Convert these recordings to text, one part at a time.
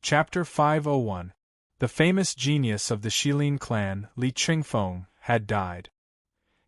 Chapter 501. The famous genius of the Shilin clan, Li Qingfeng, had died.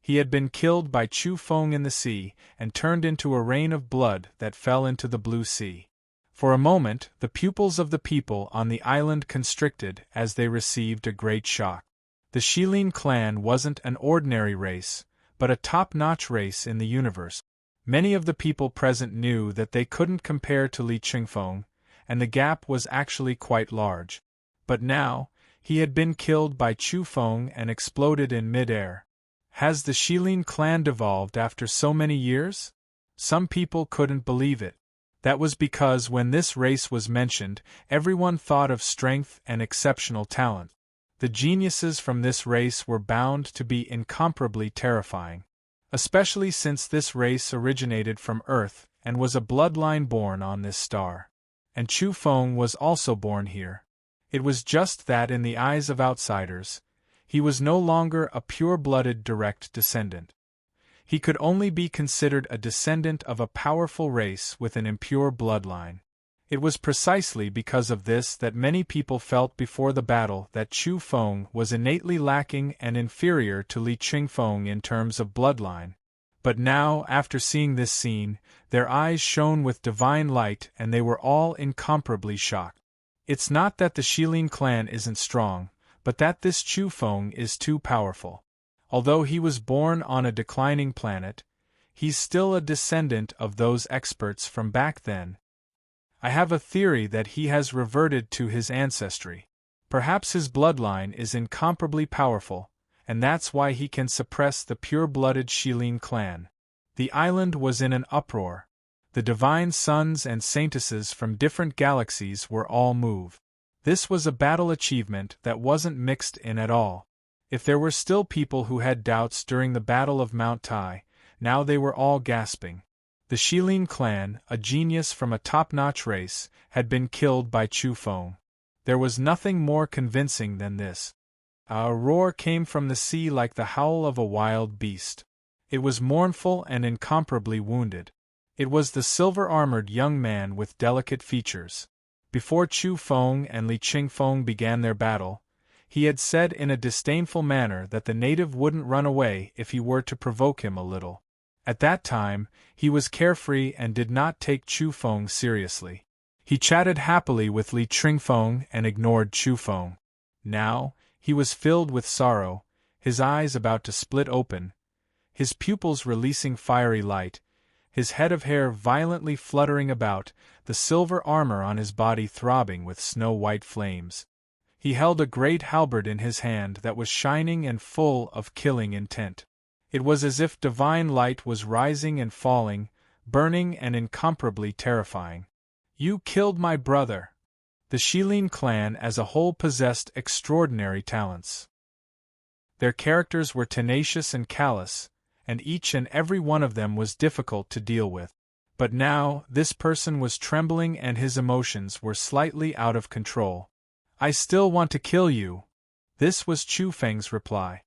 He had been killed by Chu Feng in the sea, and turned into a rain of blood that fell into the blue sea. For a moment, the pupils of the people on the island constricted as they received a great shock. The Shilin clan wasn't an ordinary race, but a top-notch race in the universe. Many of the people present knew that they couldn't compare to Li Qingfeng, and the gap was actually quite large. But now, he had been killed by Chu Feng and exploded in mid-air. Has the Shilin clan devolved after so many years? Some people couldn't believe it. That was because when this race was mentioned, everyone thought of strength and exceptional talent. The geniuses from this race were bound to be incomparably terrifying. Especially since this race originated from Earth and was a bloodline born on this star. And Chu Feng was also born here. It was just that in the eyes of outsiders, he was no longer a pure-blooded direct descendant. He could only be considered a descendant of a powerful race with an impure bloodline. It was precisely because of this that many people felt before the battle that Chu Feng was innately lacking and inferior to Li Qingfeng in terms of bloodline. But now, after seeing this scene, their eyes shone with divine light and they were all incomparably shocked. It's not that the Shilin clan isn't strong, but that this Chu Feng is too powerful. Although he was born on a declining planet, he's still a descendant of those experts from back then. I have a theory that he has reverted to his ancestry. Perhaps his bloodline is incomparably powerful, and that's why he can suppress the pure-blooded Shilin clan. The island was in an uproar. The divine sons and saintesses from different galaxies were all moved. This was a battle achievement that wasn't mixed in at all. If there were still people who had doubts during the Battle of Mount Tai, now they were all gasping. The Shilin clan, a genius from a top-notch race, had been killed by Chu Feng. There was nothing more convincing than this. A roar came from the sea like the howl of a wild beast. It was mournful and incomparably wounded. It was the silver-armored young man with delicate features. Before Chu Feng and Li Qingfeng began their battle, he had said in a disdainful manner that the native wouldn't run away if he were to provoke him a little. At that time, he was carefree and did not take Chu Feng seriously. He chatted happily with Li Qingfeng and ignored Chu Feng. Now, he was filled with sorrow, his eyes about to split open, his pupils releasing fiery light, his head of hair violently fluttering about, the silver armor on his body throbbing with snow-white flames. He held a great halberd in his hand that was shining and full of killing intent. It was as if divine light was rising and falling, burning and incomparably terrifying. "You killed my brother!" The Shilin clan as a whole possessed extraordinary talents. Their characters were tenacious and callous, and each and every one of them was difficult to deal with. But now, this person was trembling and his emotions were slightly out of control. "I still want to kill you." This was Chu Feng's reply.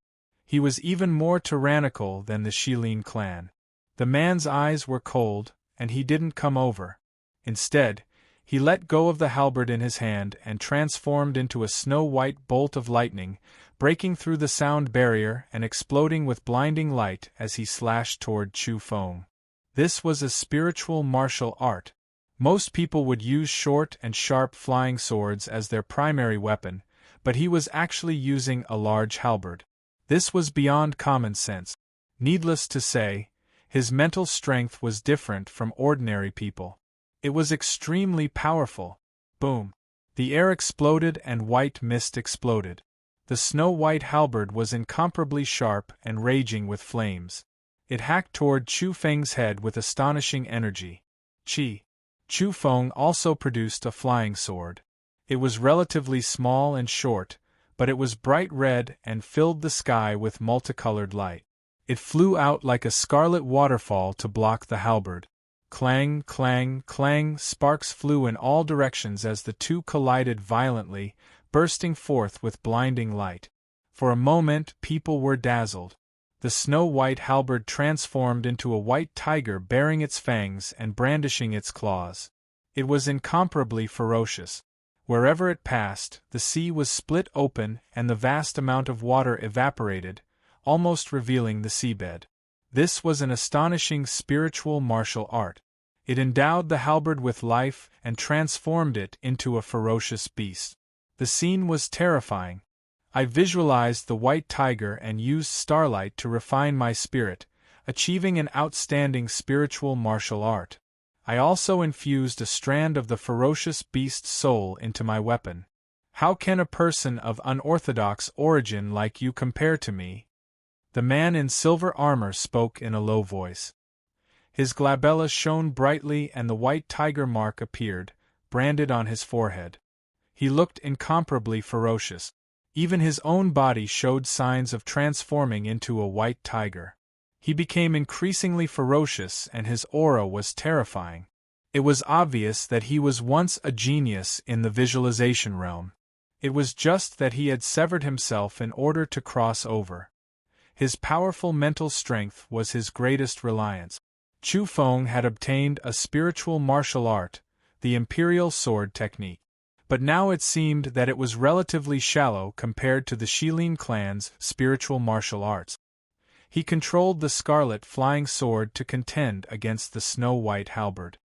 He was even more tyrannical than the Shilin clan. The man's eyes were cold, and he didn't come over. Instead, he let go of the halberd in his hand and transformed into a snow-white bolt of lightning, breaking through the sound barrier and exploding with blinding light as he slashed toward Chu Feng. This was a spiritual martial art. Most people would use short and sharp flying swords as their primary weapon, but he was actually using a large halberd. This was beyond common sense. Needless to say, his mental strength was different from ordinary people. It was extremely powerful. Boom! The air exploded and white mist exploded. The snow-white halberd was incomparably sharp and raging with flames. It hacked toward Chu Feng's head with astonishing energy. Chu Feng also produced a flying sword. It was relatively small and short, but it was bright red and filled the sky with multicolored light. It flew out like a scarlet waterfall to block the halberd. Clang, clang, clang, sparks flew in all directions as the two collided violently, bursting forth with blinding light. For a moment people were dazzled. The snow-white halberd transformed into a white tiger bearing its fangs and brandishing its claws. It was incomparably ferocious. Wherever it passed, the sea was split open and the vast amount of water evaporated, almost revealing the seabed. This was an astonishing spiritual martial art. It endowed the halberd with life and transformed it into a ferocious beast. The scene was terrifying. I visualized the white tiger and used starlight to refine my spirit, achieving an outstanding spiritual martial art. I also infused a strand of the ferocious beast's soul into my weapon. How can a person of unorthodox origin like you compare to me? The man in silver armor spoke in a low voice. His glabella shone brightly and the white tiger mark appeared, branded on his forehead. He looked incomparably ferocious. Even his own body showed signs of transforming into a white tiger. He became increasingly ferocious and his aura was terrifying. It was obvious that he was once a genius in the visualization realm. It was just that he had severed himself in order to cross over. His powerful mental strength was his greatest reliance. Chu Feng had obtained a spiritual martial art, the imperial sword technique. But now it seemed that it was relatively shallow compared to the Shilin clan's spiritual martial arts. He controlled the scarlet flying sword to contend against the snow-white halberd.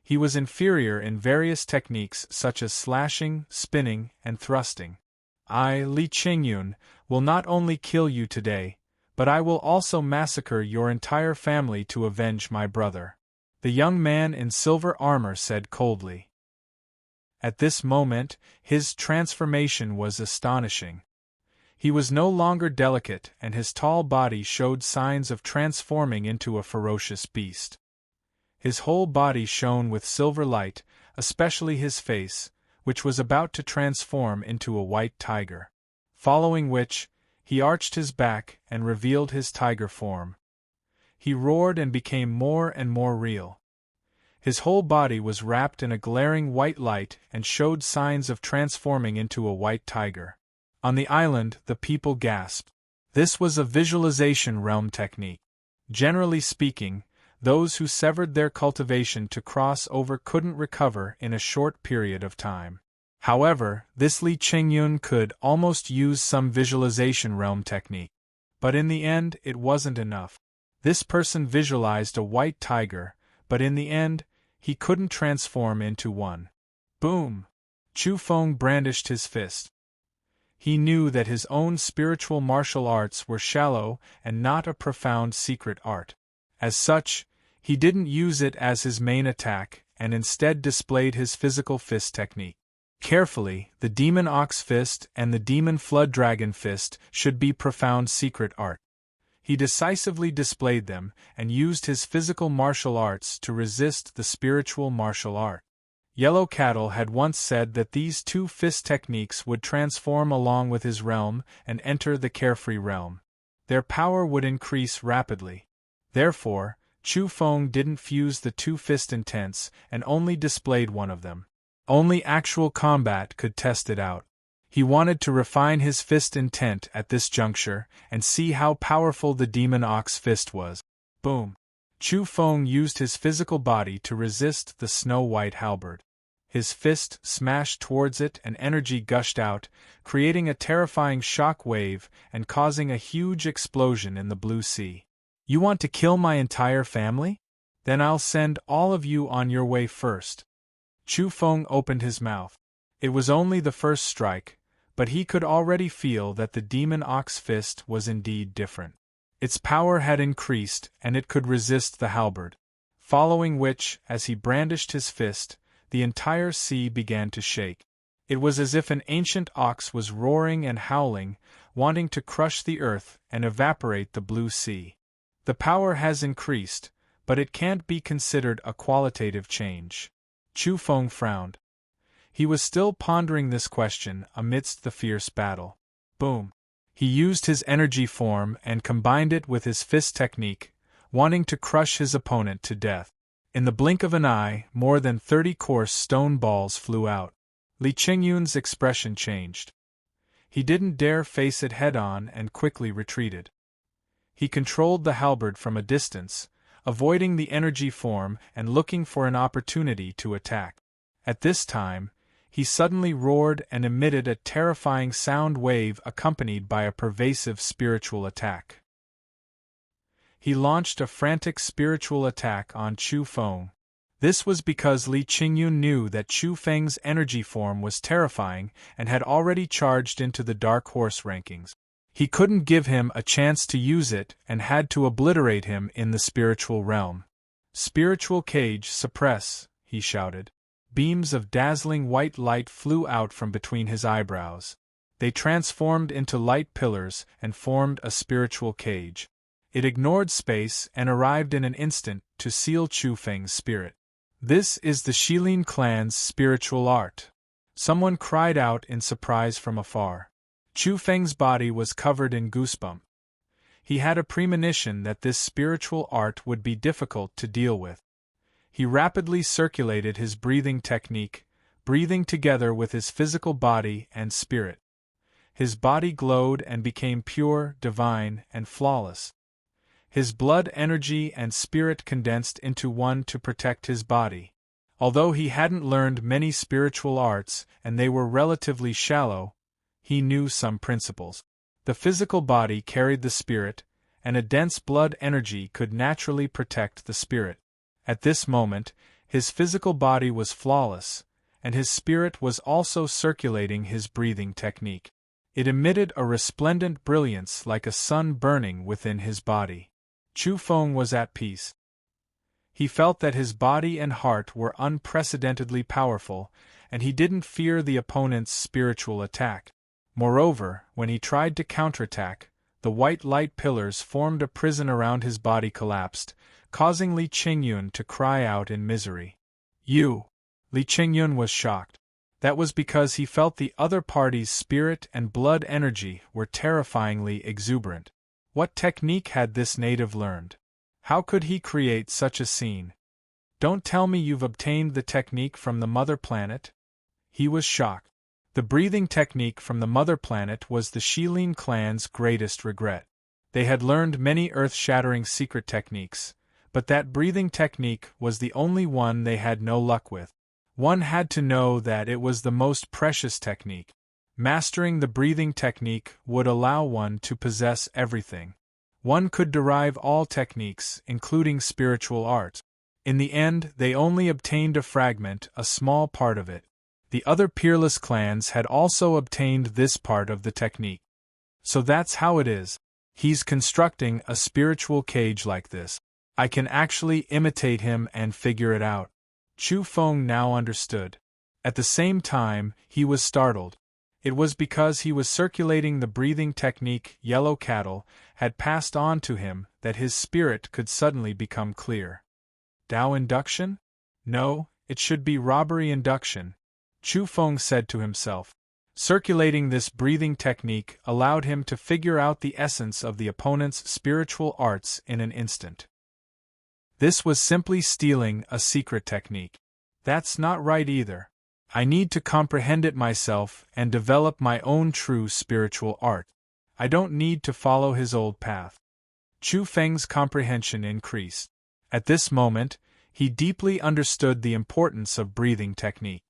He was inferior in various techniques such as slashing, spinning, and thrusting. I, Li Qingyun, will not only kill you today, but I will also massacre your entire family to avenge my brother, the young man in silver armor said coldly. At this moment, his transformation was astonishing. He was no longer delicate and his tall body showed signs of transforming into a ferocious beast. His whole body shone with silver light, especially his face, which was about to transform into a white tiger. Following which, he arched his back and revealed his tiger form. He roared and became more and more real. His whole body was wrapped in a glaring white light and showed signs of transforming into a white tiger. On the island, the people gasped. This was a visualization realm technique. Generally speaking, those who severed their cultivation to cross over couldn't recover in a short period of time. However, this Li Qingyun could almost use some visualization realm technique. But in the end, it wasn't enough. This person visualized a white tiger, but in the end, he couldn't transform into one. Boom! Chu Feng brandished his fist. He knew that his own spiritual martial arts were shallow and not a profound secret art. As such, he didn't use it as his main attack and instead displayed his physical fist technique. Carefully, the demon ox fist and the demon flood dragon fist should be profound secret art. He decisively displayed them and used his physical martial arts to resist the spiritual martial art. Yellow Cattle had once said that these two fist techniques would transform along with his realm and enter the carefree realm. Their power would increase rapidly. Therefore, Chu Feng didn't fuse the two fist intents and only displayed one of them. Only actual combat could test it out. He wanted to refine his fist intent at this juncture and see how powerful the demon ox fist was. Boom! Chu Feng used his physical body to resist the snow-white halberd. His fist smashed towards it and energy gushed out, creating a terrifying shock wave and causing a huge explosion in the blue sea. You want to kill my entire family? Then I'll send all of you on your way first. Chu Feng opened his mouth. It was only the first strike, but he could already feel that the demon ox fist was indeed different. Its power had increased and it could resist the halberd. Following which, as he brandished his fist, the entire sea began to shake. It was as if an ancient ox was roaring and howling, wanting to crush the earth and evaporate the blue sea. The power has increased, but it can't be considered a qualitative change. Chu Feng frowned. He was still pondering this question amidst the fierce battle. Boom! He used his energy form and combined it with his fist technique, wanting to crush his opponent to death. In the blink of an eye, more than 30 coarse stone balls flew out. Li Qingyun's expression changed. He didn't dare face it head-on and quickly retreated. He controlled the halberd from a distance, avoiding the energy form and looking for an opportunity to attack. At this time, he suddenly roared and emitted a terrifying sound wave accompanied by a pervasive spiritual attack. He launched a frantic spiritual attack on Chu Feng. This was because Li Qingyun knew that Chu Feng's energy form was terrifying and had already charged into the Dark Horse rankings. He couldn't give him a chance to use it and had to obliterate him in the spiritual realm. "Spiritual cage, suppress," he shouted. Beams of dazzling white light flew out from between his eyebrows. They transformed into light pillars and formed a spiritual cage. It ignored space and arrived in an instant to seal Chu Feng's spirit. "This is the Shilin clan's spiritual art," someone cried out in surprise from afar. Chu Feng's body was covered in goosebumps. He had a premonition that this spiritual art would be difficult to deal with. He rapidly circulated his breathing technique, breathing together with his physical body and spirit. His body glowed and became pure, divine, and flawless. His blood energy and spirit condensed into one to protect his body. Although he hadn't learned many spiritual arts and they were relatively shallow, he knew some principles. The physical body carried the spirit, and a dense blood energy could naturally protect the spirit. At this moment, his physical body was flawless, and his spirit was also circulating his breathing technique. It emitted a resplendent brilliance like a sun burning within his body. Chu Feng was at peace. He felt that his body and heart were unprecedentedly powerful, and he didn't fear the opponent's spiritual attack. Moreover, when he tried to counterattack, the white light pillars formed a prison around his body collapsed, causing Li Qingyun to cry out in misery. "You!" Li Qingyun was shocked. That was because he felt the other party's spirit and blood energy were terrifyingly exuberant. What technique had this native learned? How could he create such a scene? "Don't tell me you've obtained the technique from the mother planet?" He was shocked. The breathing technique from the mother planet was the Shilin clan's greatest regret. They had learned many earth-shattering secret techniques, but that breathing technique was the only one they had no luck with. One had to know that it was the most precious technique. Mastering the breathing technique would allow one to possess everything. One could derive all techniques, including spiritual arts. In the end, they only obtained a fragment, a small part of it. The other peerless clans had also obtained this part of the technique. So that's how it is. He's constructing a spiritual cage like this. I can actually imitate him and figure it out. Chu Feng now understood. At the same time, he was startled. It was because he was circulating the breathing technique Yellow Cattle had passed on to him that his spirit could suddenly become clear. Tao induction? No, it should be robbery induction, Chu Feng said to himself. Circulating this breathing technique allowed him to figure out the essence of the opponent's spiritual arts in an instant. This was simply stealing a secret technique. That's not right either. I need to comprehend it myself and develop my own true spiritual art. I don't need to follow his old path. Chu Feng's comprehension increased. At this moment, he deeply understood the importance of breathing technique.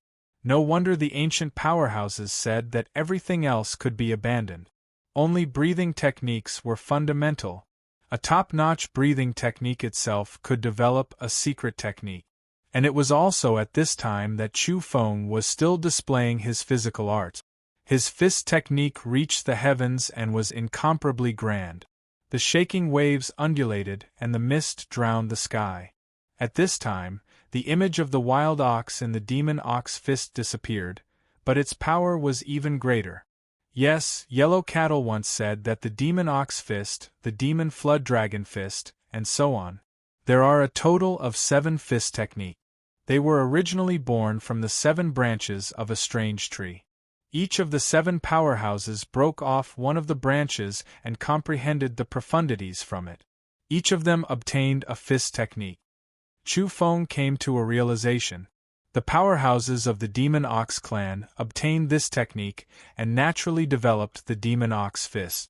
No wonder the ancient powerhouses said that everything else could be abandoned. Only breathing techniques were fundamental. A top-notch breathing technique itself could develop a secret technique. And it was also at this time that Chu Feng was still displaying his physical arts. His fist technique reached the heavens and was incomparably grand. The shaking waves undulated and the mist drowned the sky. At this time, the image of the wild ox in the demon ox fist disappeared, but its power was even greater. Yes, Yellow Cattle once said that the demon ox fist, the demon flood dragon fist, and so on. There are a total of 7 fist techniques. They were originally born from the 7 branches of a strange tree. Each of the 7 powerhouses broke off one of the branches and comprehended the profundities from it. Each of them obtained a fist technique. Chu Feng came to a realization. The powerhouses of the Demon Ox clan obtained this technique and naturally developed the Demon Ox fist.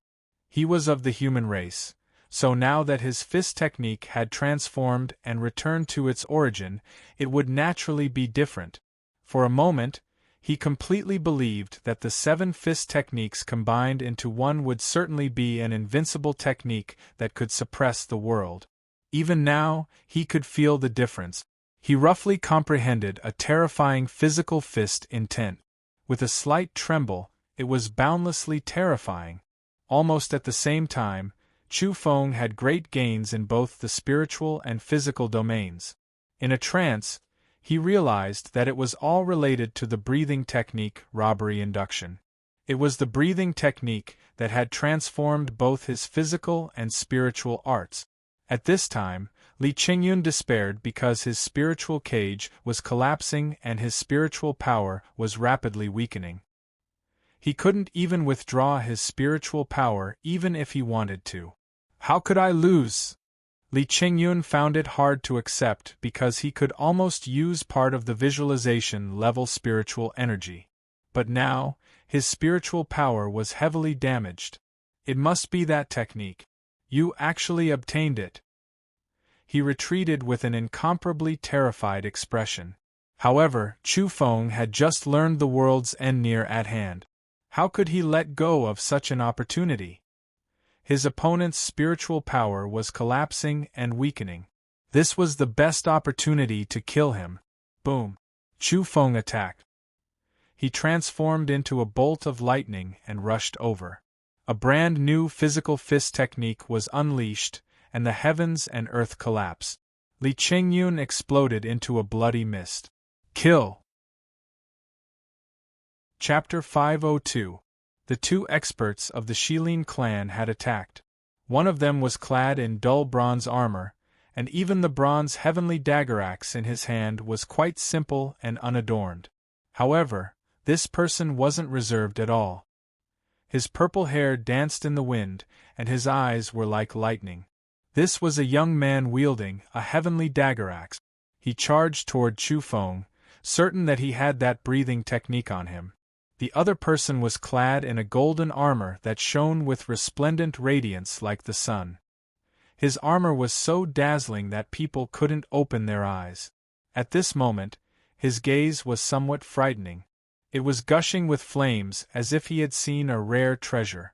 He was of the human race, so now that his fist technique had transformed and returned to its origin, it would naturally be different. For a moment, He completely believed that the 7-fist techniques combined into one would certainly be an invincible technique that could suppress the world. Even now, he could feel the difference. He roughly comprehended a terrifying physical fist intent. With a slight tremble, it was boundlessly terrifying. Almost at the same time, Chu Feng had great gains in both the spiritual and physical domains. In a trance, he realized that it was all related to the breathing technique, robbery induction. It was the breathing technique that had transformed both his physical and spiritual arts. At this time, Li Qingyun despaired because his spiritual cage was collapsing and his spiritual power was rapidly weakening. He couldn't even withdraw his spiritual power even if he wanted to. How could I lose? Li Qingyun found it hard to accept because he could almost use part of the visualization-level spiritual energy. But now, his spiritual power was heavily damaged. It must be that technique. You actually obtained it. He retreated with an incomparably terrified expression. However, Chu Feng had just learned the world's end near at hand. How could he let go of such an opportunity? His opponent's spiritual power was collapsing and weakening. This was the best opportunity to kill him. Boom! Chu Feng attacked. He transformed into a bolt of lightning and rushed over. A brand new physical fist technique was unleashed, and the heavens and earth collapsed. Li Qingyun exploded into a bloody mist. Kill! Chapter 502. The two experts of the Shilin clan had attacked. One of them was clad in dull bronze armor, and even the bronze heavenly dagger axe in his hand was quite simple and unadorned. However, this person wasn't reserved at all. His purple hair danced in the wind, and his eyes were like lightning. This was a young man wielding a heavenly dagger axe. He charged toward Chu Feng, certain that he had that breathing technique on him. The other person was clad in a golden armor that shone with resplendent radiance like the sun. His armor was so dazzling that people couldn't open their eyes. At this moment, his gaze was somewhat frightening. It was gushing with flames as if he had seen a rare treasure.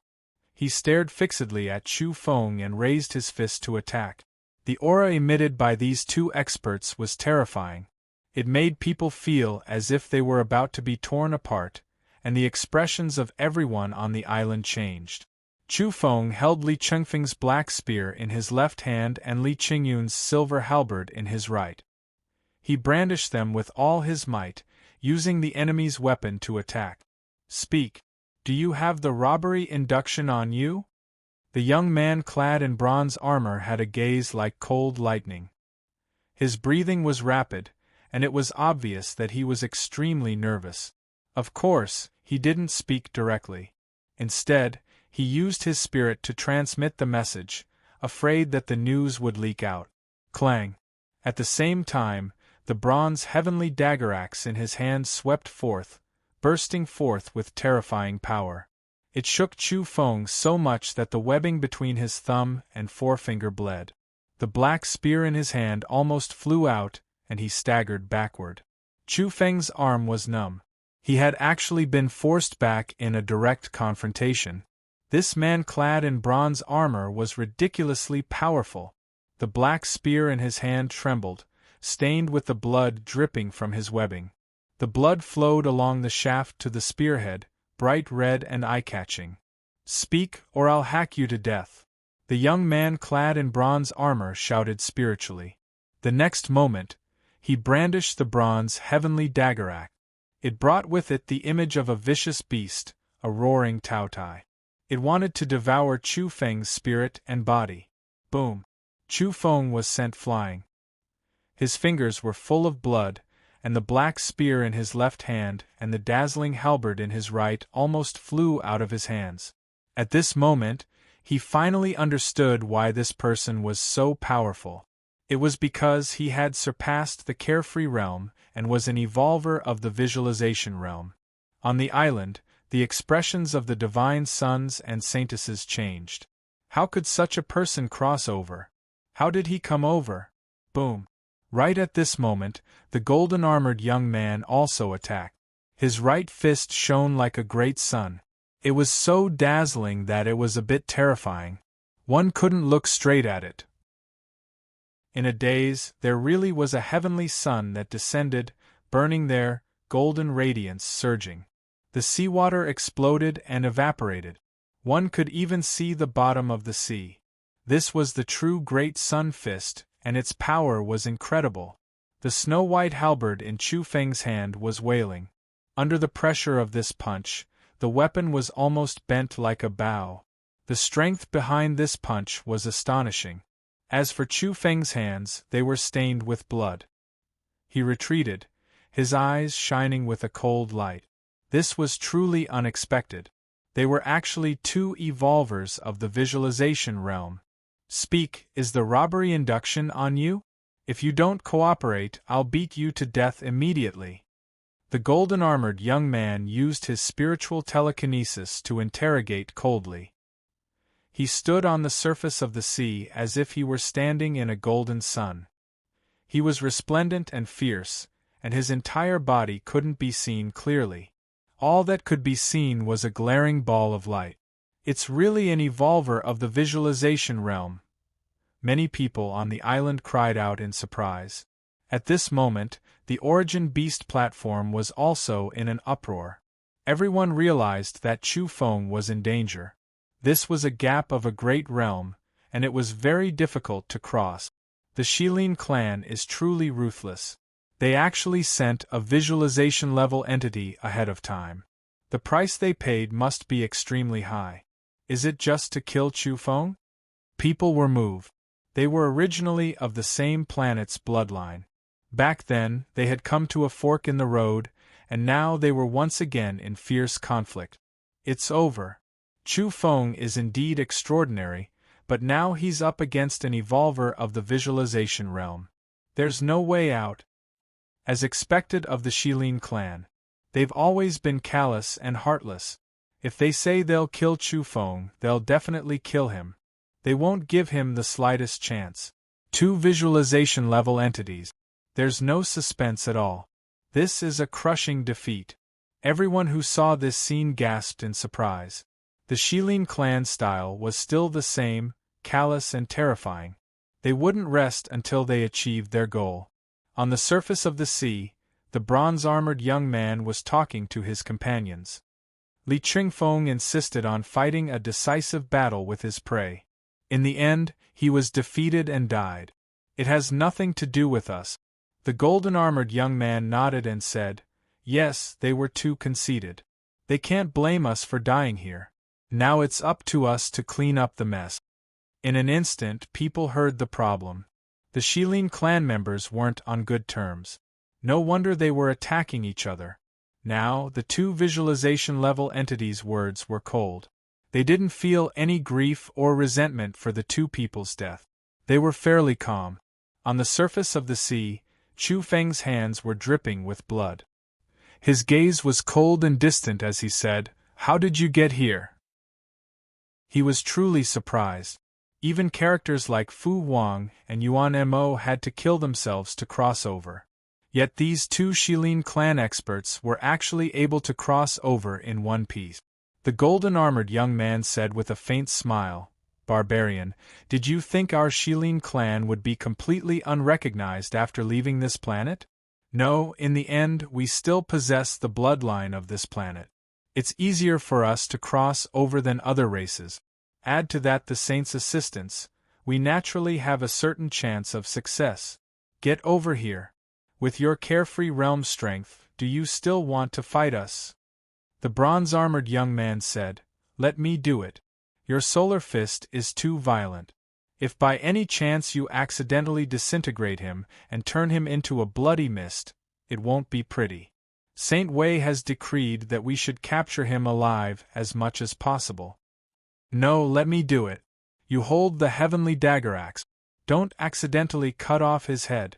He stared fixedly at Chu Feng and raised his fist to attack. The aura emitted by these two experts was terrifying. It made people feel as if they were about to be torn apart, and the expressions of everyone on the island changed. Chu Feng held Li Chengfeng's black spear in his left hand and Li Qingyun's silver halberd in his right. He brandished them with all his might, using the enemy's weapon to attack. Speak. Do you have the robbery induction on you? The young man clad in bronze armor had a gaze like cold lightning. His breathing was rapid, and it was obvious that he was extremely nervous. Of course, he didn't speak directly. Instead, he used his spirit to transmit the message, afraid that the news would leak out. Clang! At the same time, the bronze heavenly dagger axe in his hand swept forth, bursting forth with terrifying power. It shook Chu Feng so much that the webbing between his thumb and forefinger bled. The black spear in his hand almost flew out, and he staggered backward. Chu Feng's arm was numb. He had actually been forced back in a direct confrontation. This man clad in bronze armor was ridiculously powerful. The black spear in his hand trembled, stained with the blood dripping from his webbing. The blood flowed along the shaft to the spearhead, bright red and eye-catching. Speak, or I'll hack you to death. The young man clad in bronze armor shouted spiritually. The next moment, he brandished the bronze heavenly dagger axe. It brought with it the image of a vicious beast, a roaring Taotai. It wanted to devour Chu Feng's spirit and body. Boom! Chu Feng was sent flying. His fingers were full of blood, and the black spear in his left hand and the dazzling halberd in his right almost flew out of his hands. At this moment, he finally understood why this person was so powerful. It was because he had surpassed the carefree realm and was an evolver of the visualization realm. On the island, the expressions of the divine sons and saintesses changed. How could such a person cross over? How did he come over? Boom! Right at this moment, the golden-armored young man also attacked. His right fist shone like a great sun. It was so dazzling that it was a bit terrifying. One couldn't look straight at it. In a daze, there really was a heavenly sun that descended, burning there, golden radiance surging. The seawater exploded and evaporated. One could even see the bottom of the sea. This was the true Great Sun Fist, and its power was incredible. The snow-white halberd in Chu Feng's hand was wailing. Under the pressure of this punch, the weapon was almost bent like a bow. The strength behind this punch was astonishing. As for Chu Feng's hands, they were stained with blood. He retreated, his eyes shining with a cold light. This was truly unexpected. They were actually two evolvers of the visualization realm. Speak, is the robbery induction on you? If you don't cooperate, I'll beat you to death immediately. The golden-armored young man used his spiritual telekinesis to interrogate coldly. He stood on the surface of the sea as if he were standing in a golden sun. He was resplendent and fierce, and his entire body couldn't be seen clearly. All that could be seen was a glaring ball of light. It's really an evolver of the visualization realm. Many people on the island cried out in surprise. At this moment, the Origin Beast platform was also in an uproar. Everyone realized that Chu Feng was in danger. This was a gap of a great realm, and it was very difficult to cross. The Shilin clan is truly ruthless. They actually sent a visualization-level entity ahead of time. The price they paid must be extremely high. Is it just to kill Chu Feng? People were moved. They were originally of the same planet's bloodline. Back then, they had come to a fork in the road, and now they were once again in fierce conflict. It's over. Chu Feng is indeed extraordinary, but now he's up against an evolver of the visualization realm. There's no way out. As expected of the Shilin clan, they've always been callous and heartless. If they say they'll kill Chu Feng, they'll definitely kill him. They won't give him the slightest chance. Two visualization-level entities. There's no suspense at all. This is a crushing defeat. Everyone who saw this scene gasped in surprise. The Shilin clan style was still the same, callous and terrifying. They wouldn't rest until they achieved their goal. On the surface of the sea, the bronze-armored young man was talking to his companions. Li Qingfeng insisted on fighting a decisive battle with his prey. In the end, he was defeated and died. It has nothing to do with us. The golden-armored young man nodded and said, yes, they were too conceited. They can't blame us for dying here. Now it's up to us to clean up the mess. In an instant, people heard the problem. The Shilin clan members weren't on good terms. No wonder they were attacking each other. Now, the two visualization-level entities' words were cold. They didn't feel any grief or resentment for the two people's death. They were fairly calm. On the surface of the sea, Chu Feng's hands were dripping with blood. His gaze was cold and distant as he said, "How did you get here?" He was truly surprised. Even characters like Fu Wang and Yuan Mo had to kill themselves to cross over. Yet these two Shilin clan experts were actually able to cross over in one piece. The golden-armored young man said with a faint smile, "Barbarian, did you think our Shilin clan would be completely unrecognized after leaving this planet? No, in the end we still possess the bloodline of this planet. It's easier for us to cross over than other races. Add to that the Saint's assistance, we naturally have a certain chance of success. Get over here. With your carefree realm strength, do you still want to fight us?" The bronze-armored young man said, "Let me do it. Your solar fist is too violent. If by any chance you accidentally disintegrate him and turn him into a bloody mist, it won't be pretty. Saint Wei has decreed that we should capture him alive as much as possible. No, let me do it. You hold the heavenly dagger axe. Don't accidentally cut off his head."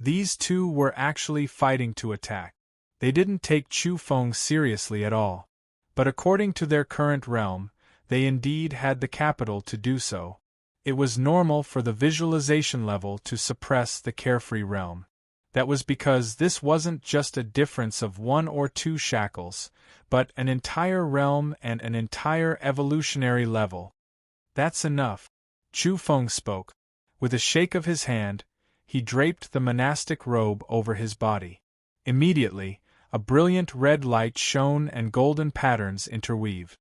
These two were actually fighting to attack. They didn't take Chu Feng seriously at all. But according to their current realm, they indeed had the capital to do so. It was normal for the visualization level to suppress the carefree realm. That was because this wasn't just a difference of 1 or 2 shackles, but an entire realm and an entire evolutionary level. That's enough. Chu Feng spoke. With a shake of his hand, he draped the monastic robe over his body. Immediately, a brilliant red light shone and golden patterns interweave.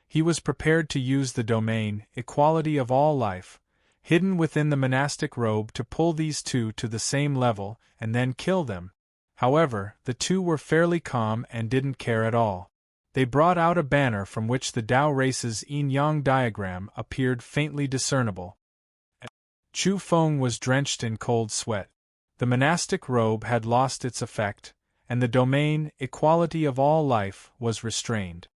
He was prepared to use the domain, equality of all life, hidden within the monastic robe to pull these two to the same level and then kill them. However, the two were fairly calm and didn't care at all. They brought out a banner from which the Tao race's yin-yang diagram appeared faintly discernible. Chu Feng was drenched in cold sweat. The monastic robe had lost its effect, and the domain, equality of all life, was restrained.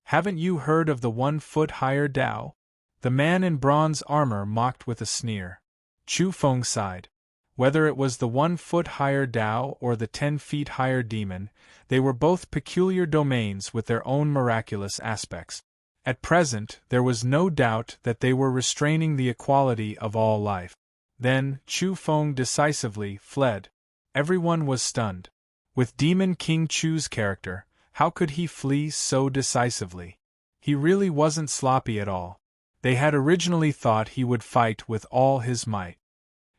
Haven't you heard of the 1 foot higher Tao? The man in bronze armor mocked with a sneer. Chu Feng sighed. Whether it was the 1 foot higher Tao or the 10 feet higher demon, they were both peculiar domains with their own miraculous aspects. At present, there was no doubt that they were restraining the equality of all life. Then, Chu Feng decisively fled. Everyone was stunned. With Demon King Chu's character, how could he flee so decisively? He really wasn't sloppy at all. They had originally thought he would fight with all his might.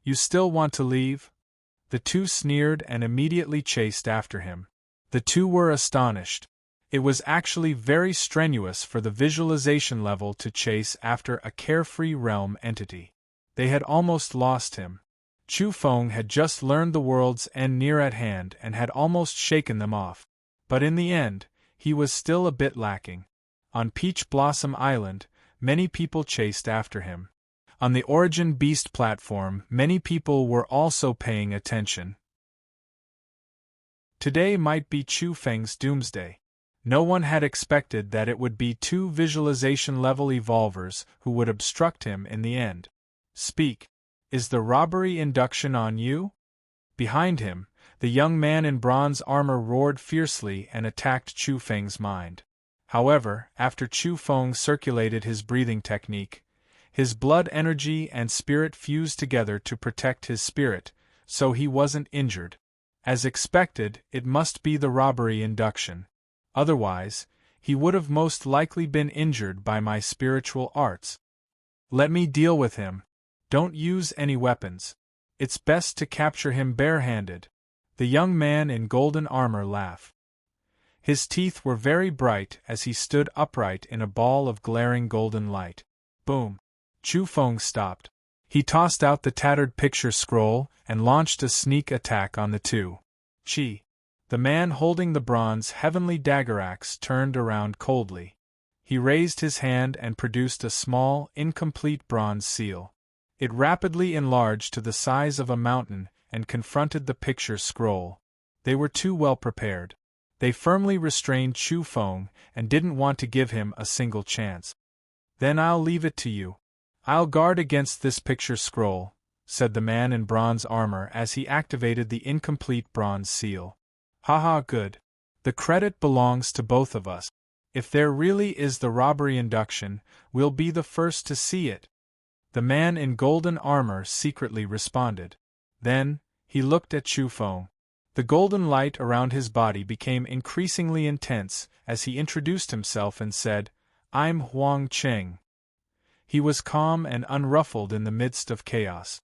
You still want to leave? The two sneered and immediately chased after him. The two were astonished. It was actually very strenuous for the visualization level to chase after a carefree realm entity. They had almost lost him. Chu Feng had just learned the world's end near at hand and had almost shaken them off. But in the end, he was still a bit lacking. On Peach Blossom Island, many people chased after him. On the Origin Beast platform, many people were also paying attention. Today might be Chu Feng's doomsday. No one had expected that it would be 2 visualization-level evolvers who would obstruct him in the end. Speak. Is the robbery induction on you? Behind him, the young man in bronze armor roared fiercely and attacked Chu Feng's mind. However, after Chu Feng circulated his breathing technique, his blood energy and spirit fused together to protect his spirit, so he wasn't injured. As expected, it must be the robbery induction. Otherwise, he would have most likely been injured by my spiritual arts. Let me deal with him. Don't use any weapons. It's best to capture him barehanded. The young man in golden armor laughed. His teeth were very bright as he stood upright in a ball of glaring golden light. Boom! Chu Feng stopped. He tossed out the tattered picture scroll and launched a sneak attack on the two. Chi! The man holding the bronze heavenly dagger axe turned around coldly. He raised his hand and produced a small, incomplete bronze seal. It rapidly enlarged to the size of a mountain and confronted the picture scroll. They were too well prepared. They firmly restrained Chu Feng and didn't want to give him a single chance. Then I'll leave it to you. I'll guard against this picture scroll, said the man in bronze armor as he activated the incomplete bronze seal. Haha, good. The credit belongs to both of us. If there really is the robbery induction, we'll be the first to see it. The man in golden armor secretly responded. Then, he looked at Chu Feng. The golden light around his body became increasingly intense as he introduced himself and said, I'm Huang Cheng. He was calm and unruffled in the midst of chaos.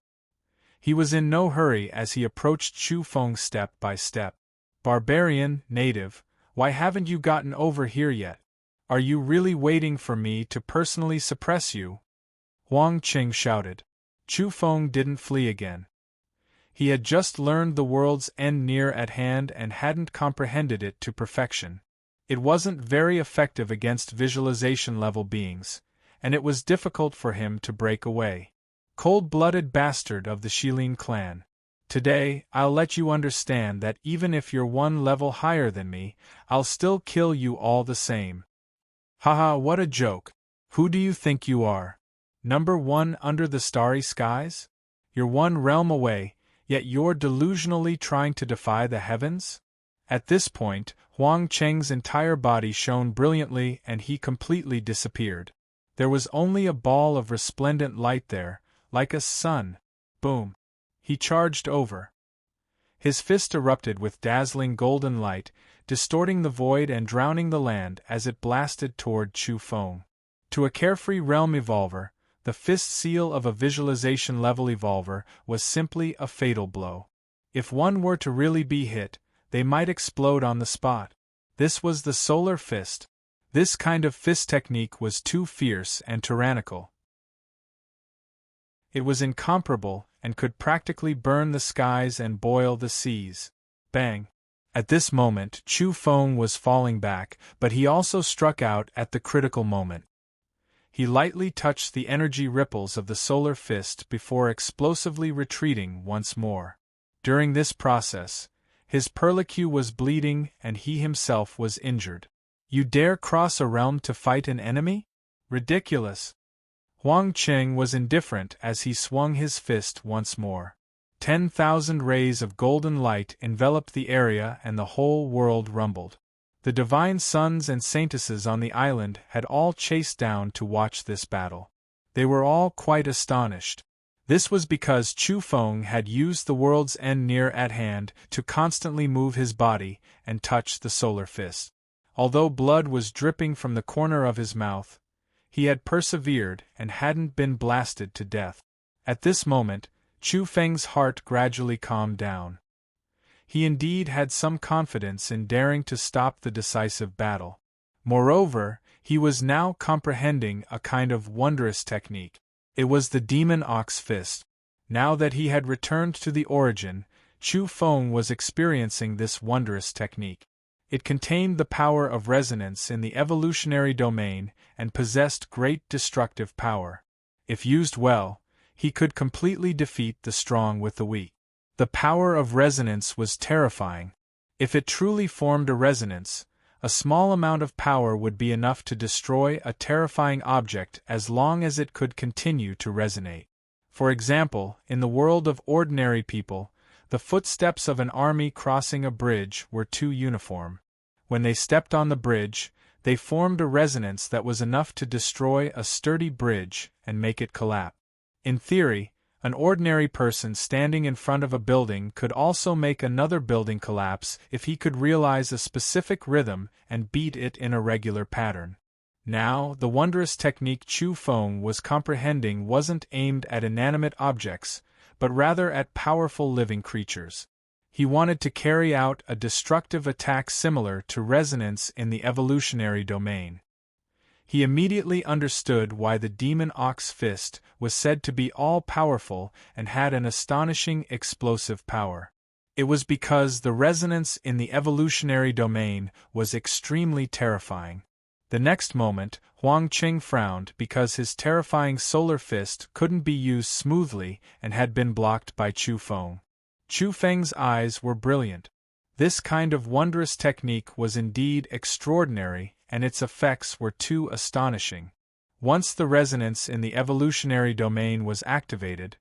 He was in no hurry as he approached Chu Feng step by step. Barbarian, native, why haven't you gotten over here yet? Are you really waiting for me to personally suppress you? Huang Qing shouted. Chu Feng didn't flee again. He had just learned the world's end near at hand and hadn't comprehended it to perfection. It wasn't very effective against visualization-level beings, and it was difficult for him to break away. Cold-blooded bastard of the Shilin clan. Today, I'll let you understand that even if you're 1 level higher than me, I'll still kill you all the same. Haha, what a joke. Who do you think you are? Number 1 under the starry skies? You're 1 realm away, yet you're delusionally trying to defy the heavens? At this point, Huang Cheng's entire body shone brilliantly and he completely disappeared. There was only a ball of resplendent light there, like a sun. Boom! He charged over. His fist erupted with dazzling golden light, distorting the void and drowning the land as it blasted toward Chu Feng. To a carefree realm evolver, the fist seal of a visualization-level evolver was simply a fatal blow. If one were to really be hit, they might explode on the spot. This was the solar fist. This kind of fist technique was too fierce and tyrannical. It was incomparable and could practically burn the skies and boil the seas. Bang! At this moment, Chu Feng was falling back, but he also struck out at the critical moment. He lightly touched the energy ripples of the solar fist before explosively retreating once more. During this process, his perlicue was bleeding and he himself was injured. You dare cross a realm to fight an enemy? Ridiculous! Huang Qing was indifferent as he swung his fist once more. 10,000 rays of golden light enveloped the area and the whole world rumbled. The divine sons and saintesses on the island had all chased down to watch this battle. They were all quite astonished. This was because Chu Feng had used the world's end near at hand to constantly move his body and touch the solar fist. Although blood was dripping from the corner of his mouth, he had persevered and hadn't been blasted to death. At this moment, Chu Feng's heart gradually calmed down. He indeed had some confidence in daring to stop the decisive battle. Moreover, he was now comprehending a kind of wondrous technique. It was the demon ox fist. Now that he had returned to the origin, Chu Feng was experiencing this wondrous technique. It contained the power of resonance in the evolutionary domain and possessed great destructive power. If used well, he could completely defeat the strong with the weak. The power of resonance was terrifying. If it truly formed a resonance, a small amount of power would be enough to destroy a terrifying object as long as it could continue to resonate. For example, in the world of ordinary people, the footsteps of an army crossing a bridge were too uniform. When they stepped on the bridge, they formed a resonance that was enough to destroy a sturdy bridge and make it collapse. In theory, an ordinary person standing in front of a building could also make another building collapse if he could realize a specific rhythm and beat it in a regular pattern. Now, the wondrous technique Chu Feng was comprehending wasn't aimed at inanimate objects, but rather at powerful living creatures. He wanted to carry out a destructive attack similar to resonance in the evolutionary domain. He immediately understood why the demon ox fist was said to be all-powerful and had an astonishing explosive power. It was because the resonance in the evolutionary domain was extremely terrifying. The next moment, Huang Qing frowned because his terrifying solar fist couldn't be used smoothly and had been blocked by Chu Feng. Chu Feng's eyes were brilliant. This kind of wondrous technique was indeed extraordinary, and its effects were too astonishing. Once the resonance in the evolutionary domain was activated,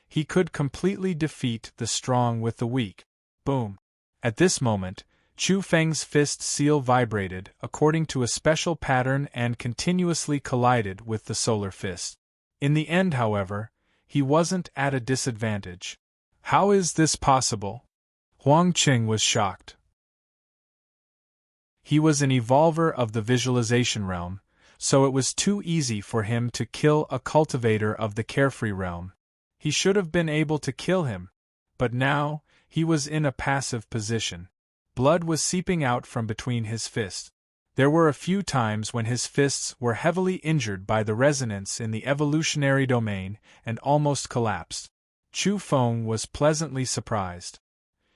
he could completely defeat the strong with the weak. Boom! At this moment, Chu Feng's fist seal vibrated according to a special pattern and continuously collided with the solar fist. In the end, however, he wasn't at a disadvantage. How is this possible? Huang Qing was shocked. He was an evolver of the visualization realm, so it was too easy for him to kill a cultivator of the carefree realm. He should have been able to kill him, but now, he was in a passive position. Blood was seeping out from between his fists. There were a few times when his fists were heavily injured by the resonance in the evolutionary domain and almost collapsed. Chu Feng was pleasantly surprised.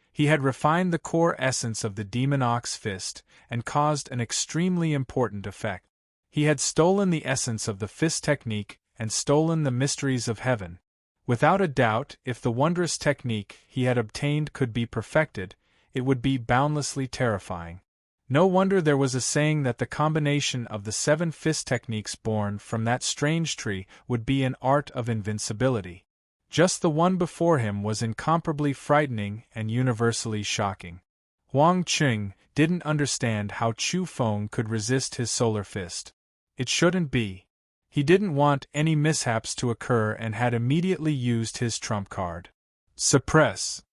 He had refined the core essence of the demon ox fist and caused an extremely important effect. He had stolen the essence of the fist technique and stolen the mysteries of heaven. Without a doubt, if the wondrous technique he had obtained could be perfected, it would be boundlessly terrifying. No wonder there was a saying that the combination of the 7 fist techniques born from that strange tree would be an art of invincibility. Just the one before him was incomparably frightening and universally shocking. Huang Qing didn't understand how Chu Feng could resist his solar fist. It shouldn't be. He didn't want any mishaps to occur and had immediately used his trump card. Suppress.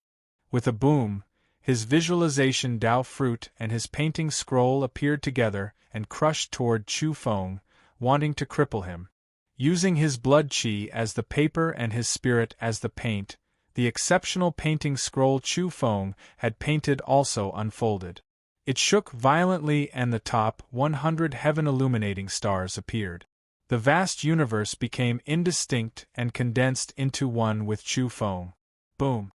With a boom, his visualization Dao fruit and his painting scroll appeared together and crushed toward Chu Feng, wanting to cripple him. Using his blood qi as the paper and his spirit as the paint, the exceptional painting scroll Chu Feng had painted also unfolded. It shook violently and the top 100 heaven-illuminating stars appeared. The vast universe became indistinct and condensed into one with Chu Feng. Boom!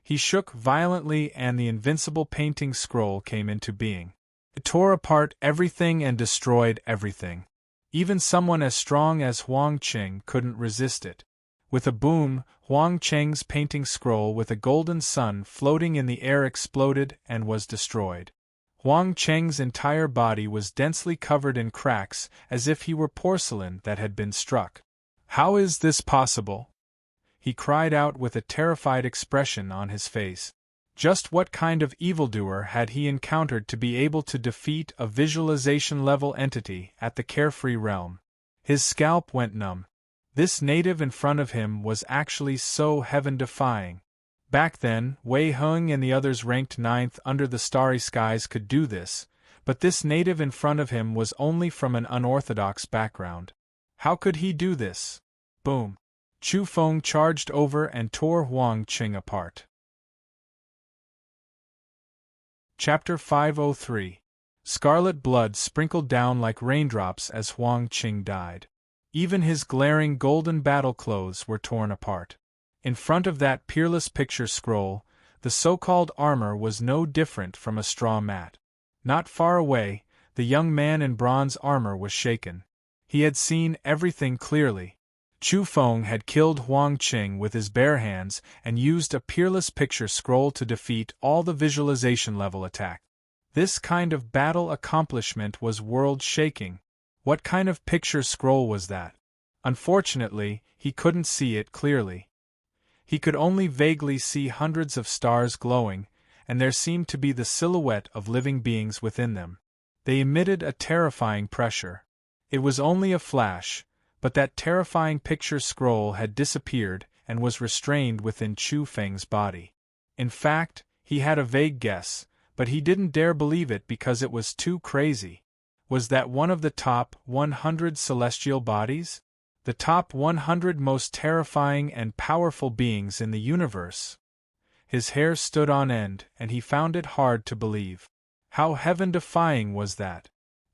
He shook violently and the invincible painting scroll came into being. It tore apart everything and destroyed everything. Even someone as strong as Huang Qing couldn't resist it. With a boom, Huang Qing's painting scroll with a golden sun floating in the air exploded and was destroyed. Huang Qing's entire body was densely covered in cracks as if he were porcelain that had been struck. "How is this possible?" he cried out with a terrified expression on his face. Just what kind of evildoer had he encountered to be able to defeat a visualization-level entity at the carefree realm? His scalp went numb. This native in front of him was actually so heaven-defying. Back then, Wei Heng and the others ranked 9th under the starry skies could do this, but this native in front of him was only from an unorthodox background. How could he do this? Boom! Chu Feng charged over and tore Huang Qing apart. Chapter 503. Scarlet blood sprinkled down like raindrops as Huang Qing died. Even his glaring golden battle clothes were torn apart. In front of that peerless picture scroll, the so-called armor was no different from a straw mat. Not far away, the young man in bronze armor was shaken. He had seen everything clearly. Chu Feng had killed Huang Qing with his bare hands and used a peerless picture scroll to defeat all the visualization-level attack. This kind of battle accomplishment was world-shaking. What kind of picture scroll was that? Unfortunately, he couldn't see it clearly. He could only vaguely see hundreds of stars glowing, and there seemed to be the silhouette of living beings within them. They emitted a terrifying pressure. It was only a flash, but that terrifying picture scroll had disappeared and was restrained within Chu Feng's body. In fact, he had a vague guess, but he didn't dare believe it because it was too crazy. Was that one of the top 100 celestial bodies? The top 100 most terrifying and powerful beings in the universe? His hair stood on end, and he found it hard to believe. How heaven-defying was that?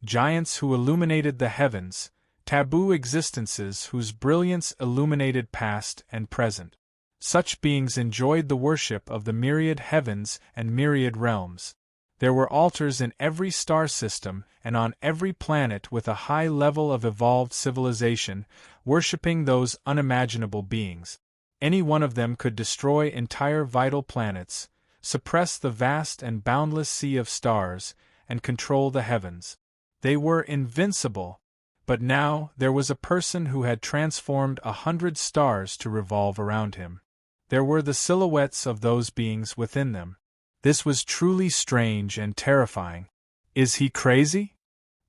Giants who illuminated the heavens, taboo existences whose brilliance illuminated past and present. Such beings enjoyed the worship of the myriad heavens and myriad realms. There were altars in every star system and on every planet with a high level of evolved civilization, worshipping those unimaginable beings. Any one of them could destroy entire vital planets, suppress the vast and boundless sea of stars, and control the heavens. They were invincible. But now there was a person who had transformed 100 stars to revolve around him. There were the silhouettes of those beings within them. This was truly strange and terrifying. Is he crazy?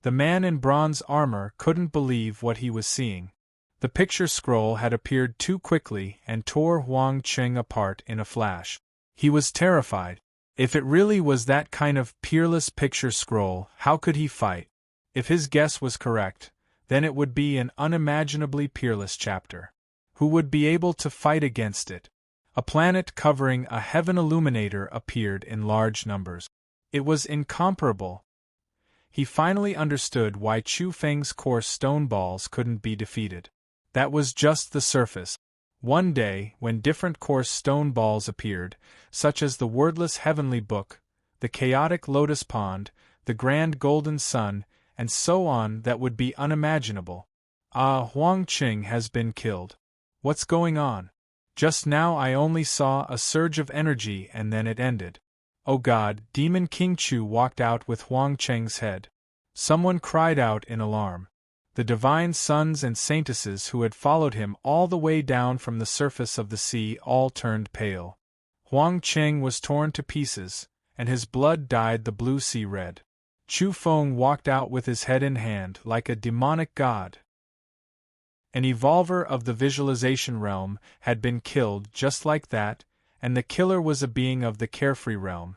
The man in bronze armor couldn't believe what he was seeing. The picture scroll had appeared too quickly and tore Huang Qing apart in a flash. He was terrified. If it really was that kind of peerless picture scroll, how could he fight? If his guess was correct, then it would be an unimaginably peerless chapter. Who would be able to fight against it? A planet covering a heaven illuminator appeared in large numbers. It was incomparable. He finally understood why Chu Feng's coarse stone balls couldn't be defeated. That was just the surface. One day, when different coarse stone balls appeared, such as the wordless heavenly book, the chaotic lotus pond, the grand golden sun, and so on, that would be unimaginable. Ah, Huang Qing has been killed. What's going on? Just now I only saw a surge of energy and then it ended. Oh God! Demon King Chu walked out with Huang Qing's head. Someone cried out in alarm. The divine sons and saintesses who had followed him all the way down from the surface of the sea all turned pale. Huang Qing was torn to pieces, and his blood dyed the blue sea red. Chu Feng walked out with his head in hand like a demonic god. An evolver of the visualization realm had been killed just like that, and the killer was a being of the carefree realm.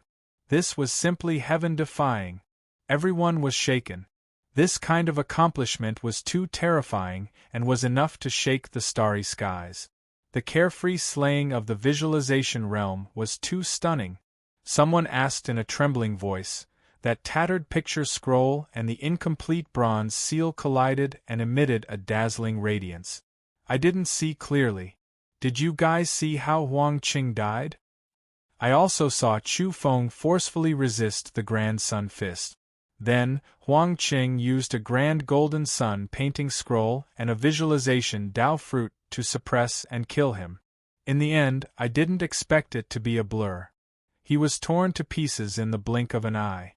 This was simply heaven-defying. Everyone was shaken. This kind of accomplishment was too terrifying and was enough to shake the starry skies. The carefree slaying of the visualization realm was too stunning. Someone asked in a trembling voice. That tattered picture scroll and the incomplete bronze seal collided and emitted a dazzling radiance. I didn't see clearly. Did you guys see how Huang Qing died? I also saw Chu Feng forcefully resist the Grand Sun Fist. Then, Huang Qing used a Grand Golden Sun painting scroll and a visualization Dao fruit to suppress and kill him. In the end, I didn't expect it to be a blur. He was torn to pieces in the blink of an eye.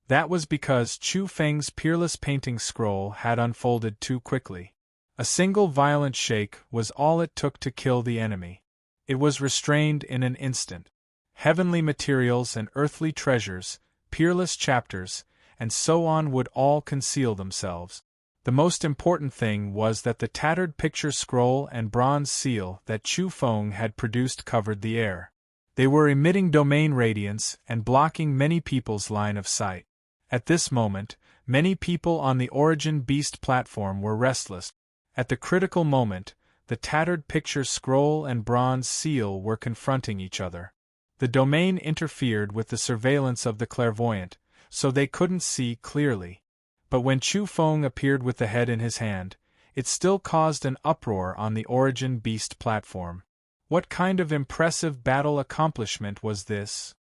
That was because Chu Feng's peerless painting scroll had unfolded too quickly. A single violent shake was all it took to kill the enemy. It was restrained in an instant. Heavenly materials and earthly treasures, peerless chapters, and so on would all conceal themselves. The most important thing was that the tattered picture scroll and bronze seal that Chu Feng had produced covered the air. They were emitting domain radiance and blocking many people's line of sight. At this moment, many people on the Origin Beast platform were restless. At the critical moment, the tattered picture scroll and bronze seal were confronting each other. The domain interfered with the surveillance of the clairvoyant, so they couldn't see clearly. But when Chu Feng appeared with the head in his hand, it still caused an uproar on the Origin Beast platform. What kind of impressive battle accomplishment was this?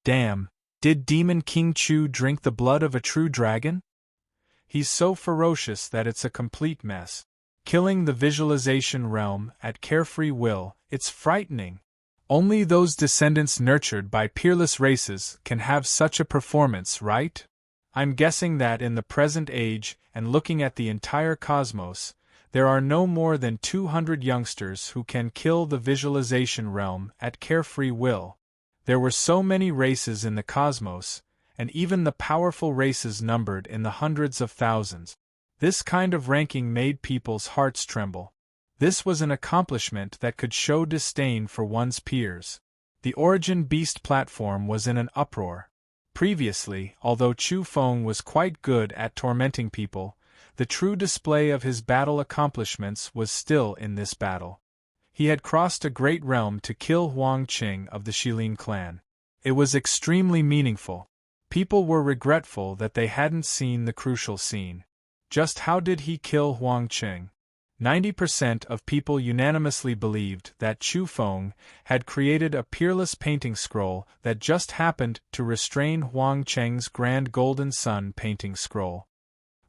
Damn! Did Demon King Chu drink the blood of a true dragon? He's so ferocious that it's a complete mess. Killing the visualization realm at carefree will, it's frightening. Only those descendants nurtured by peerless races can have such a performance, right? I'm guessing that in the present age, and looking at the entire cosmos, there are no more than 200 youngsters who can kill the visualization realm at carefree will. There were so many races in the cosmos, and even the powerful races numbered in the hundreds of thousands. This kind of ranking made people's hearts tremble. This was an accomplishment that could show disdain for one's peers. The Origin Beast platform was in an uproar. Previously, although Chu Feng was quite good at tormenting people, the true display of his battle accomplishments was still in this battle. He had crossed a great realm to kill Huang Qing of the Shilin clan. It was extremely meaningful. People were regretful that they hadn't seen the crucial scene. Just how did he kill Huang Qing? 90% of people unanimously believed that Chu Feng had created a peerless painting scroll that just happened to restrain Huang Qing's Grand Golden Sun painting scroll.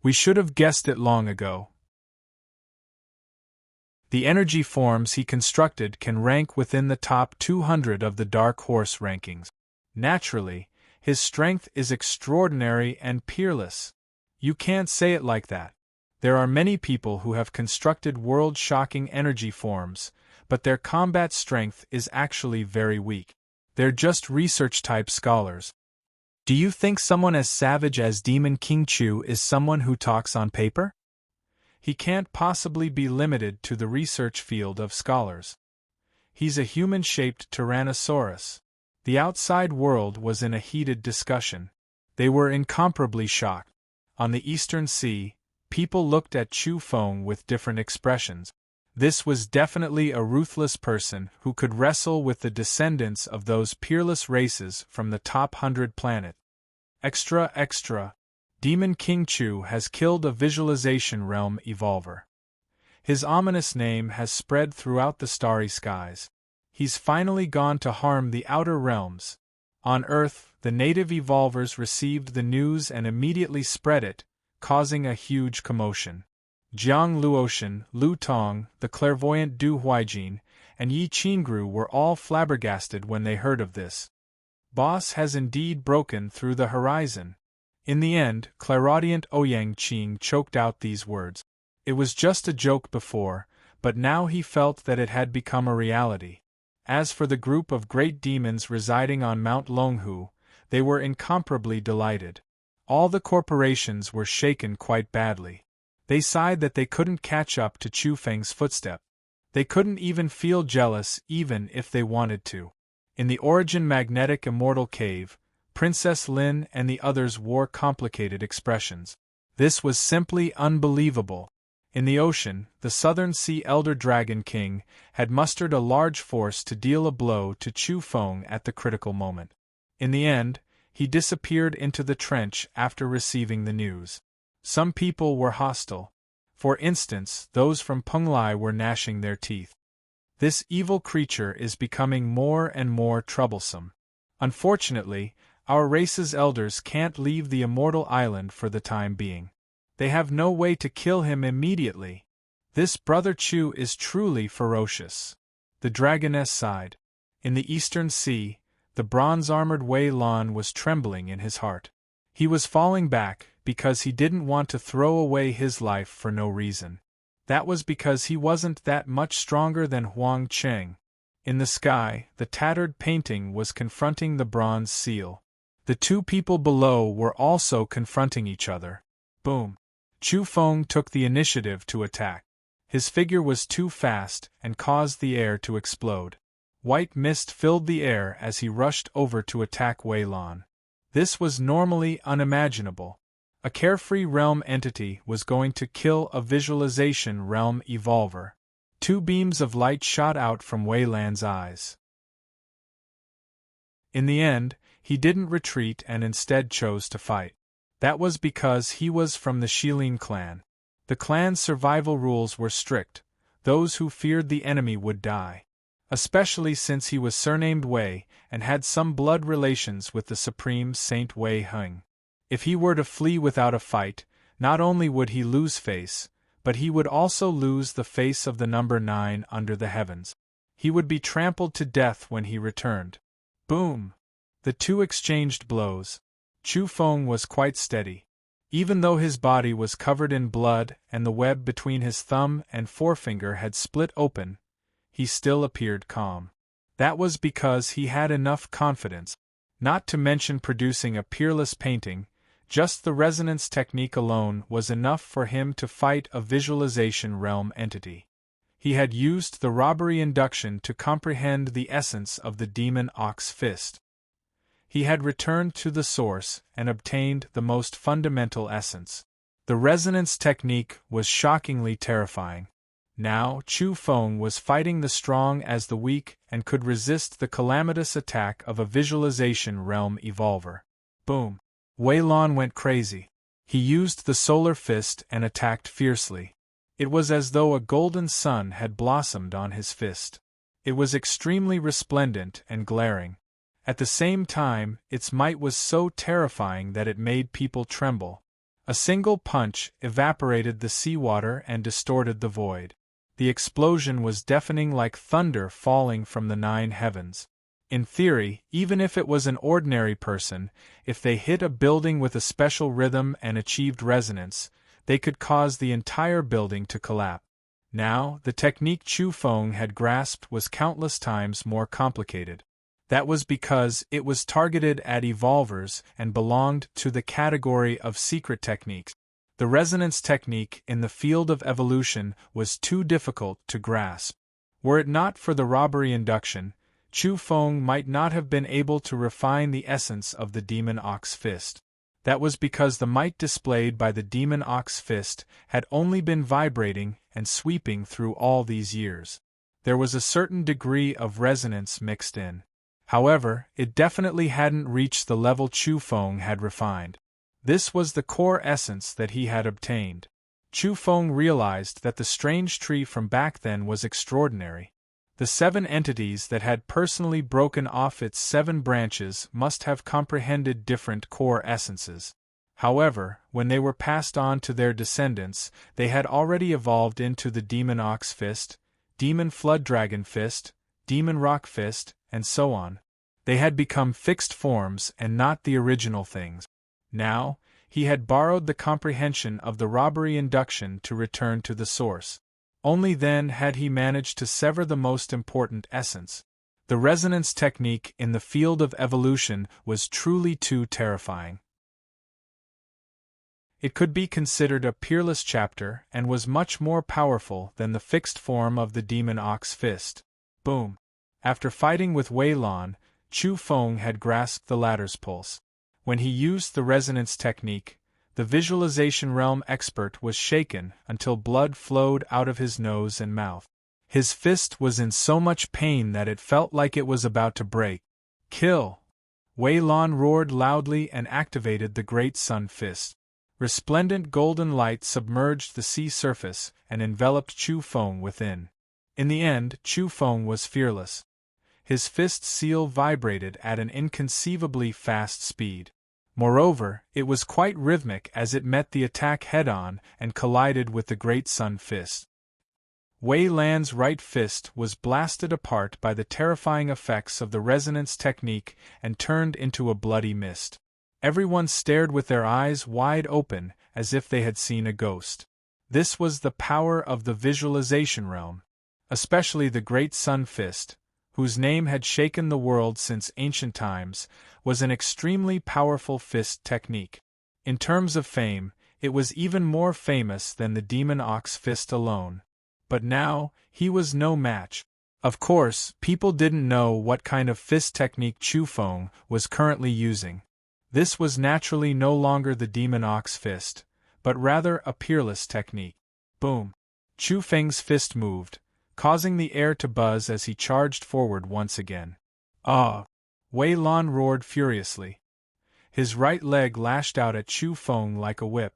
We should have guessed it long ago. The energy forms he constructed can rank within the top 200 of the Dark Horse rankings. Naturally, his strength is extraordinary and peerless. You can't say it like that. There are many people who have constructed world-shocking energy forms, but their combat strength is actually very weak. They're just research-type scholars. Do you think someone as savage as Demon King Chu is someone who talks on paper? He can't possibly be limited to the research field of scholars. He's a human-shaped Tyrannosaurus. The outside world was in a heated discussion. They were incomparably shocked. On the Eastern Sea, people looked at Chu Feng with different expressions. This was definitely a ruthless person who could wrestle with the descendants of those peerless races from the top 100 planet. Extra, extra. Demon King Chu has killed a visualization realm evolver. His ominous name has spread throughout the starry skies. He's finally gone to harm the outer realms. On Earth, the native evolvers received the news and immediately spread it, causing a huge commotion. Jiang Luotian, Lu Tong, the clairvoyant Du Huijin, and Yi Qingru were all flabbergasted when they heard of this. Boss has indeed broken through the horizon. In the end, clairaudient Ouyang Qing choked out these words. It was just a joke before, but now he felt that it had become a reality. As for the group of great demons residing on Mount Longhu, they were incomparably delighted. All the corporations were shaken quite badly. They sighed that they couldn't catch up to Chu Feng's footstep. They couldn't even feel jealous even if they wanted to. In the Origin Magnetic Immortal Cave, Princess Lin and the others wore complicated expressions. This was simply unbelievable. In the ocean, the Southern Sea Elder Dragon King had mustered a large force to deal a blow to Chu Feng at the critical moment. In the end, he disappeared into the trench after receiving the news. Some people were hostile. For instance, those from Penglai were gnashing their teeth. This evil creature is becoming more and more troublesome. Unfortunately, our race's elders can't leave the immortal island for the time being. They have no way to kill him immediately. This Brother Chu is truly ferocious. The dragoness sighed. In the eastern sea, the bronze-armored Wei Lan was trembling in his heart. He was falling back because he didn't want to throw away his life for no reason. That was because he wasn't that much stronger than Huang Cheng. In the sky, the tattered painting was confronting the bronze seal. The two people below were also confronting each other. Boom! Chu Feng took the initiative to attack. His figure was too fast and caused the air to explode. White mist filled the air as he rushed over to attack Wei Lan. This was normally unimaginable. A carefree realm entity was going to kill a visualization realm evolver. Two beams of light shot out from Wei Lan's eyes. In the end, he didn't retreat and instead chose to fight. That was because he was from the Shilin clan. The clan's survival rules were strict. Those who feared the enemy would die. Especially since he was surnamed Wei and had some blood relations with the supreme Saint Wei Heng. If he were to flee without a fight, not only would he lose face, but he would also lose the face of the number 9 under the heavens. He would be trampled to death when he returned. Boom! The two exchanged blows. Chu Feng was quite steady. Even though his body was covered in blood and the web between his thumb and forefinger had split open, he still appeared calm. That was because he had enough confidence. Not to mention producing a peerless painting, just the resonance technique alone was enough for him to fight a visualization realm entity. He had used the robbery induction to comprehend the essence of the demon ox fist. He had returned to the source and obtained the most fundamental essence. The resonance technique was shockingly terrifying. Now Chu Feng was fighting the strong as the weak and could resist the calamitous attack of a visualization realm evolver. Boom! Wei Lan went crazy. He used the solar fist and attacked fiercely. It was as though a golden sun had blossomed on his fist. It was extremely resplendent and glaring. At the same time, its might was so terrifying that it made people tremble. A single punch evaporated the seawater and distorted the void. The explosion was deafening like thunder falling from the 9 heavens. In theory, even if it was an ordinary person, if they hit a building with a special rhythm and achieved resonance, they could cause the entire building to collapse. Now, the technique Chu Feng had grasped was countless times more complicated. That was because it was targeted at evolvers and belonged to the category of secret techniques. The resonance technique in the field of evolution was too difficult to grasp. Were it not for the robbery induction, Chu Feng might not have been able to refine the essence of the demon ox fist. That was because the might displayed by the demon ox fist had only been vibrating and sweeping through all these years. There was a certain degree of resonance mixed in. However, it definitely hadn't reached the level Chu Feng had refined. This was the core essence that he had obtained. Chu Feng realized that the strange tree from back then was extraordinary. The 7 entities that had personally broken off its 7 branches must have comprehended different core essences. However, when they were passed on to their descendants, they had already evolved into the Demon Ox Fist, Demon Flood Dragon Fist, Demon Rock Fist, and so on. They had become fixed forms and not the original things. Now, he had borrowed the comprehension of the robbery induction to return to the source. Only then had he managed to sever the most important essence. The resonance technique in the field of evolution was truly too terrifying. It could be considered a peerless chapter and was much more powerful than the fixed form of the Demon Ox Fist. Boom! After fighting with Wei Lan, Chu Feng had grasped the latter's pulse. When he used the resonance technique, the visualization realm expert was shaken until blood flowed out of his nose and mouth. His fist was in so much pain that it felt like it was about to break. Kill! Wei Lan roared loudly and activated the Great Sun Fist. Resplendent golden light submerged the sea surface and enveloped Chu Feng within. In the end, Chu Feng was fearless. His fist seal vibrated at an inconceivably fast speed. Moreover, it was quite rhythmic as it met the attack head-on and collided with the Great Sun Fist. Wei Lan's right fist was blasted apart by the terrifying effects of the resonance technique and turned into a bloody mist. Everyone stared with their eyes wide open as if they had seen a ghost. This was the power of the visualization realm. Especially the Great Sun Fist, whose name had shaken the world since ancient times, was an extremely powerful fist technique. In terms of fame, it was even more famous than the Demon Ox Fist alone. But now, he was no match. Of course, people didn't know what kind of fist technique Chu Feng was currently using. This was naturally no longer the Demon Ox Fist, but rather a peerless technique. Boom! Chu Feng's fist moved, causing the air to buzz as he charged forward once again. Ah! Wei Lan roared furiously. His right leg lashed out at Chu Feng like a whip.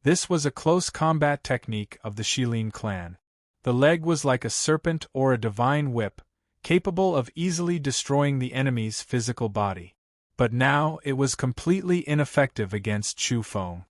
This was a close combat technique of the Shilin clan. The leg was like a serpent or a divine whip, capable of easily destroying the enemy's physical body. But now it was completely ineffective against Chu Feng.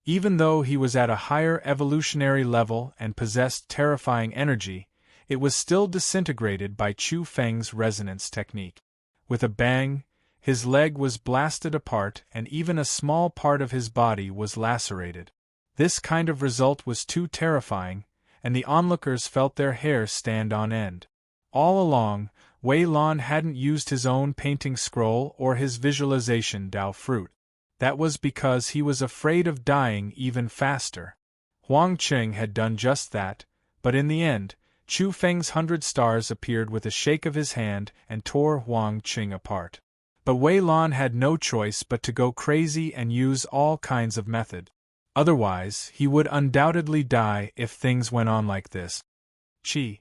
Even though he was at a higher evolutionary level and possessed terrifying energy, it was still disintegrated by Chu Feng's resonance technique. With a bang, his leg was blasted apart and even a small part of his body was lacerated. This kind of result was too terrifying, and the onlookers felt their hair stand on end. All along, Wei Lan hadn't used his own painting scroll or his visualization Dao fruit. That was because he was afraid of dying even faster. Huang Qing had done just that, but in the end, Chu Feng's 100 stars appeared with a shake of his hand and tore Huang Qing apart. But Wei Lan had no choice but to go crazy and use all kinds of method. Otherwise, he would undoubtedly die if things went on like this. Chi.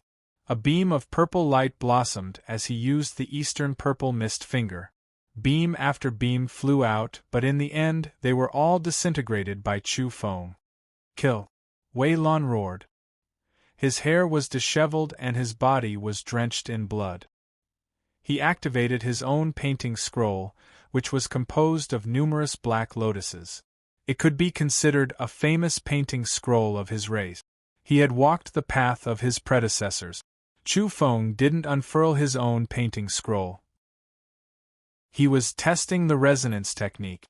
A beam of purple light blossomed as he used the eastern purple mist finger. Beam after beam flew out, but in the end they were all disintegrated by Chu Feng. Kill! Wei Lan roared. His hair was disheveled and his body was drenched in blood. He activated his own painting scroll, which was composed of numerous black lotuses. It could be considered a famous painting scroll of his race. He had walked the path of his predecessors. Chu Feng didn't unfurl his own painting scroll. He was testing the resonance technique.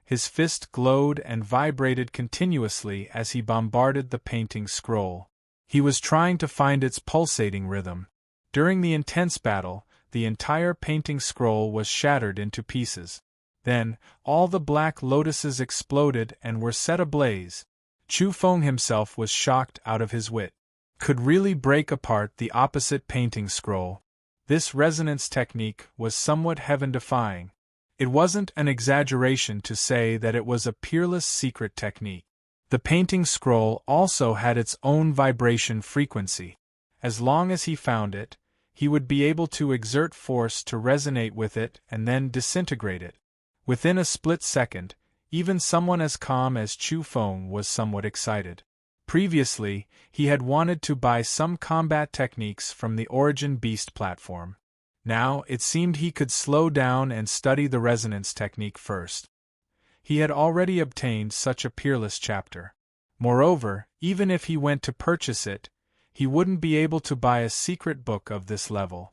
His fist glowed and vibrated continuously as he bombarded the painting scroll. He was trying to find its pulsating rhythm. During the intense battle, the entire painting scroll was shattered into pieces. Then, all the black lotuses exploded and were set ablaze. Chu Feng himself was shocked out of his wit. Could really break apart the opposite painting scroll. This resonance technique was somewhat heaven-defying. It wasn't an exaggeration to say that it was a peerless secret technique. The painting scroll also had its own vibration frequency. As long as he found it, he would be able to exert force to resonate with it and then disintegrate it. Within a split second, even someone as calm as Chu Feng was somewhat excited. Previously, he had wanted to buy some combat techniques from the Origin Beast platform. Now, it seemed he could slow down and study the resonance technique first. He had already obtained such a peerless chapter. Moreover, even if he went to purchase it, he wouldn't be able to buy a secret book of this level.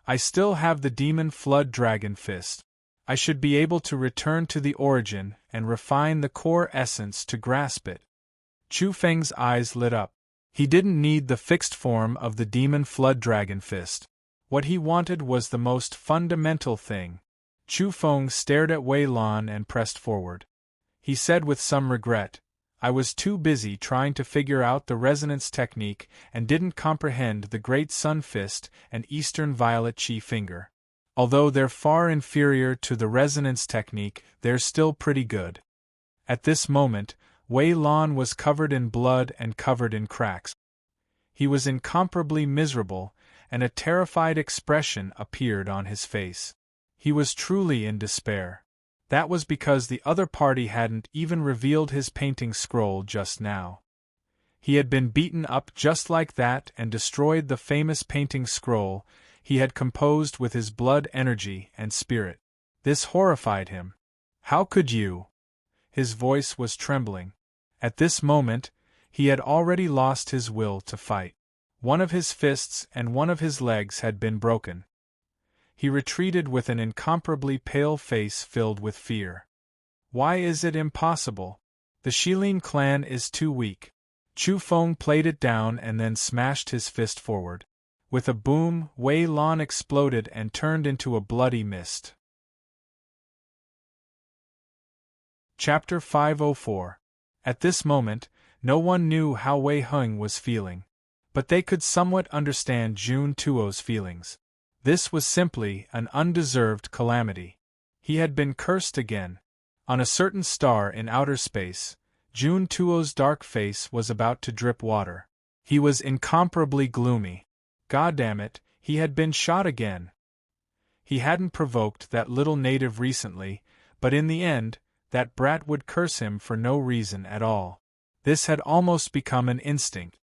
I still have the Demon Flood Dragon Fist. I should be able to return to the origin and refine the core essence to grasp it. Chu Feng's eyes lit up. He didn't need the fixed form of the Demon Flood Dragon Fist. What he wanted was the most fundamental thing. Chu Feng stared at Wei Lan and pressed forward. He said with some regret, "I was too busy trying to figure out the resonance technique and didn't comprehend the Great Sun Fist and Eastern Violet Chi Finger. Although they're far inferior to the resonance technique, they're still pretty good. At this moment, Wei Lan was covered in blood and covered in cracks. He was incomparably miserable, and a terrified expression appeared on his face. He was truly in despair. That was because the other party hadn't even revealed his painting scroll just now. He had been beaten up just like that and destroyed the famous painting scroll he had composed with his blood energy and spirit. This horrified him. How could you? His voice was trembling. At this moment, he had already lost his will to fight. One of his fists and one of his legs had been broken. He retreated with an incomparably pale face filled with fear. Why is it impossible? The Shilin clan is too weak. Chu Feng played it down and then smashed his fist forward. With a boom, Wei Lan exploded and turned into a bloody mist. Chapter 504. At this moment, no one knew how Wei Heng was feeling. But they could somewhat understand Jun Tuo's feelings. This was simply an undeserved calamity. He had been cursed again. On a certain star in outer space, Jun Tuo's dark face was about to drip water. He was incomparably gloomy. Goddamn it, he had been shot again. He hadn't provoked that little native recently, but in the end, that brat would curse him for no reason at all. This had almost become an instinct.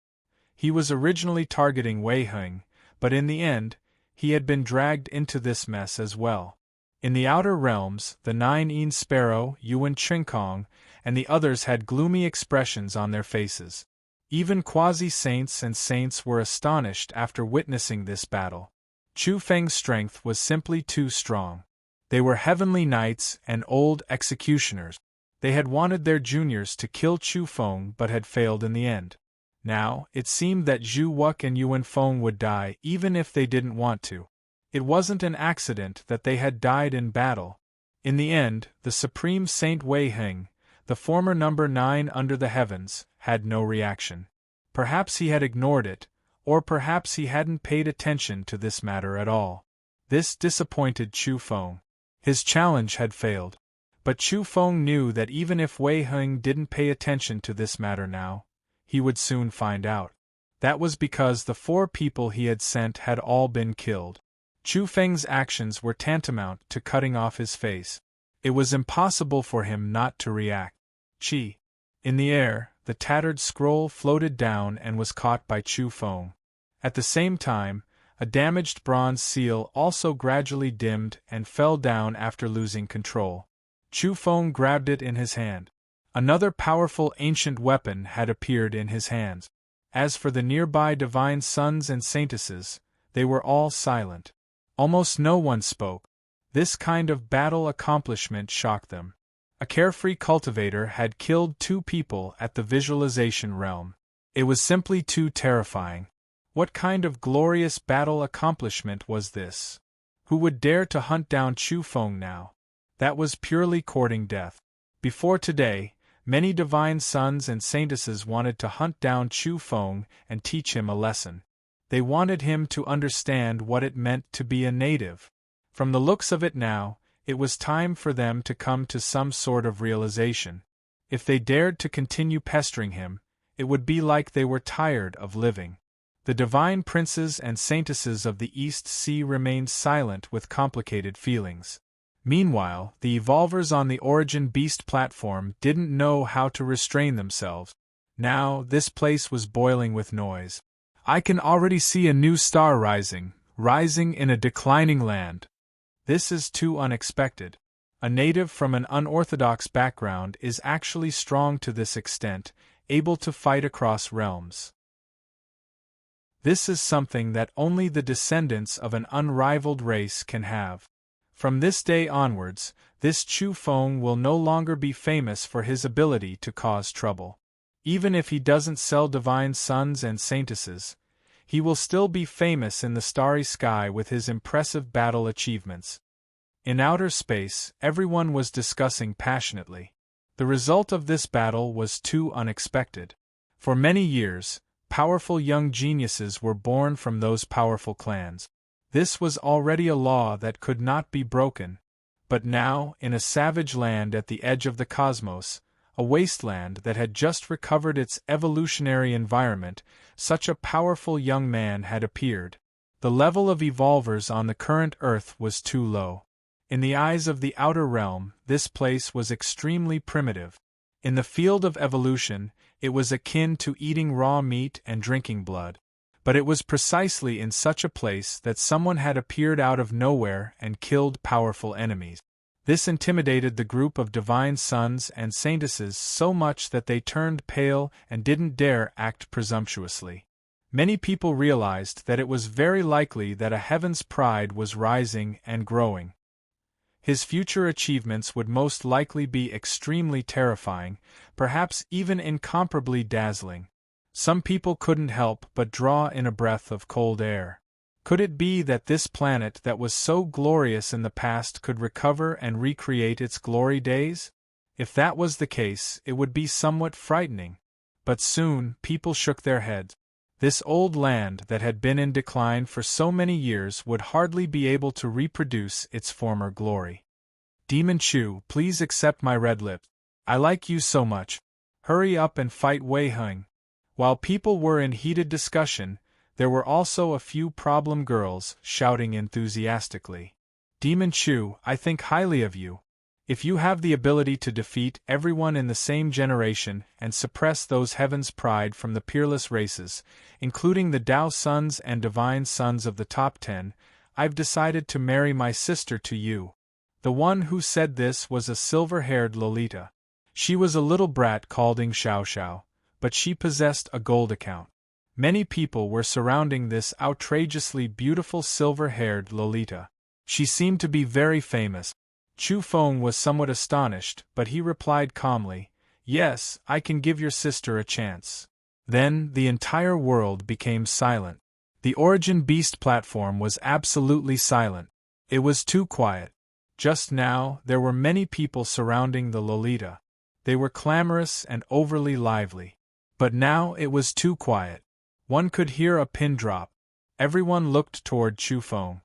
He was originally targeting Wei Heng, but in the end, he had been dragged into this mess as well. In the outer realms, the 9 Sparrow, Yuan Chinkong, and the others had gloomy expressions on their faces. Even quasi-saints and saints were astonished after witnessing this battle. Chu Feng's strength was simply too strong. They were heavenly knights and old executioners. They had wanted their juniors to kill Chu Feng but had failed in the end. Now, it seemed that Zhu Wuk and Yuan Feng would die even if they didn't want to. It wasn't an accident that they had died in battle. In the end, the Supreme Saint Wei Heng, the former number 9 under the heavens, had no reaction. Perhaps he had ignored it, or perhaps he hadn't paid attention to this matter at all. This disappointed Chu Feng. His challenge had failed. But Chu Feng knew that even if Wei Heng didn't pay attention to this matter now, he would soon find out. That was because the 4 people he had sent had all been killed. Chu Feng's actions were tantamount to cutting off his face. It was impossible for him not to react. Chi. In the air, the tattered scroll floated down and was caught by Chu Feng. At the same time, a damaged bronze seal also gradually dimmed and fell down after losing control. Chu Feng grabbed it in his hand. Another powerful ancient weapon had appeared in his hands. As for the nearby divine sons and saintesses, they were all silent. Almost no one spoke. This kind of battle accomplishment shocked them. A carefree cultivator had killed 2 people at the visualization realm. It was simply too terrifying. What kind of glorious battle accomplishment was this? Who would dare to hunt down Chu Feng now? That was purely courting death. Before today, many divine sons and saintesses wanted to hunt down Chu Feng and teach him a lesson. They wanted him to understand what it meant to be a native. From the looks of it now, it was time for them to come to some sort of realization. If they dared to continue pestering him, it would be like they were tired of living. The divine princes and saintesses of the East Sea remained silent with complicated feelings. Meanwhile, the evolvers on the Origin Beast platform didn't know how to restrain themselves. Now, this place was boiling with noise. I can already see a new star rising in a declining land. This is too unexpected. A native from an unorthodox background is actually strong to this extent, able to fight across realms. This is something that only the descendants of an unrivaled race can have. From this day onwards, this Chu Feng will no longer be famous for his ability to cause trouble. Even if he doesn't sell divine sons and saintesses, he will still be famous in the starry sky with his impressive battle achievements. In outer space, everyone was discussing passionately. The result of this battle was too unexpected. For many years, powerful young geniuses were born from those powerful clans. This was already a law that could not be broken. But now, in a savage land at the edge of the cosmos, a wasteland that had just recovered its evolutionary environment, such a powerful young man had appeared. The level of evolvers on the current Earth was too low. In the eyes of the outer realm, this place was extremely primitive. In the field of evolution, it was akin to eating raw meat and drinking blood. But it was precisely in such a place that someone had appeared out of nowhere and killed powerful enemies. This intimidated the group of divine sons and saintesses so much that they turned pale and didn't dare act presumptuously. Many people realized that it was very likely that a heaven's pride was rising and growing. His future achievements would most likely be extremely terrifying, perhaps even incomparably dazzling. Some people couldn't help but draw in a breath of cold air. Could it be that this planet that was so glorious in the past could recover and recreate its glory days? If that was the case, it would be somewhat frightening. But soon, people shook their heads. This old land that had been in decline for so many years would hardly be able to reproduce its former glory. Demon Chu, please accept my red lips. I like you so much. Hurry up and fight Wei Heng. While people were in heated discussion, there were also a few problem girls shouting enthusiastically. Demon Chu, I think highly of you. If you have the ability to defeat everyone in the same generation and suppress those heaven's pride from the peerless races, including the Tao sons and divine sons of the top 10, I've decided to marry my sister to you. The one who said this was a silver-haired Lolita. She was a little brat called Ing Xiaoxiao, but she possessed a gold account. Many people were surrounding this outrageously beautiful silver-haired Lolita. She seemed to be very famous. Chu Feng was somewhat astonished, but he replied calmly, "Yes, I can give your sister a chance." Then, the entire world became silent. The Origin Beast platform was absolutely silent. It was too quiet. Just now, there were many people surrounding the Lolita. They were clamorous and overly lively. But now it was too quiet. One could hear a pin drop. Everyone looked toward Chu Feng.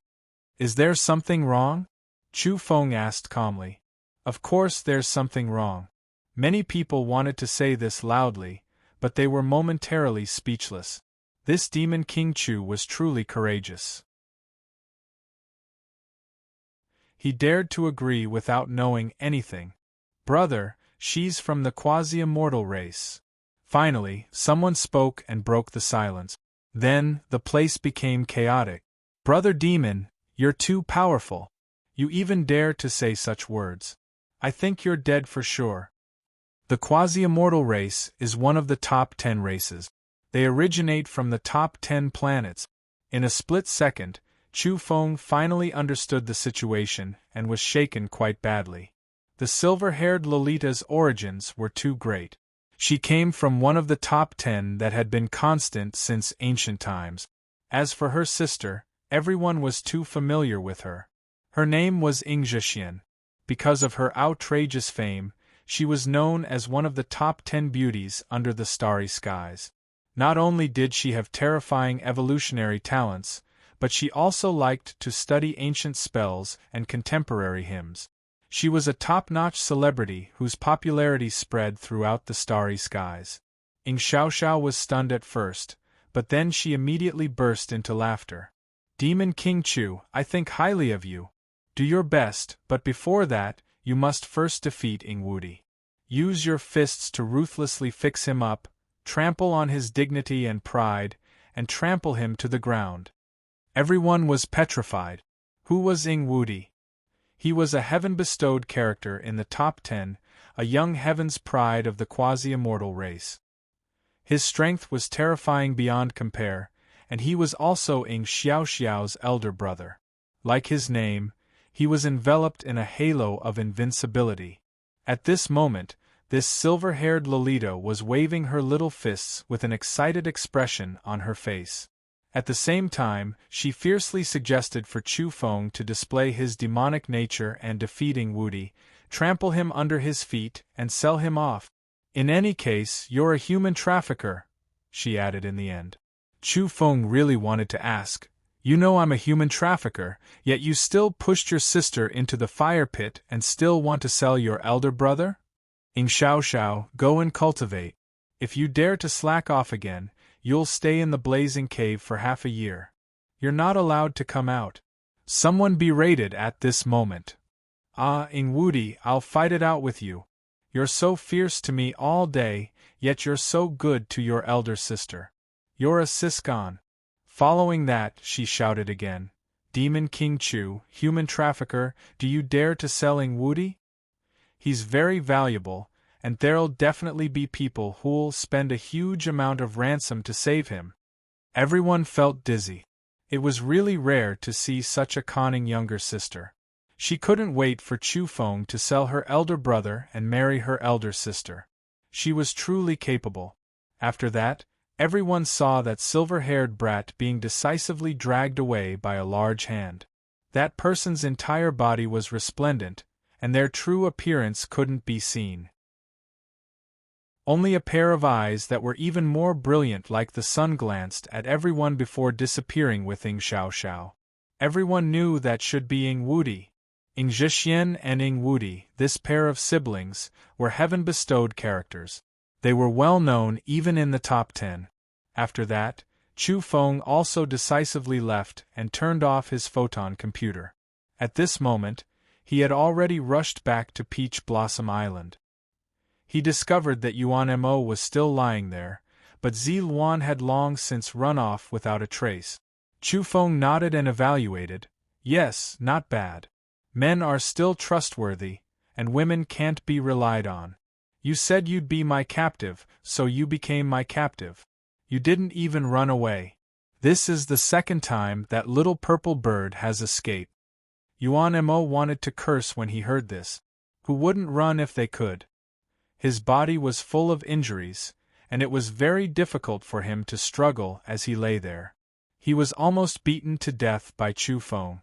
"Is there something wrong?" Chu Feng asked calmly. Of course there's something wrong. Many people wanted to say this loudly, but they were momentarily speechless. This demon King Chu was truly courageous. He dared to agree without knowing anything. "Brother, she's from the quasi-immortal race." Finally, someone spoke and broke the silence. Then, the place became chaotic. "Brother Demon, you're too powerful. You even dare to say such words. I think you're dead for sure." The quasi-immortal race is one of the top 10 races. They originate from the top 10 planets. In a split second, Chu Feng finally understood the situation and was shaken quite badly. The silver-haired Lolita's origins were too great. She came from one of the top 10 that had been constant since ancient times. As for her sister, everyone was too familiar with her. Her name was Ing Zhixian. Because of her outrageous fame, she was known as one of the top 10 beauties under the starry skies. Not only did she have terrifying evolutionary talents, but she also liked to study ancient spells and contemporary hymns. She was a top-notch celebrity whose popularity spread throughout the starry skies. Ing Xiaoxiao was stunned at first, but then she immediately burst into laughter. "Demon King Chu, I think highly of you. Do your best, but before that, you must first defeat Ing Wudi. Use your fists to ruthlessly fix him up, trample on his dignity and pride, and trample him to the ground." Everyone was petrified. Who was Ing Wudi? He was a heaven-bestowed character in the top 10, a young heaven's pride of the quasi-immortal race. His strength was terrifying beyond compare, and he was also Ing Xiaoxiao's elder brother. Like his name, he was enveloped in a halo of invincibility. At this moment, this silver-haired Lolita was waving her little fists with an excited expression on her face. At the same time, she fiercely suggested for Chu Feng to display his demonic nature and defeat Ing Wudi, trample him under his feet, and sell him off. "In any case, you're a human trafficker," she added in the end. Chu Feng really wanted to ask, You know I'm a human trafficker, yet you still pushed your sister into the fire pit and still want to sell your elder brother? Ing Xiao Xiao, go and cultivate. If you dare to slack off again, you'll stay in the blazing cave for half a year. You're not allowed to come out. Someone berated at this moment. Ah, Ing Wudi, I'll fight it out with you. You're so fierce to me all day, yet you're so good to your elder sister. You're a siscon. Following that, she shouted again. Demon King Chu, human trafficker, do you dare to sell Ing Wudi? He's very valuable, and there'll definitely be people who'll spend a huge amount of ransom to save him. Everyone felt dizzy. It was really rare to see such a conning younger sister. She couldn't wait for Chu Feng to sell her elder brother and marry her elder sister. She was truly capable. After that, everyone saw that silver-haired brat being decisively dragged away by a large hand. That person's entire body was resplendent, and their true appearance couldn't be seen. Only a pair of eyes that were even more brilliant like the sun glanced at everyone before disappearing with Ing Xiao Xiao. Everyone knew that should be Ing Wudi. Ing Zhixian and Ing Wudi, this pair of siblings, were heaven-bestowed characters. They were well known even in the top 10. After that, Chu Feng also decisively left and turned off his photon computer. At this moment, he had already rushed back to Peach Blossom Island. He discovered that Yuan Mo was still lying there, but Zi Luan had long since run off without a trace. Chu Feng nodded and evaluated. Yes, not bad. Men are still trustworthy, and women can't be relied on. You said you'd be my captive, so you became my captive. You didn't even run away. This is the second time that little purple bird has escaped. Yuan Mo wanted to curse when he heard this. Who wouldn't run if they could? His body was full of injuries, and it was very difficult for him to struggle as he lay there. He was almost beaten to death by Chu Feng.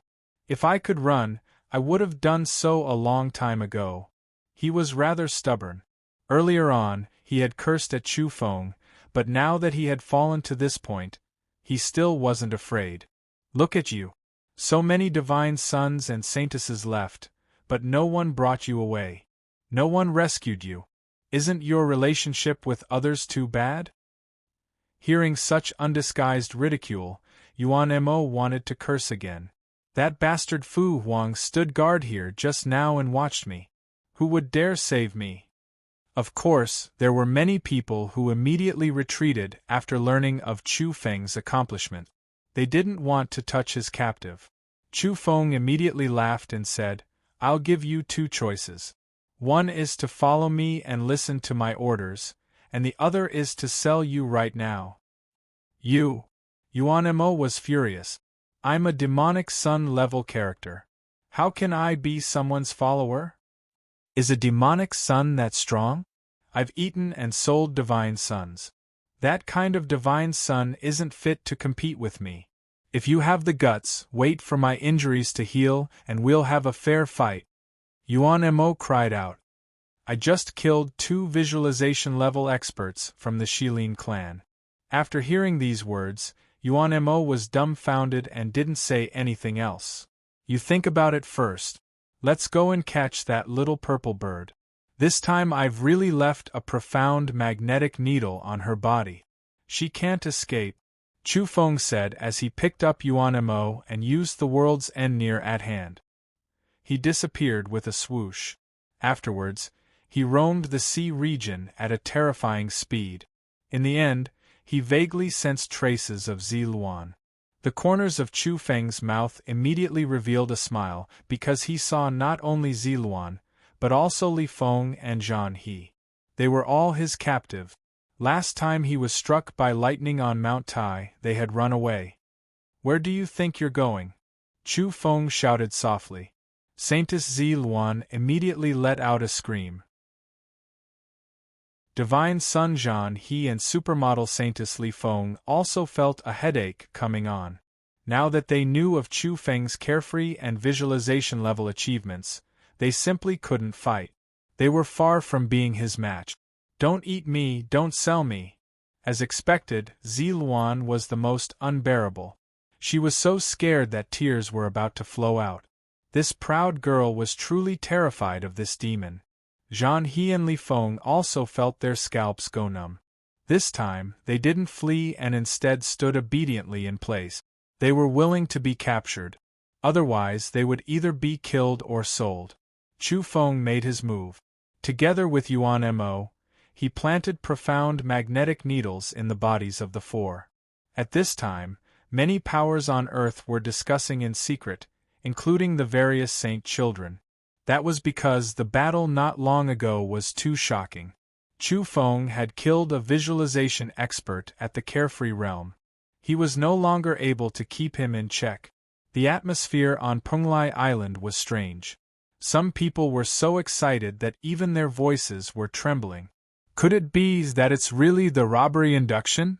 If I could run, I would have done so a long time ago. He was rather stubborn. Earlier on, he had cursed at Chu Feng, but now that he had fallen to this point, he still wasn't afraid. Look at you. So many divine sons and saintesses left, but no one brought you away. No one rescued you. Isn't your relationship with others too bad? Hearing such undisguised ridicule, Yuan Mo wanted to curse again. That bastard Fu Huang stood guard here just now and watched me. Who would dare save me? Of course, there were many people who immediately retreated after learning of Chu Feng's accomplishment. They didn't want to touch his captive. Chu Feng immediately laughed and said, I'll give you two choices. One is to follow me and listen to my orders, and the other is to sell you right now. You! Yuan Mo was furious. I'm a demonic sun-level character. How can I be someone's follower? Is a demonic sun that strong? I've eaten and sold divine suns. That kind of divine sun isn't fit to compete with me. If you have the guts, wait for my injuries to heal and we'll have a fair fight. Yuan Mo cried out. I just killed 2 visualization-level experts from the Shilin clan. After hearing these words, Yuan Mo was dumbfounded and didn't say anything else. You think about it first. Let's go and catch that little purple bird. This time I've really left a profound magnetic needle on her body. She can't escape, Chu Feng said as he picked up Yuan Mo and used the world's end near at hand. He disappeared with a swoosh. Afterwards, he roamed the sea region at a terrifying speed. In the end, he vaguely sensed traces of Zi Luan. The corners of Chu Feng's mouth immediately revealed a smile because he saw not only Zi Luan, but also Li Feng and Zhan He. They were all his captive. Last time he was struck by lightning on Mount Tai, they had run away. Where do you think you're going? Chu Feng shouted softly. Saintess Zi Luan immediately let out a scream. Divine Sun Zhan He and supermodel Saintess Li Feng also felt a headache coming on. Now that they knew of Chu Feng's carefree and visualization-level achievements, they simply couldn't fight. They were far from being his match. Don't eat me, don't sell me. As expected, Zi Luan was the most unbearable. She was so scared that tears were about to flow out. This proud girl was truly terrified of this demon. Zhang He and Li Feng also felt their scalps go numb. This time, they didn't flee and instead stood obediently in place. They were willing to be captured. Otherwise, they would either be killed or sold. Chu Feng made his move. Together with Yuan Mo, he planted profound magnetic needles in the bodies of the four. At this time, many powers on Earth were discussing in secret, including the various saint children. That was because the battle not long ago was too shocking. Chu Feng had killed a visualization expert at the Carefree Realm. He was no longer able to keep him in check. The atmosphere on Penglai Island was strange. Some people were so excited that even their voices were trembling. Could it be that it's really the robbery induction?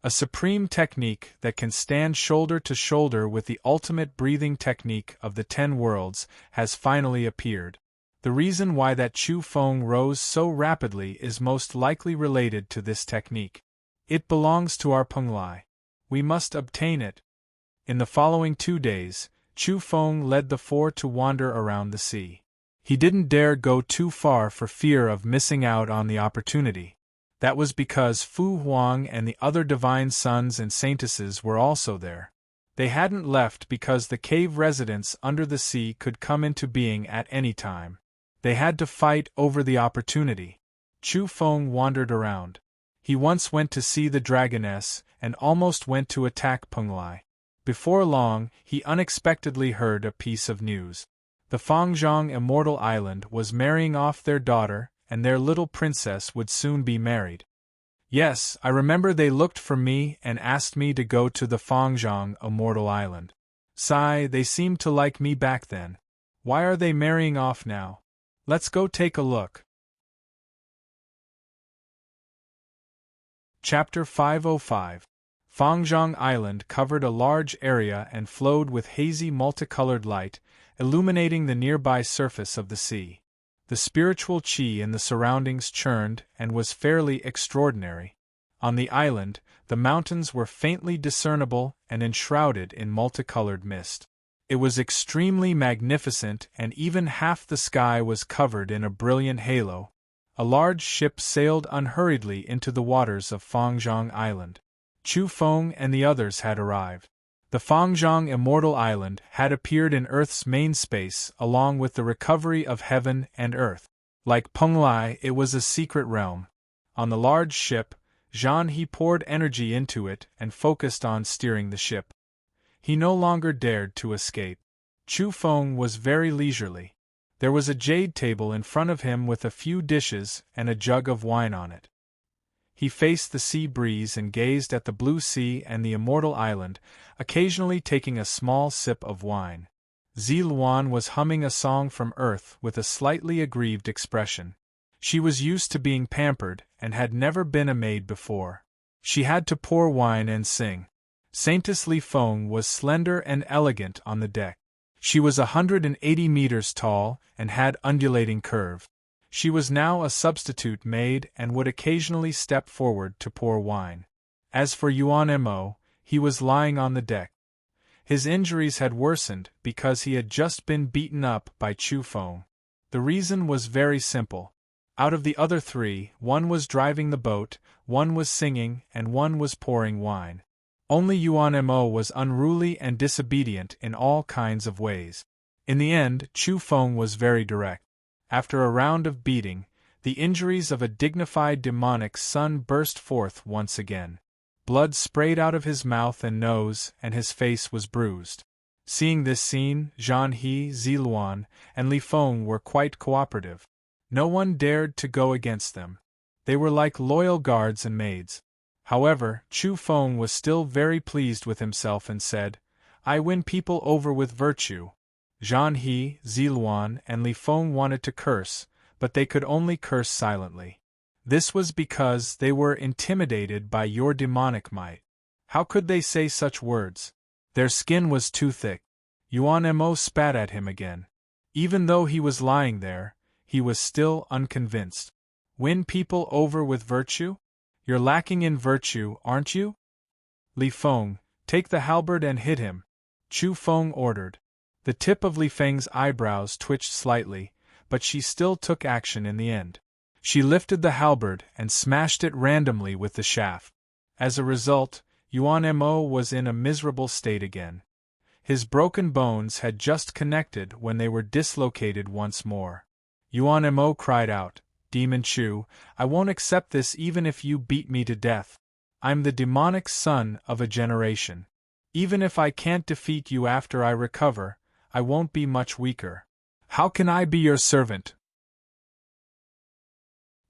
A supreme technique that can stand shoulder to shoulder with the ultimate breathing technique of the 10 worlds has finally appeared. The reason why that Chu Feng rose so rapidly is most likely related to this technique. It belongs to our Penglai. We must obtain it. In the following 2 days, Chu Feng led the four to wander around the sea. He didn't dare go too far for fear of missing out on the opportunity. That was because Fu Huang and the other divine sons and saintesses were also there. They hadn't left because the cave residents under the sea could come into being at any time. They had to fight over the opportunity. Chu Feng wandered around. He once went to see the dragoness and almost went to attack Penglai. Before long, he unexpectedly heard a piece of news. The Fangzhong Immortal Island was marrying off their daughter, and their little princess would soon be married. Yes, I remember they looked for me and asked me to go to the Fangzhong Immortal Island. Sigh, they seemed to like me back then. Why are they marrying off now? Let's go take a look. Chapter 505. Fangzhong Island covered a large area and flowed with hazy multicolored light, illuminating the nearby surface of the sea. The spiritual qi in the surroundings churned and was fairly extraordinary. On the island, the mountains were faintly discernible and enshrouded in multicolored mist. It was extremely magnificent, and even half the sky was covered in a brilliant halo. A large ship sailed unhurriedly into the waters of Fangzhong Island. Chu Feng and the others had arrived. The Fangzhong Immortal Island had appeared in Earth's main space along with the recovery of heaven and earth. Like Penglai, it was a secret realm. On the large ship, Zhang He poured energy into it and focused on steering the ship. He no longer dared to escape. Chu Feng was very leisurely. There was a jade table in front of him with a few dishes and a jug of wine on it. He faced the sea breeze and gazed at the blue sea and the immortal island, occasionally taking a small sip of wine. Ziluan was humming a song from Earth with a slightly aggrieved expression. She was used to being pampered and had never been a maid before. She had to pour wine and sing. Saintess Li Feng was slender and elegant on the deck. She was 180 meters tall and had undulating curve. She was now a substitute maid and would occasionally step forward to pour wine. As for Yuan Mo, he was lying on the deck. His injuries had worsened because he had just been beaten up by Chu Feng. The reason was very simple. Out of the other 3, one was driving the boat, one was singing, and one was pouring wine. Only Yuan Mo was unruly and disobedient in all kinds of ways. In the end, Chu Feng was very direct. After a round of beating, the injuries of a dignified demonic son burst forth once again. Blood sprayed out of his mouth and nose, and his face was bruised. Seeing this scene, Zhang He, Ziluan, and Li Feng were quite cooperative. No one dared to go against them. They were like loyal guards and maids. However, Chu Feng was still very pleased with himself and said, "I win people over with virtue." Zhang He, Ziluan, and Li Feng wanted to curse, but they could only curse silently. This was because they were intimidated by your demonic might. How could they say such words? Their skin was too thick. Yuan Mo spat at him again. Even though he was lying there, he was still unconvinced. Win people over with virtue? You're lacking in virtue, aren't you? Li Feng, Take the halberd and hit him, Chu Feng ordered. The tip of Li Feng's eyebrows twitched slightly, but she still took action in the end. She lifted the halberd and smashed it randomly with the shaft. As a result, Yuan Mo was in a miserable state again. His broken bones had just connected when they were dislocated once more. Yuan Mo cried out, "Demon Chu, I won't accept this even if you beat me to death. I'm the demonic son of a generation. Even if I can't defeat you after I recover, I won't be much weaker. How can I be your servant?"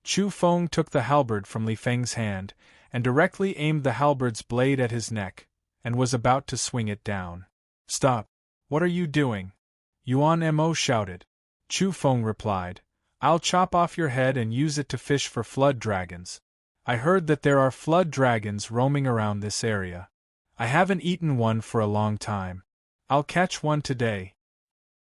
Chu Feng took the halberd from Li Feng's hand, and directly aimed the halberd's blade at his neck, and was about to swing it down. "Stop! What are you doing?" Yuan Mo shouted. Chu Feng replied, "I'll chop off your head and use it to fish for flood dragons. I heard that there are flood dragons roaming around this area. I haven't eaten one for a long time. I'll catch one today."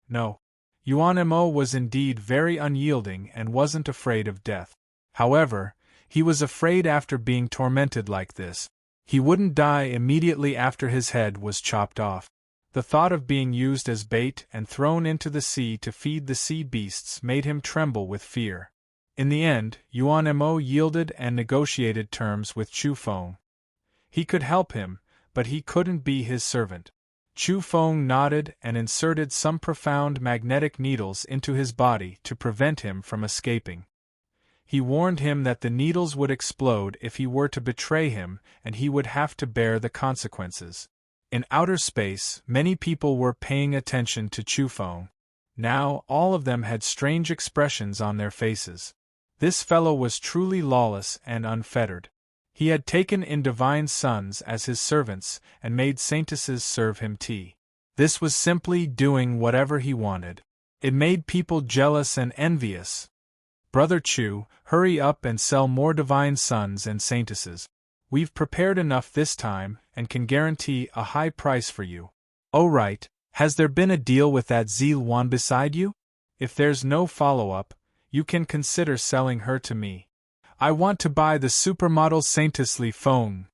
No. Yuan Mo was indeed very unyielding and wasn't afraid of death. However, he was afraid after being tormented like this. He wouldn't die immediately after his head was chopped off. The thought of being used as bait and thrown into the sea to feed the sea beasts made him tremble with fear. In the end, Yuan Mo yielded and negotiated terms with Chu Feng. He could help him, but he couldn't be his servant. Chu Feng nodded and inserted some profound magnetic needles into his body to prevent him from escaping. He warned him that the needles would explode if he were to betray him, and he would have to bear the consequences. In outer space, many people were paying attention to Chu Feng. Now, all of them had strange expressions on their faces. This fellow was truly lawless and unfettered. He had taken in divine sons as his servants and made saintesses serve him tea. This was simply doing whatever he wanted. It made people jealous and envious. "Brother Chu, hurry up and sell more divine sons and saintesses. We've prepared enough this time and can guarantee a high price for you." "Oh right, has there been a deal with that Ziluan beside you? If there's no follow-up, you can consider selling her to me. I want to buy the supermodel Saintess Li Feng.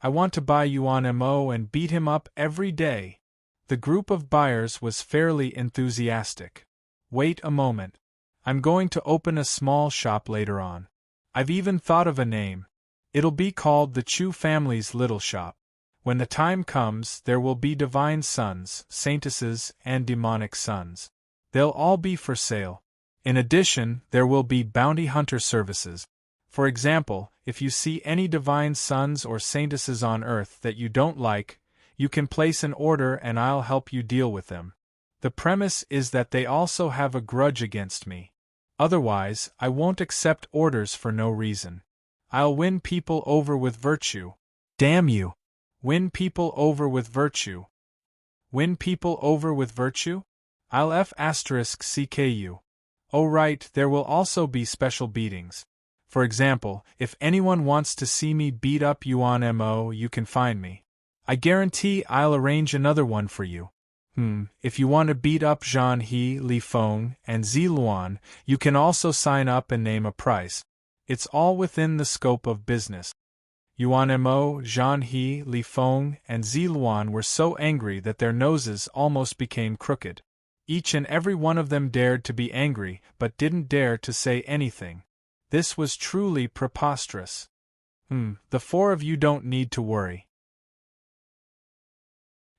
I want to buy Yuan Mo and beat him up every day." The group of buyers was fairly enthusiastic. "Wait a moment. I'm going to open a small shop later on. I've even thought of a name. It'll be called the Chu family's little shop. When the time comes, there will be divine sons, saintesses, and demonic sons. They'll all be for sale. In addition, there will be bounty hunter services. For example, if you see any divine sons or saintesses on Earth that you don't like, you can place an order and I'll help you deal with them. The premise is that they also have a grudge against me. Otherwise, I won't accept orders for no reason. I'll win people over with virtue. Damn you! Win people over with virtue. Win people over with virtue? I'll F***CKU. Oh right, there will also be special beatings. For example, if anyone wants to see me beat up Yuan Mo, you can find me. I guarantee I'll arrange another one for you. If you want to beat up Zhan He, Li Feng, and Ziluan, you can also sign up and name a price. It's all within the scope of business. Yuan Mo, Zhan He, Li Feng, and Ziluan were so angry that their noses almost became crooked. Each and every one of them dared to be angry, but didn't dare to say anything. This was truly preposterous. The four of you don't need to worry.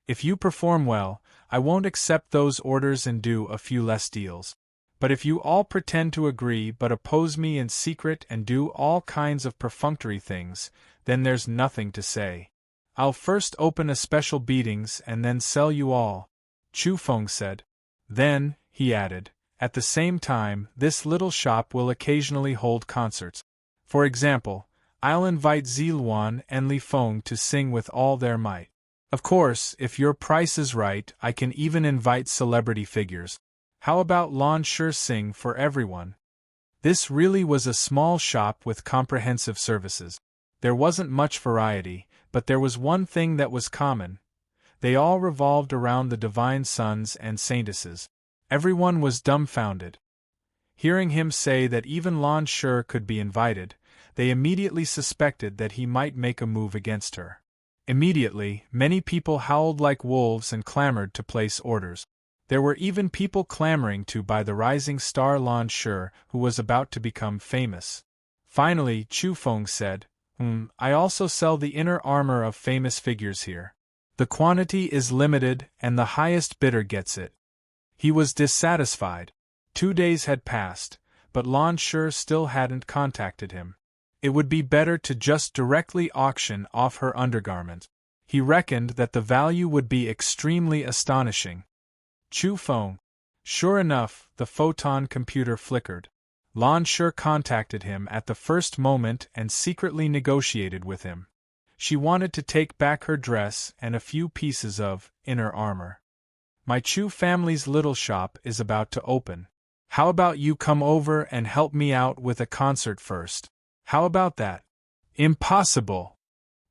If you perform well, I won't accept those orders and do a few less deals. But if you all pretend to agree but oppose me in secret and do all kinds of perfunctory things, then there's nothing to say. I'll first open a special beatings and then sell you all," Chu Feng said. Then, he added, at the same time, this little shop will occasionally hold concerts. For example, I'll invite Ziluan and Li Feng to sing with all their might. Of course, if your price is right, I can even invite celebrity figures. How about Lan Shi sing for everyone? This really was a small shop with comprehensive services. There wasn't much variety, but there was one thing that was common. They all revolved around the divine sons and saintesses. Everyone was dumbfounded. Hearing him say that even Lan Shi could be invited, they immediately suspected that he might make a move against her. Immediately, many people howled like wolves and clamored to place orders. There were even people clamoring to buy the rising star Lan Shi, who was about to become famous. Finally, Chu Feng said, I also sell the inner armor of famous figures here. The quantity is limited and the highest bidder gets it. He was dissatisfied. 2 days had passed, but Lan Shi still hadn't contacted him. It would be better to just directly auction off her undergarment. He reckoned that the value would be extremely astonishing. Chu Feng. Sure enough, the photon computer flickered. Lan Shi contacted him at the first moment and secretly negotiated with him. She wanted to take back her dress and a few pieces of inner armor. My Chu family's little shop is about to open. How about you come over and help me out with a concert first? How about that? Impossible!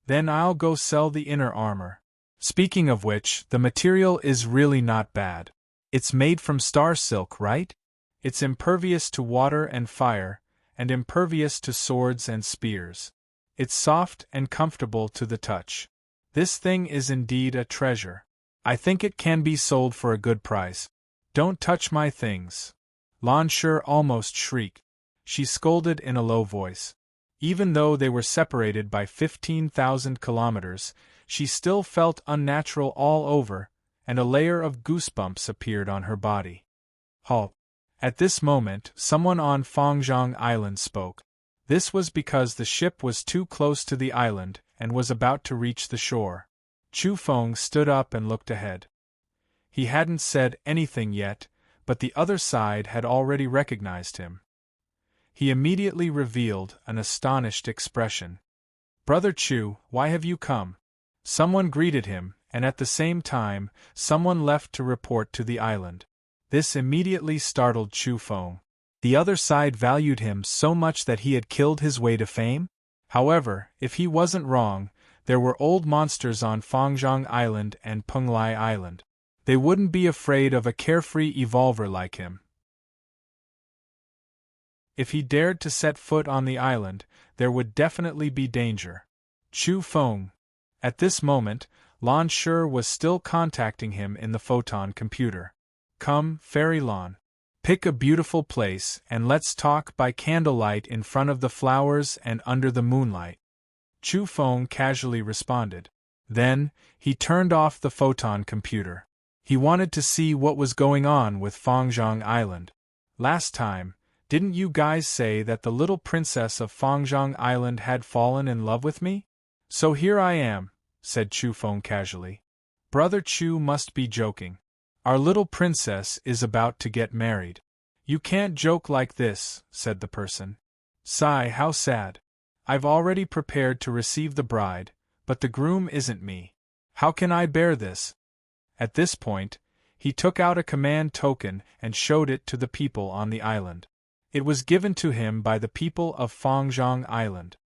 Then I'll go sell the inner armor. Speaking of which, the material is really not bad. It's made from star silk, right? It's impervious to water and fire, and impervious to swords and spears. It's soft and comfortable to the touch. This thing is indeed a treasure. I think it can be sold for a good price. Don't touch my things. Lan Shi almost shrieked. She scolded in a low voice. Even though they were separated by 15,000 kilometers, she still felt unnatural all over, and a layer of goosebumps appeared on her body. Halt! At this moment, someone on Fangzhong Island spoke. This was because the ship was too close to the island and was about to reach the shore. Chu Feng stood up and looked ahead. He hadn't said anything yet, but the other side had already recognized him. He immediately revealed an astonished expression. Brother Chu, why have you come? Someone greeted him, and at the same time, someone left to report to the island. This immediately startled Chu Feng. The other side valued him so much that he had killed his way to fame? However, if he wasn't wrong, there were old monsters on Fangzhong Island and Penglai Island. They wouldn't be afraid of a carefree evolver like him. If he dared to set foot on the island, there would definitely be danger. Chu Feng. At this moment, Lan Shi was still contacting him in the photon computer. Come, Fairy Lan. Pick a beautiful place and let's talk by candlelight in front of the flowers and under the moonlight. Chu Feng casually responded. Then, he turned off the photon computer. He wanted to see what was going on with Fangzhong Island. Last time, didn't you guys say that the little princess of Fangzhong Island had fallen in love with me? So here I am, said Chu Feng casually. Brother Chu must be joking. Our little princess is about to get married. You can't joke like this, said the person. Sigh, how sad. I've already prepared to receive the bride, but the groom isn't me. How can I bear this? At this point, he took out a command token and showed it to the people on the island. It was given to him by the people of Fangzhong Island.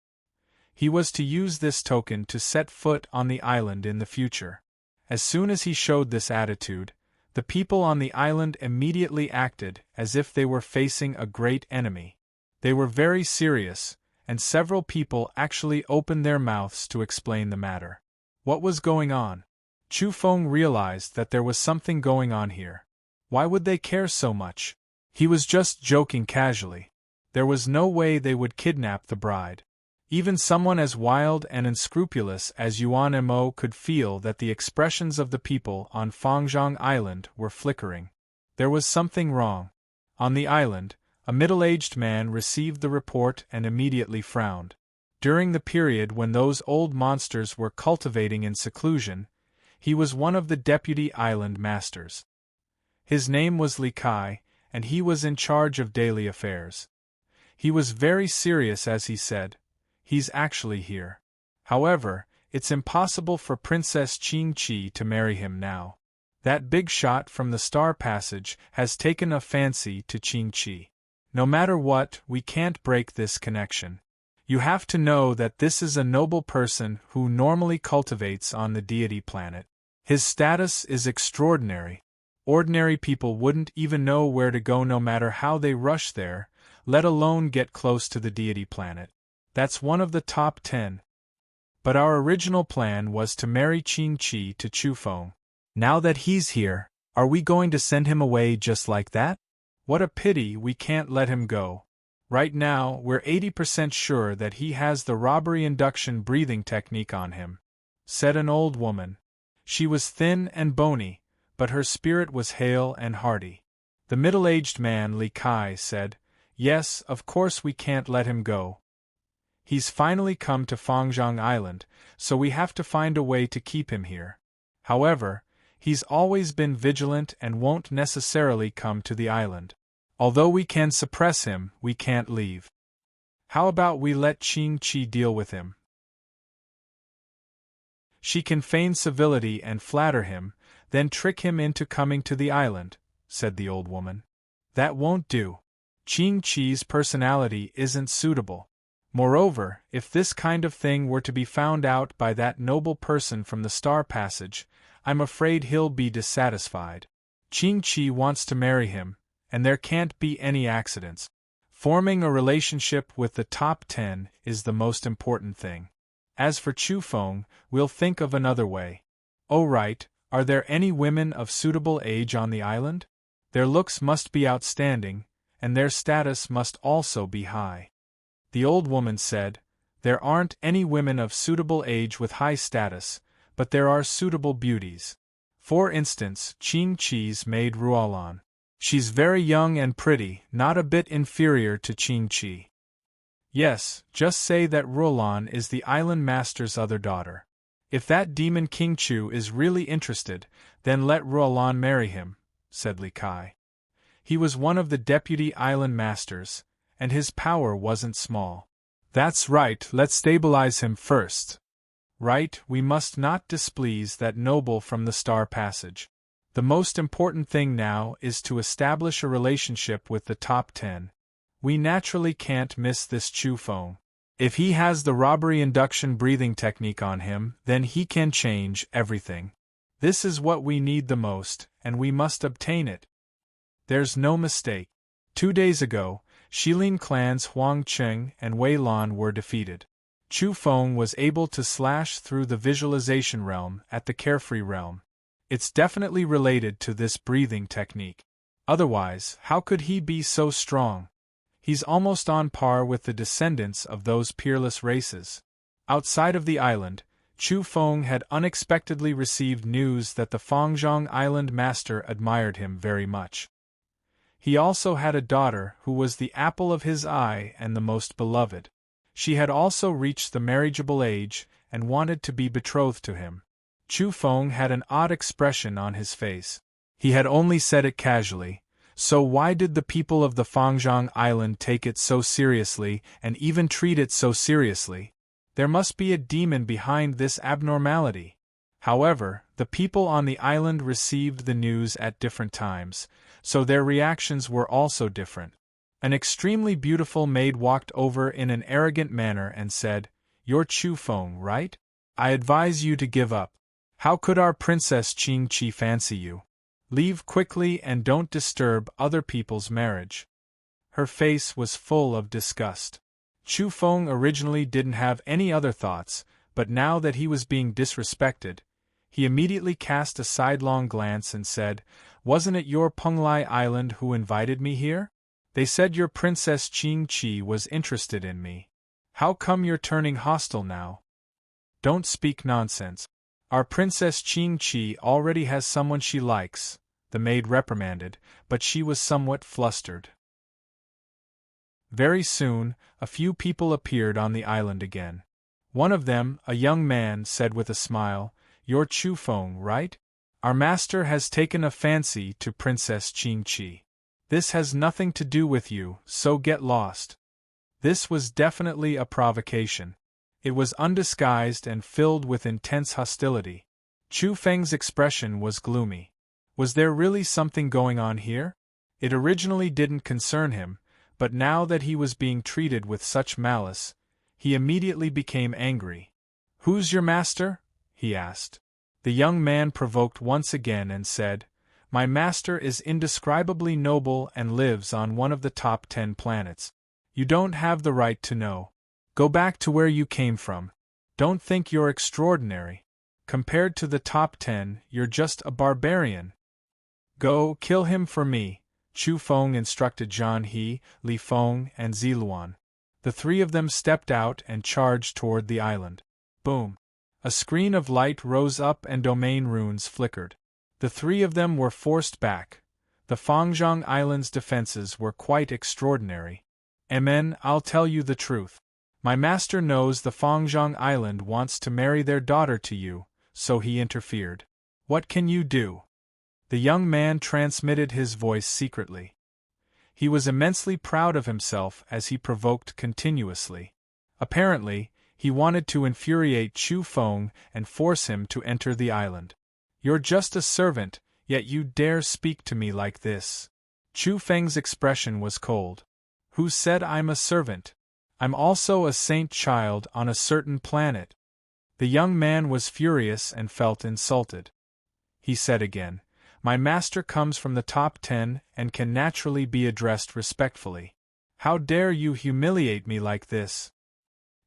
He was to use this token to set foot on the island in the future. As soon as he showed this attitude, the people on the island immediately acted as if they were facing a great enemy. They were very serious, and several people actually opened their mouths to explain the matter. What was going on? Chu Feng realized that there was something going on here. Why would they care so much? He was just joking casually. There was no way they would kidnap the bride. Even someone as wild and unscrupulous as Yuan Mo could feel that the expressions of the people on Fangzhong Island were flickering. There was something wrong. On the island, a middle-aged man received the report and immediately frowned. During the period when those old monsters were cultivating in seclusion, he was one of the deputy island masters. His name was Li Kai, and he was in charge of daily affairs. He was very serious as he said, "He's actually here. However, it's impossible for Princess Qingqi to marry him now. That big shot from the Star Passage has taken a fancy to Qingqi. No matter what, we can't break this connection. You have to know that this is a noble person who normally cultivates on the deity planet. His status is extraordinary. Ordinary people wouldn't even know where to go no matter how they rush there, let alone get close to the deity planet. That's one of the top 10. But our original plan was to marry Qingqi to Chufeng. Now that he's here, are we going to send him away just like that? What a pity we can't let him go. Right now, we're 80% sure that he has the robbery induction breathing technique on him," said an old woman. She was thin and bony, but her spirit was hale and hearty. The middle-aged man, Li Kai, said, "Yes, of course we can't let him go. He's finally come to Fangzhong Island, so we have to find a way to keep him here. However, he's always been vigilant and won't necessarily come to the island. Although we can suppress him, we can't leave. How about we let Qingqi deal with him? She can feign civility and flatter him, then trick him into coming to the island," said the old woman. "That won't do. Qingqi's personality isn't suitable. Moreover, if this kind of thing were to be found out by that noble person from the Star Passage, I'm afraid he'll be dissatisfied. Qingqi wants to marry him, and there can't be any accidents. Forming a relationship with the top 10 is the most important thing. As for Chufeng, we'll think of another way. Oh right, are there any women of suitable age on the island? Their looks must be outstanding, and their status must also be high." The old woman said, "There aren't any women of suitable age with high status, but there are suitable beauties. For instance, Qingqi's maid Ruolan. She's very young and pretty, not a bit inferior to Qingqi. Yes, just say that Ruolan is the island master's other daughter. If that demon Qingqiu is really interested, then let Ruolan marry him," said Li Kai. He was one of the deputy island masters, and his power wasn't small. "That's right, let's stabilize him first. Right, we must not displease that noble from the Star Passage. The most important thing now is to establish a relationship with the top 10. We naturally can't miss this Chufeng. If he has the robbery induction breathing technique on him, then he can change everything. This is what we need the most, and we must obtain it. There's no mistake. 2 days ago, Shilin clans Huang Cheng and Wei Lan were defeated. Chufeng was able to slash through the visualization realm at the carefree realm. It's definitely related to this breathing technique. Otherwise, how could he be so strong? He's almost on par with the descendants of those peerless races. Outside of the island, Chufeng had unexpectedly received news that the Fangzhong Island master admired him very much. He also had a daughter who was the apple of his eye and the most beloved. She had also reached the marriageable age and wanted to be betrothed to him. Chufeng had an odd expression on his face. He had only said it casually, so why did the people of the Fangzhong Island take it so seriously and even treat it so seriously? There must be a demon behind this abnormality. However, the people on the island received the news at different times, so their reactions were also different. An extremely beautiful maid walked over in an arrogant manner and said, "You're Chufeng, right? I advise you to give up. How could our Princess Qingqi fancy you? Leave quickly and don't disturb other people's marriage." Her face was full of disgust. Chufeng originally didn't have any other thoughts, but now that he was being disrespected, he immediately cast a sidelong glance and said, "Wasn't it your Penglai Island who invited me here? They said your Princess Qingqi was interested in me. How come you're turning hostile now?" "Don't speak nonsense. Our Princess Qingqi already has someone she likes," the maid reprimanded, but she was somewhat flustered. Very soon, a few people appeared on the island again. One of them, a young man, said with a smile, "You're Chufeng, right? Our master has taken a fancy to Princess Qingqi. This has nothing to do with you, so get lost." This was definitely a provocation. It was undisguised and filled with intense hostility. Chufeng's expression was gloomy. Was there really something going on here? It originally didn't concern him, but now that he was being treated with such malice, he immediately became angry. "Who's your master?" he asked. The young man provoked once again and said, "My master is indescribably noble and lives on one of the top 10 planets. You don't have the right to know. Go back to where you came from. Don't think you're extraordinary. Compared to the top 10, you're just a barbarian. Go, kill him for me, Chu Feng instructed Zhan He, Li Feng, and Ziluan. The three of them stepped out and charged toward the island. Boom! A screen of light rose up and domain runes flickered. The three of them were forced back. The Fangzhong Island's defenses were quite extraordinary. Amen, I'll tell you the truth. My master knows the Fangzhong Island wants to marry their daughter to you, so he interfered. What can you do? The young man transmitted his voice secretly. He was immensely proud of himself as he provoked continuously. Apparently, he wanted to infuriate Chu Feng and force him to enter the island. You're just a servant, yet you dare speak to me like this. Chu Feng's expression was cold. Who said I'm a servant? I'm also a saint child on a certain planet. The young man was furious and felt insulted. He said again, My master comes from the top 10 and can naturally be addressed respectfully. How dare you humiliate me like this?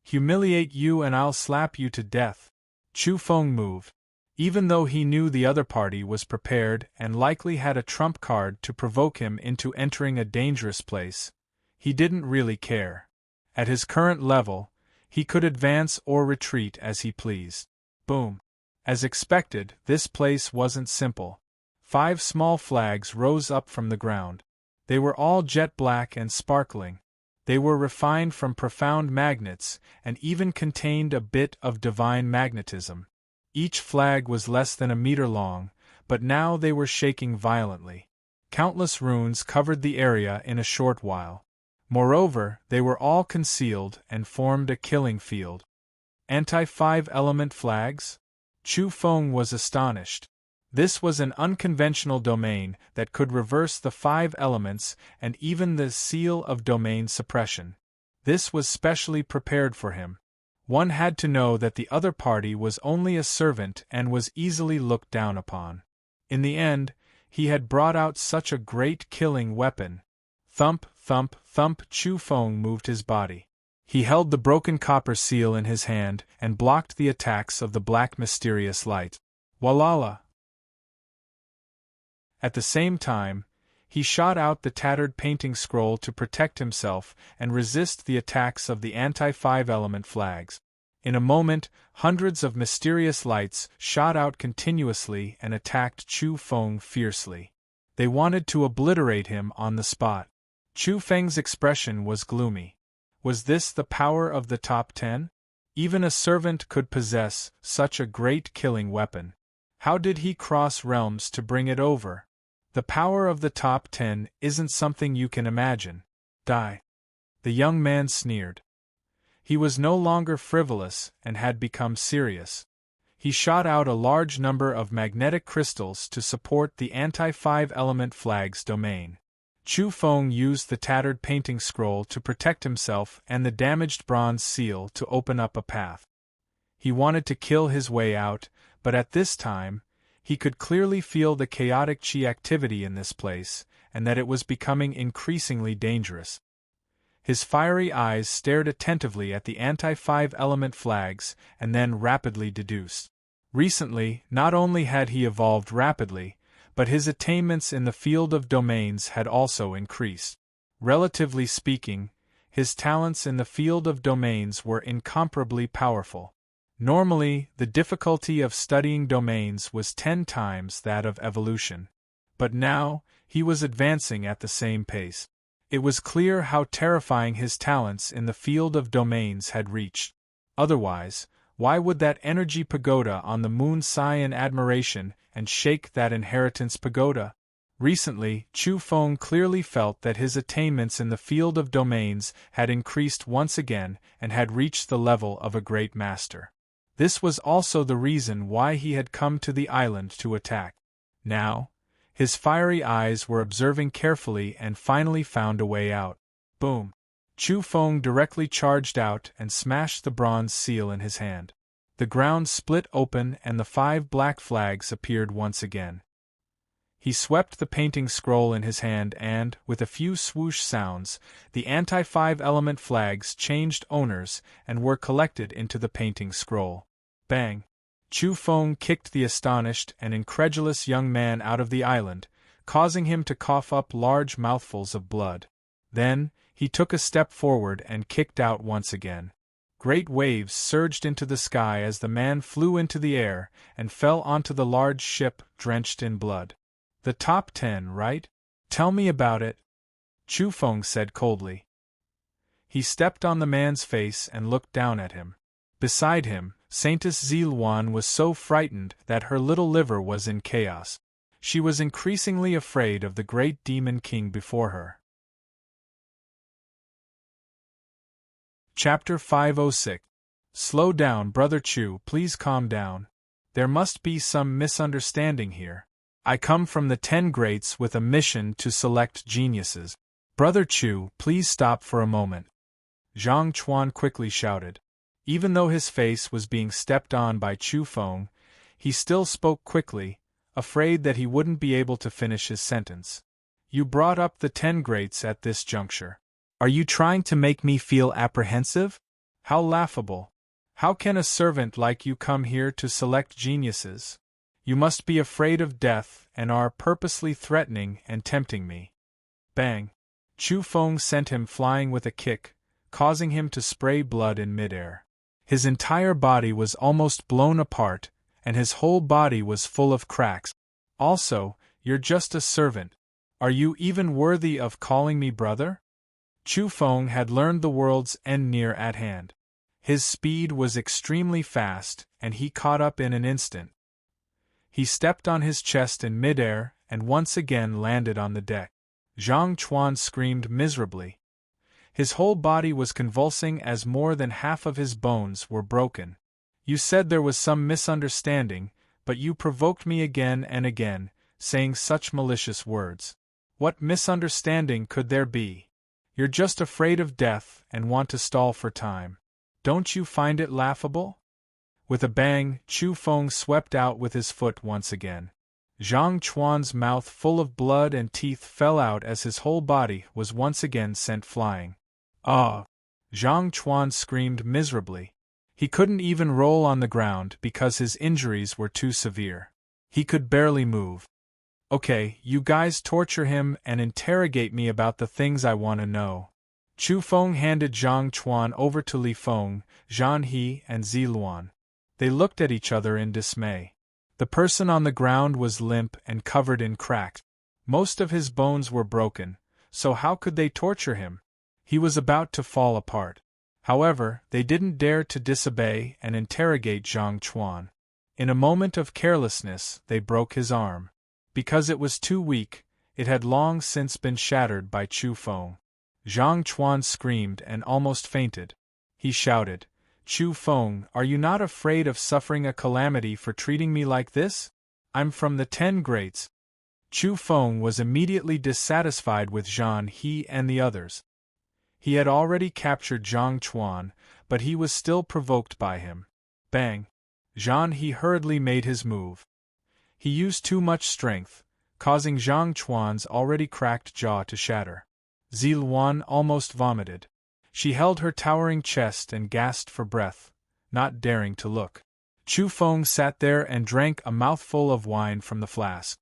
Humiliate you and I'll slap you to death. Chu Feng moved. Even though he knew the other party was prepared and likely had a trump card to provoke him into entering a dangerous place, he didn't really care. At his current level, he could advance or retreat as he pleased. Boom! As expected, this place wasn't simple. 5 small flags rose up from the ground. They were all jet black and sparkling. They were refined from profound magnets and even contained a bit of divine magnetism. Each flag was less than a meter long, but now they were shaking violently. Countless runes covered the area in a short while. Moreover, they were all concealed and formed a killing field. Anti-5 element flags? Chu Feng was astonished. This was an unconventional domain that could reverse the 5 elements and even the seal of domain suppression. This was specially prepared for him. One had to know that the other party was only a servant and was easily looked down upon. In the end, he had brought out such a great killing weapon. Thump, thump, thump, Chu Feng moved his body. He held the broken copper seal in his hand and blocked the attacks of the black mysterious light. Walala! At the same time, he shot out the tattered painting scroll to protect himself and resist the attacks of the anti-5 element flags. In a moment, hundreds of mysterious lights shot out continuously and attacked Chu Feng fiercely. They wanted to obliterate him on the spot. Chu Feng's expression was gloomy. Was this the power of the top 10? Even a servant could possess such a great killing weapon. How did he cross realms to bring it over? The power of the top 10 isn't something you can imagine. Die. The young man sneered. He was no longer frivolous and had become serious. He shot out a large number of magnetic crystals to support the anti-5 element flag's domain. Chu Feng used the tattered painting scroll to protect himself and the damaged bronze seal to open up a path. He wanted to kill his way out, but at this time, he could clearly feel the chaotic chi activity in this place, and that it was becoming increasingly dangerous. His fiery eyes stared attentively at the anti-5 element flags and then rapidly deduced. Recently, not only had he evolved rapidly, but his attainments in the field of domains had also increased. Relatively speaking, his talents in the field of domains were incomparably powerful. Normally, the difficulty of studying domains was 10 times that of evolution. But now, he was advancing at the same pace. It was clear how terrifying his talents in the field of domains had reached. Otherwise, why would that energy pagoda on the moon sigh in admiration and shake that inheritance pagoda? Recently, Chu Feng clearly felt that his attainments in the field of domains had increased once again and had reached the level of a great master. This was also the reason why he had come to the island to attack. Now, his fiery eyes were observing carefully and finally found a way out. Boom! Chu Feng directly charged out and smashed the bronze seal in his hand. The ground split open and the 5 black flags appeared once again. He swept the painting scroll in his hand and, with a few swoosh sounds, the anti-five-element flags changed owners and were collected into the painting scroll. Bang! Chu Feng kicked the astonished and incredulous young man out of the island, causing him to cough up large mouthfuls of blood. Then, he took a step forward and kicked out once again. Great waves surged into the sky as the man flew into the air and fell onto the large ship, drenched in blood. The top 10, right? Tell me about it, Chu Feng said coldly. He stepped on the man's face and looked down at him. Beside him, Saintess Ziluan was so frightened that her little liver was in chaos. She was increasingly afraid of the great demon king before her. Chapter 506. Slow down, Brother Chu, please calm down. There must be some misunderstanding here. I come from the 10 Greats with a mission to select geniuses. Brother Chu, please stop for a moment. Zhang Chuan quickly shouted. Even though his face was being stepped on by Chu Feng, he still spoke quickly, afraid that he wouldn't be able to finish his sentence. You brought up the 10 Greats at this juncture. Are you trying to make me feel apprehensive? How laughable. How can a servant like you come here to select geniuses? You must be afraid of death and are purposely threatening and tempting me. Bang! Chu Feng sent him flying with a kick, causing him to spray blood in midair. His entire body was almost blown apart, and his whole body was full of cracks. Also, you're just a servant. Are you even worthy of calling me brother? Chu Feng had learned the world's end near at hand. His speed was extremely fast, and he caught up in an instant. He stepped on his chest in midair and once again landed on the deck. Zhang Chuan screamed miserably. His whole body was convulsing as more than half of his bones were broken. You said there was some misunderstanding, but you provoked me again and again, saying such malicious words. What misunderstanding could there be? You're just afraid of death and want to stall for time. Don't you find it laughable? With a bang, Chu Feng swept out with his foot once again. Zhang Chuan's mouth full of blood and teeth fell out as his whole body was once again sent flying. Ah! Zhang Chuan screamed miserably. He couldn't even roll on the ground because his injuries were too severe. He could barely move. Okay, you guys torture him and interrogate me about the things I want to know. Chu Feng handed Zhang Chuan over to Li Feng, Zhan He, and Ziluan. They looked at each other in dismay. The person on the ground was limp and covered in cracks. Most of his bones were broken, so how could they torture him? He was about to fall apart. However, they didn't dare to disobey and interrogate Zhang Chuan. In a moment of carelessness, they broke his arm. Because it was too weak, it had long since been shattered by Chu Feng. Zhang Chuan screamed and almost fainted. He shouted, Chu Feng, are you not afraid of suffering a calamity for treating me like this? I'm from the 10 Greats. Chu Feng was immediately dissatisfied with Zhan He and the others. He had already captured Zhang Chuan, but he was still provoked by him. Bang! Zhan He hurriedly made his move. He used too much strength, causing Zhang Chuan's already cracked jaw to shatter. Ziluan almost vomited. She held her towering chest and gasped for breath, not daring to look. Chu Feng sat there and drank a mouthful of wine from the flask.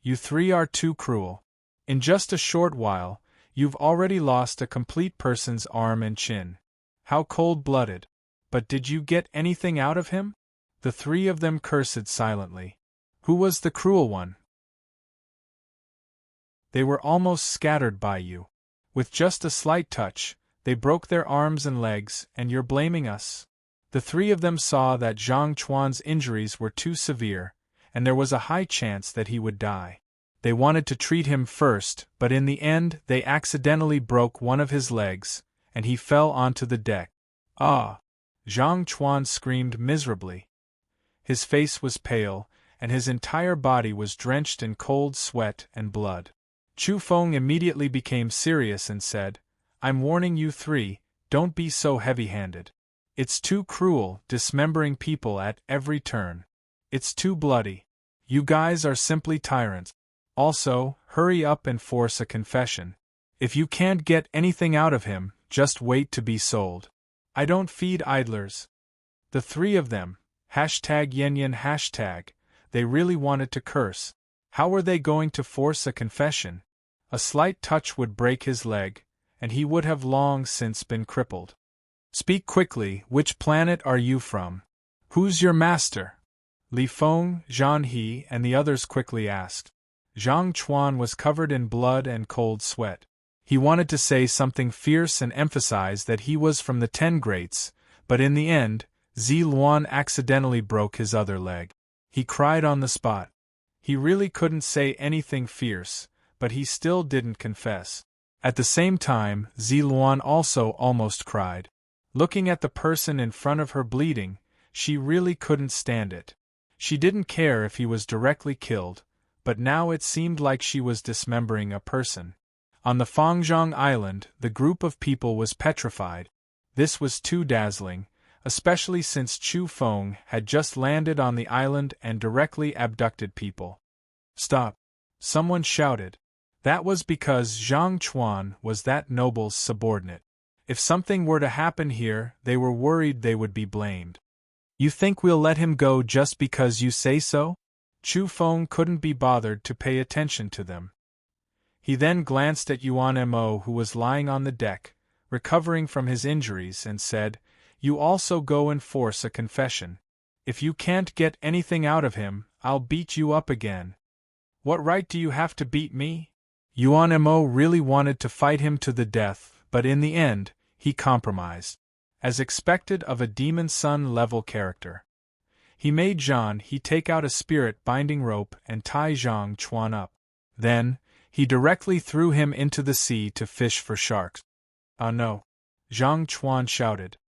You three are too cruel. In just a short while, you've already lost a complete person's arm and chin. How cold-blooded. But did you get anything out of him? The three of them cursed silently. Who was the cruel one? They were almost scattered by you. With just a slight touch, they broke their arms and legs, and you're blaming us? The three of them saw that Zhang Chuan's injuries were too severe, and there was a high chance that he would die. They wanted to treat him first, but in the end they accidentally broke one of his legs, and he fell onto the deck. Ah! Zhang Chuan screamed miserably. His face was pale, and his entire body was drenched in cold sweat and blood. Chu Feng immediately became serious and said, I'm warning you three, don't be so heavy-handed. It's too cruel, dismembering people at every turn. It's too bloody. You guys are simply tyrants. Also, hurry up and force a confession. If you can't get anything out of him, just wait to be sold. I don't feed idlers. The three of them, #Yenyen#, they really wanted to curse. How were they going to force a confession? A slight touch would break his leg, and he would have long since been crippled. Speak quickly, which planet are you from? Who's your master? Li Feng, Zhang He, and the others quickly asked. Zhang Chuan was covered in blood and cold sweat. He wanted to say something fierce and emphasize that he was from the 10 Greats, but in the end, Zi Luan accidentally broke his other leg. He cried on the spot. He really couldn't say anything fierce, but he still didn't confess. At the same time, Zi Luan also almost cried. Looking at the person in front of her bleeding, she really couldn't stand it. She didn't care if he was directly killed, but now it seemed like she was dismembering a person. On the Fangzhong Island, the group of people was petrified. This was too dazzling, especially since Chu Feng had just landed on the island and directly abducted people. Stop! Someone shouted. That was because Zhang Chuan was that noble's subordinate. If something were to happen here, they were worried they would be blamed. You think we'll let him go just because you say so? Chu Feng couldn't be bothered to pay attention to them. He then glanced at Yuan Mo, who was lying on the deck, recovering from his injuries, and said, You also go and force a confession. If you can't get anything out of him, I'll beat you up again. What right do you have to beat me? Yuan Mo really wanted to fight him to the death, but in the end, he compromised. As expected of a Demon Sun level character. He made Zhang He take out a spirit binding rope and tie Zhang Chuan up. Then, he directly threw him into the sea to fish for sharks. Ah no! Zhang Chuan shouted.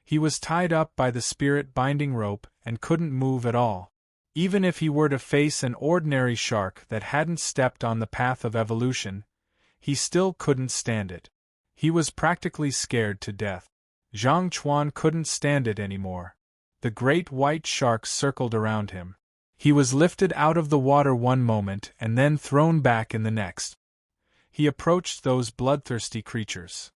He was tied up by the spirit binding rope and couldn't move at all. Even if he were to face an ordinary shark that hadn't stepped on the path of evolution, he still couldn't stand it. He was practically scared to death. Zhang Chuan couldn't stand it anymore. The great white shark circled around him. He was lifted out of the water one moment and then thrown back in the next. He approached those bloodthirsty creatures.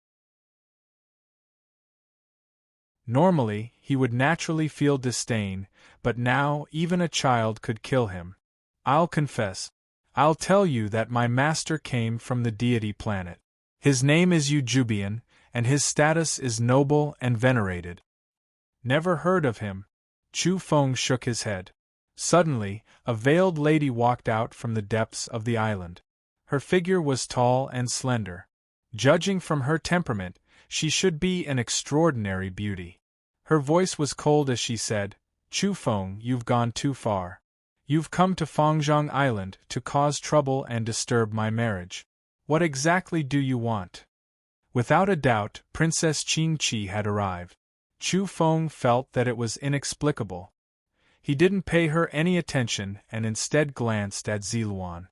Normally, he would naturally feel disdain, but now even a child could kill him. I'll confess. I'll tell you that my master came from the deity planet. His name is Ujubian, and his status is noble and venerated. Never heard of him. Chu Feng shook his head. Suddenly, a veiled lady walked out from the depths of the island. Her figure was tall and slender. Judging from her temperament, she should be an extraordinary beauty. Her voice was cold as she said, Chu Feng, you've gone too far. You've come to Fangzhong Island to cause trouble and disturb my marriage. What exactly do you want? Without a doubt, Princess Qingqi had arrived. Chu Feng felt that it was inexplicable. He didn't pay her any attention and instead glanced at Ziluan.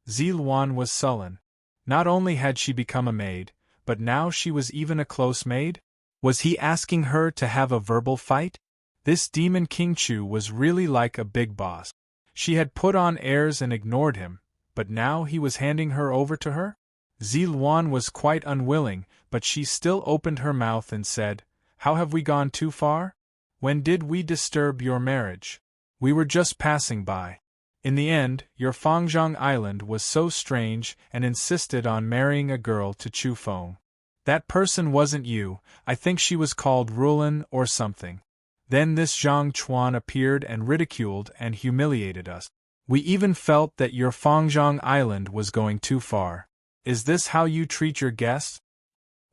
Ziluan was sullen. Not only had she become a maid, but now she was even a close maid? Was he asking her to have a verbal fight? This demon King Chu was really like a big boss. She had put on airs and ignored him, but now he was handing her over to her? Ziluan was quite unwilling, but she still opened her mouth and said, How have we gone too far? When did we disturb your marriage? We were just passing by. In the end, your Fangzhong Island was so strange and insisted on marrying a girl to Chu Feng. That person wasn't you, I think she was called Rulin or something. Then this Zhang Chuan appeared and ridiculed and humiliated us. We even felt that your Fangzhong Island was going too far. Is this how you treat your guests?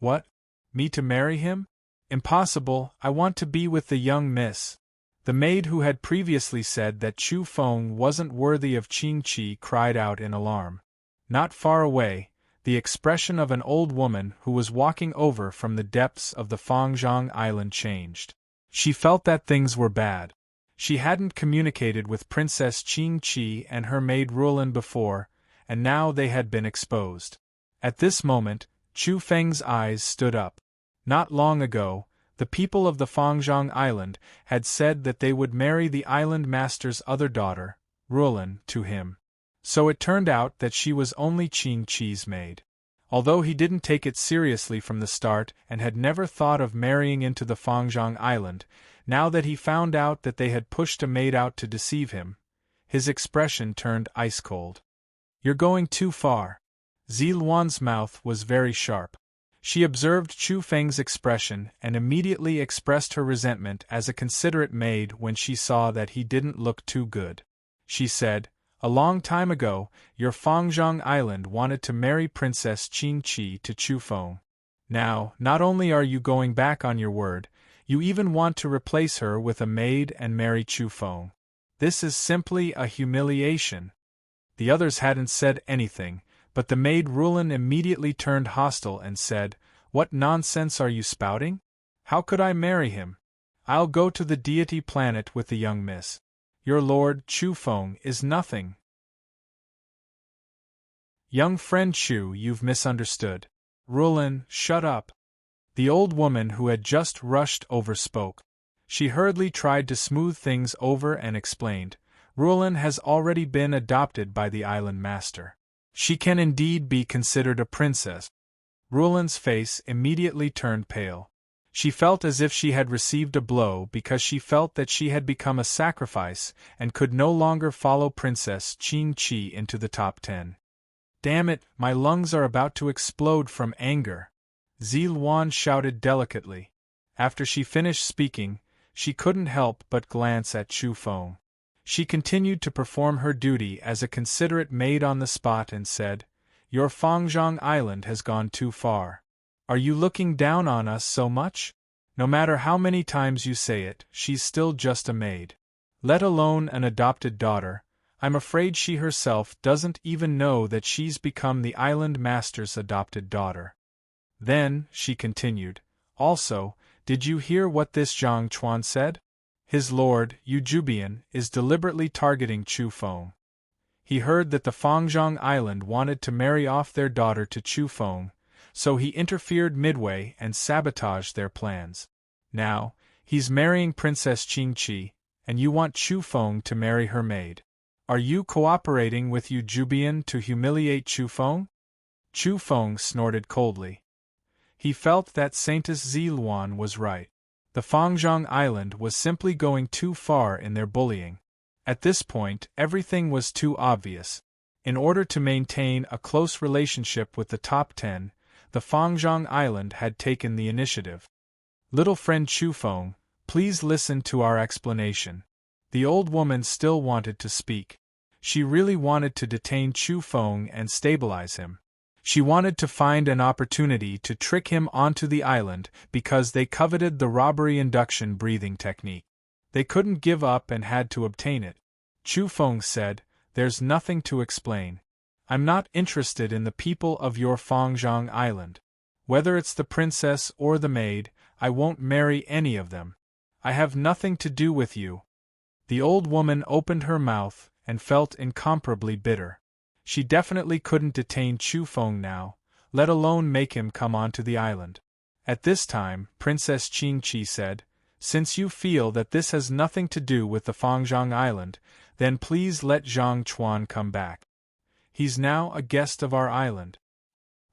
What? Me to marry him? Impossible, I want to be with the young miss. The maid who had previously said that Chu Feng wasn't worthy of Qingqi cried out in alarm. Not far away, the expression of an old woman who was walking over from the depths of the Fangzhong Island changed. She felt that things were bad. She hadn't communicated with Princess Qingqi and her maid Rulin before, and now they had been exposed. At this moment, Chu Feng's eyes stood up. Not long ago, the people of the Fangzhong Island had said that they would marry the island master's other daughter, Rulin, to him. So it turned out that she was only Qing Qi's maid. Although he didn't take it seriously from the start and had never thought of marrying into the Fangzhong Island, now that he found out that they had pushed a maid out to deceive him, his expression turned ice-cold. "You're going too far." Ziluan's mouth was very sharp. She observed Chu Feng's expression and immediately expressed her resentment as a considerate maid when she saw that he didn't look too good. She said, "A long time ago, your Fangzhong Island wanted to marry Princess Qing Qi to Chu Feng. Now, not only are you going back on your word, you even want to replace her with a maid and marry Chu Feng. This is simply a humiliation." The others hadn't said anything, but the maid Rulin immediately turned hostile and said, "What nonsense are you spouting? How could I marry him? I'll go to the deity planet with the young miss. Your lord, Chu Feng, is nothing." "Young friend Chu, you've misunderstood." "Rulin, shut up." The old woman who had just rushed over spoke. She hurriedly tried to smooth things over and explained, "Rulin has already been adopted by the island master. She can indeed be considered a princess." Rulin's face immediately turned pale. She felt as if she had received a blow because she felt that she had become a sacrifice and could no longer follow Princess Qing Qi into the top 10. "Damn it, my lungs are about to explode from anger," Ziluan shouted delicately. After she finished speaking, she couldn't help but glance at Chu Feng. She continued to perform her duty as a considerate maid on the spot and said, "Your Fangzhong Island has gone too far. Are you looking down on us so much? No matter how many times you say it, she's still just a maid. Let alone an adopted daughter, I'm afraid she herself doesn't even know that she's become the island master's adopted daughter." Then, she continued, "Also, did you hear what this Zhang Chuan said? His lord, Yu Jubian, is deliberately targeting Chu Feng. He heard that the Fangzhong Island wanted to marry off their daughter to Chu Feng, so he interfered midway and sabotaged their plans. Now, he's marrying Princess Qing Qi, and you want Chu Feng to marry her maid. Are you cooperating with Yu Jubian to humiliate Chu Feng?" Chu Feng snorted coldly. He felt that Saintess Ziluan was right. The Fangzhong Island was simply going too far in their bullying. At this point, everything was too obvious. In order to maintain a close relationship with the top 10, the Fangzhong Island had taken the initiative. "Little friend Chu Feng, please listen to our explanation." The old woman still wanted to speak. She really wanted to detain Chu Feng and stabilize him. She wanted to find an opportunity to trick him onto the island because they coveted the robbery induction breathing technique. They couldn't give up and had to obtain it. Chu Feng said, "There's nothing to explain. I'm not interested in the people of your Fangzhong Island. Whether it's the princess or the maid, I won't marry any of them. I have nothing to do with you." The old woman opened her mouth and felt incomparably bitter. She definitely couldn't detain Chu Feng now, let alone make him come onto the island. At this time, Princess Qing Qi said, "Since you feel that this has nothing to do with the Fangzhong Island, then please let Zhang Chuan come back. He's now a guest of our island."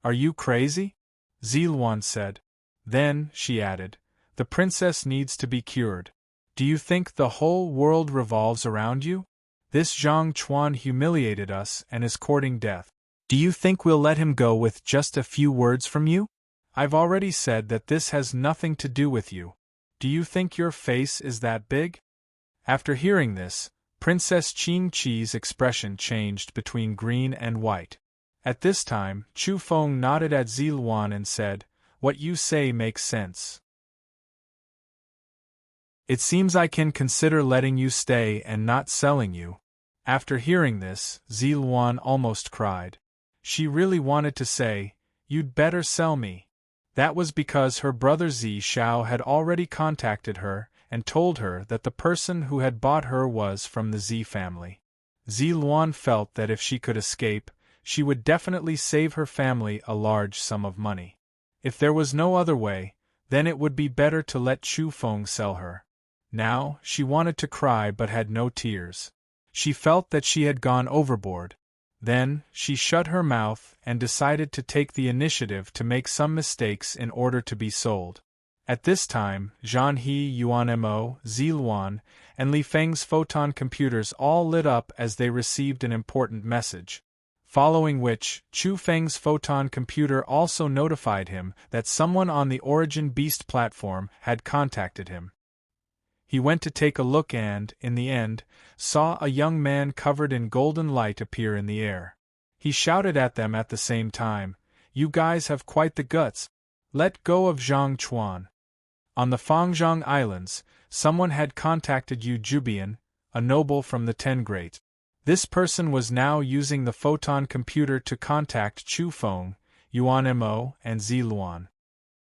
"Are you crazy?" Ziluan said. Then, she added, "The princess needs to be cured. Do you think the whole world revolves around you? This Zhang Chuan humiliated us and is courting death. Do you think we'll let him go with just a few words from you? I've already said that this has nothing to do with you. Do you think your face is that big?" After hearing this, Princess Qing Qi's expression changed between green and white. At this time, Chu Feng nodded at Ziluan and said, "What you say makes sense. It seems I can consider letting you stay and not selling you." After hearing this, Ziluan almost cried. She really wanted to say, "You'd better sell me." That was because her brother Zi Xiao had already contacted her and told her that the person who had bought her was from the Zi family. Ziluan felt that if she could escape, she would definitely save her family a large sum of money. If there was no other way, then it would be better to let Chu Feng sell her. Now, she wanted to cry but had no tears. She felt that she had gone overboard. Then, she shut her mouth and decided to take the initiative to make some mistakes in order to be sold. At this time, Zhan He, Yuan Mo, Ziluan, and Li Feng's photon computers all lit up as they received an important message. Following which, Chu Feng's photon computer also notified him that someone on the Origin Beast platform had contacted him. He went to take a look and, in the end, saw a young man covered in golden light appear in the air. He shouted at them at the same time, "You guys have quite the guts. Let go of Zhang Chuan." On the Fangzhong Islands, someone had contacted Yu Jubian, a noble from the Ten Great. This person was now using the photon computer to contact Chu Feng, Yuan Mo, and Ziluan.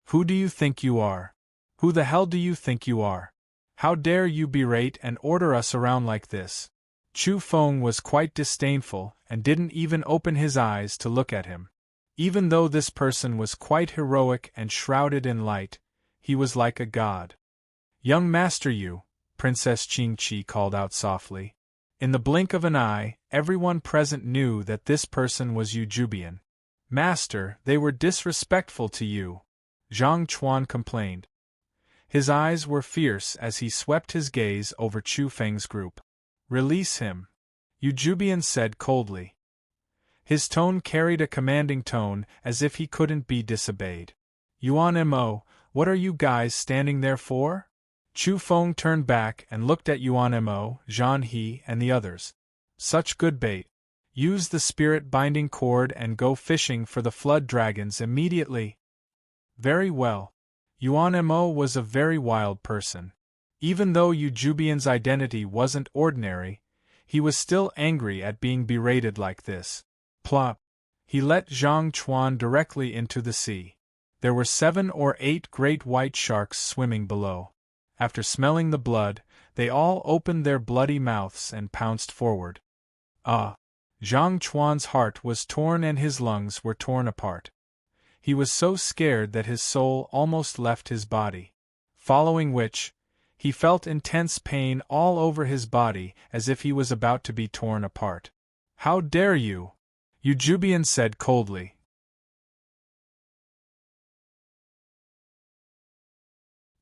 "Who do you think you are? Who the hell do you think you are? How dare you berate and order us around like this?" Chu Feng was quite disdainful and didn't even open his eyes to look at him. Even though this person was quite heroic and shrouded in light, he was like a god. "Young Master Yu," Princess Qingqi called out softly. In the blink of an eye, everyone present knew that this person was Yu Jubian. "Master, they were disrespectful to you," Zhang Chuan complained. His eyes were fierce as he swept his gaze over Chu Feng's group. "Release him," Yu Jubian said coldly. His tone carried a commanding tone as if he couldn't be disobeyed. "Yuan Mo, what are you guys standing there for?" Chu Feng turned back and looked at Yuan Mo, Zhan He, and the others. "Such good bait. Use the spirit binding cord and go fishing for the flood dragons immediately." "Very well." Yuan Mo was a very wild person. Even though Yu Jubian's identity wasn't ordinary, he was still angry at being berated like this. Plop! He let Zhang Chuan directly into the sea. There were 7 or 8 great white sharks swimming below. After smelling the blood, they all opened their bloody mouths and pounced forward. Zhang Chuan's heart was torn and his lungs were torn apart. He was so scared that his soul almost left his body. Following which, he felt intense pain all over his body as if he was about to be torn apart. "How dare you?" Yu Jubian said coldly.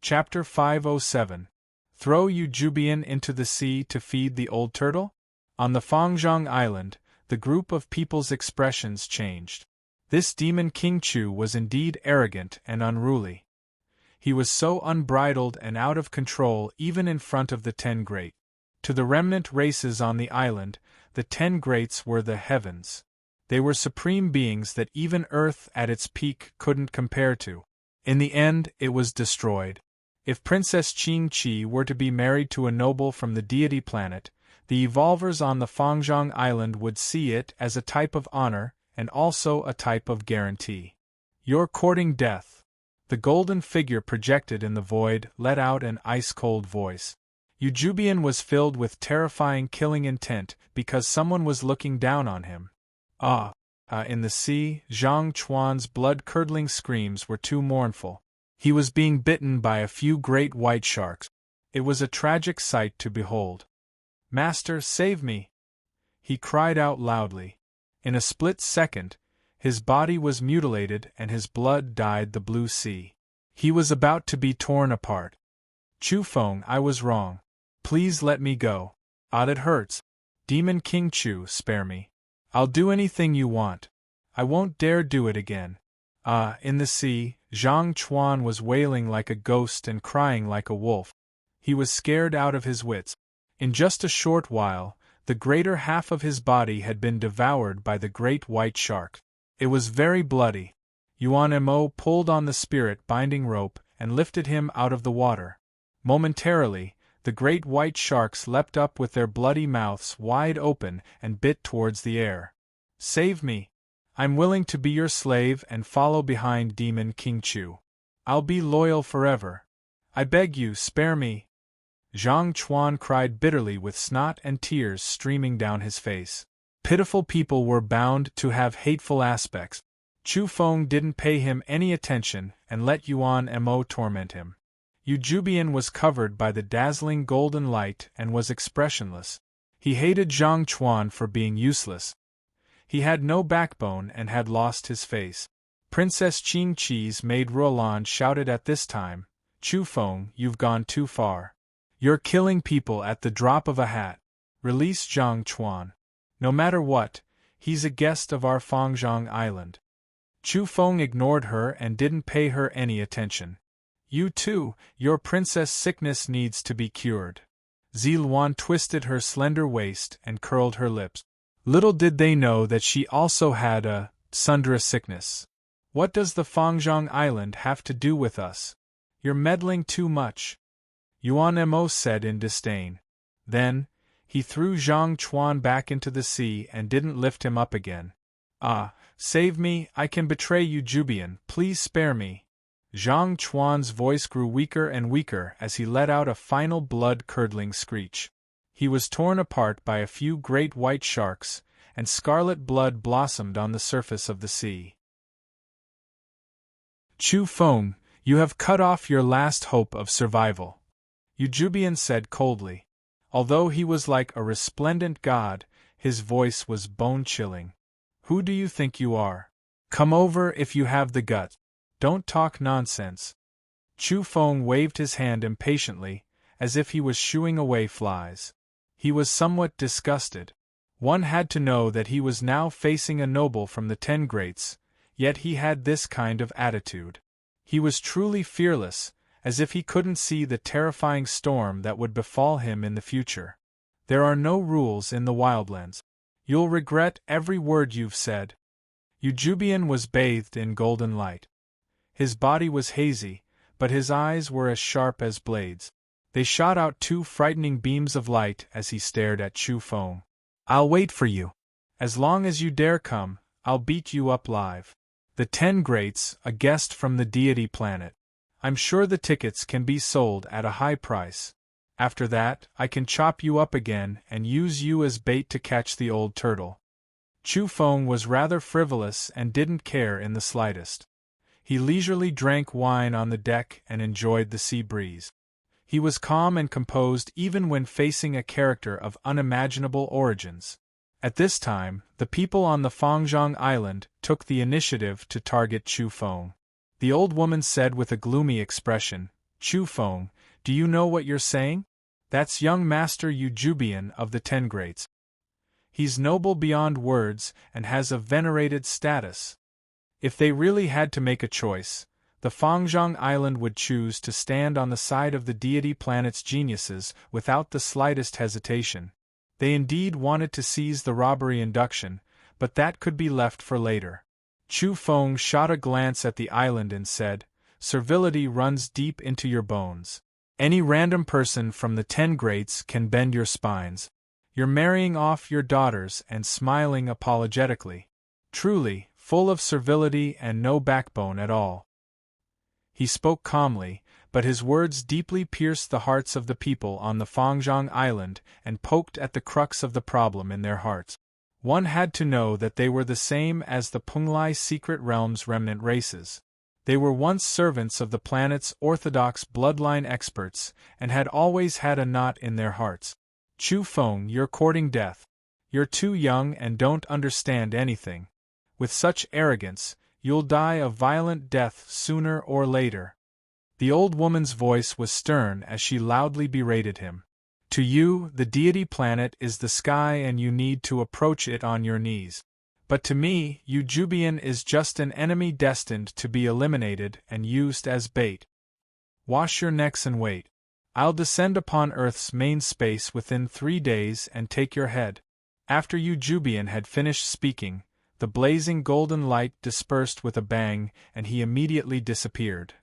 Chapter 507. Throw Yu Jubian into the sea to feed the old turtle? On the Fangzhong Island, the group of people's expressions changed. This demon King Chu was indeed arrogant and unruly. He was so unbridled and out of control even in front of the 10 Great. To the remnant races on the island, the 10 Greats were the heavens. They were supreme beings that even Earth at its peak couldn't compare to. In the end, it was destroyed. If Princess Qingqi were to be married to a noble from the deity planet, the evolvers on the Fangzhong Island would see it as a type of honor and also a type of guarantee. "You're courting death." The golden figure projected in the void let out an ice-cold voice. Yu Jubian was filled with terrifying killing intent because someone was looking down on him. In the sea, Zhang Chuan's blood-curdling screams were too mournful. He was being bitten by a few great white sharks. It was a tragic sight to behold. "Master, save me!" he cried out loudly. In a split second, his body was mutilated and his blood dyed the blue sea. He was about to be torn apart. "Chu Feng, I was wrong. Please let me go. It hurts. Demon King Chu, spare me. I'll do anything you want. I won't dare do it again." In the sea, Zhang Chuan was wailing like a ghost and crying like a wolf. He was scared out of his wits. In just a short while, the greater half of his body had been devoured by the great white shark. It was very bloody. Yuan Mo pulled on the spirit binding rope and lifted him out of the water. Momentarily, the great white sharks leapt up with their bloody mouths wide open and bit towards the air. "Save me! I'm willing to be your slave and follow behind Demon King Chu. I'll be loyal forever. I beg you, spare me!" Zhang Chuan cried bitterly with snot and tears streaming down his face. Pitiful people were bound to have hateful aspects. Chu Feng didn't pay him any attention and let Yuan Mo torment him. Yu Jubian was covered by the dazzling golden light and was expressionless. He hated Zhang Chuan for being useless. He had no backbone and had lost his face. Princess Qing Qi's maid Roland shouted at this time, "Chu Feng, you've gone too far. You're killing people at the drop of a hat. Release Zhang Chuan. No matter what, he's a guest of our Fangzhong Island." Chu Feng ignored her and didn't pay her any attention. "You too, your princess sickness needs to be cured." Ziluan twisted her slender waist and curled her lips. Little did they know that she also had a Sundra sickness. "What does the Fangzhong Island have to do with us? You're meddling too much," Yuan Mo said in disdain. Then, he threw Zhang Chuan back into the sea and didn't lift him up again. "Ah, save me, I can betray you, Jubian, please spare me." Zhang Chuan's voice grew weaker and weaker as he let out a final blood-curdling screech. He was torn apart by a few great white sharks, and scarlet blood blossomed on the surface of the sea. "Chu Feng, you have cut off your last hope of survival," Jubian said coldly. Although he was like a resplendent god, his voice was bone-chilling. "Who do you think you are? Come over if you have the guts. Don't talk nonsense." Chu Feng waved his hand impatiently, as if he was shooing away flies. He was somewhat disgusted. One had to know that he was now facing a noble from the Ten Greats, yet he had this kind of attitude. He was truly fearless, as if he couldn't see the terrifying storm that would befall him in the future. "There are no rules in the wildlands. You'll regret every word you've said." Jubian was bathed in golden light. His body was hazy, but his eyes were as sharp as blades. They shot out two frightening beams of light as he stared at Chu Feng. "I'll wait for you. As long as you dare come, I'll beat you up live. The Ten Greats, a guest from the deity planet. I'm sure the tickets can be sold at a high price. After that, I can chop you up again and use you as bait to catch the old turtle." Chu Feng was rather frivolous and didn't care in the slightest. He leisurely drank wine on the deck and enjoyed the sea breeze. He was calm and composed even when facing a character of unimaginable origins. At this time, the people on the Fangzhong Island took the initiative to target Chu Feng. The old woman said with a gloomy expression, "Chu Feng, do you know what you're saying? That's young Master Jubian of the Ten Greats. He's noble beyond words and has a venerated status. If they really had to make a choice, the Fangzhong Island would choose to stand on the side of the deity planet's geniuses without the slightest hesitation. They indeed wanted to seize the robbery induction, but that could be left for later." Chu Feng shot a glance at the island and said, "Servility runs deep into your bones. Any random person from the Ten Greats can bend your spines. You're marrying off your daughters and smiling apologetically. Truly, full of servility and no backbone at all." He spoke calmly, but his words deeply pierced the hearts of the people on the Fangzhong Island and poked at the crux of the problem in their hearts. One had to know that they were the same as the Punglai Secret Realm's remnant races. They were once servants of the planet's orthodox bloodline experts and had always had a knot in their hearts. "Chu Feng, you're courting death. You're too young and don't understand anything. With such arrogance, you'll die a violent death sooner or later." The old woman's voice was stern as she loudly berated him. "To you, the deity planet is the sky and you need to approach it on your knees. But to me, Jubian is just an enemy destined to be eliminated and used as bait. Wash your necks and wait. I'll descend upon Earth's main space within 3 days and take your head." After Jubian had finished speaking, the blazing golden light dispersed with a bang and he immediately disappeared.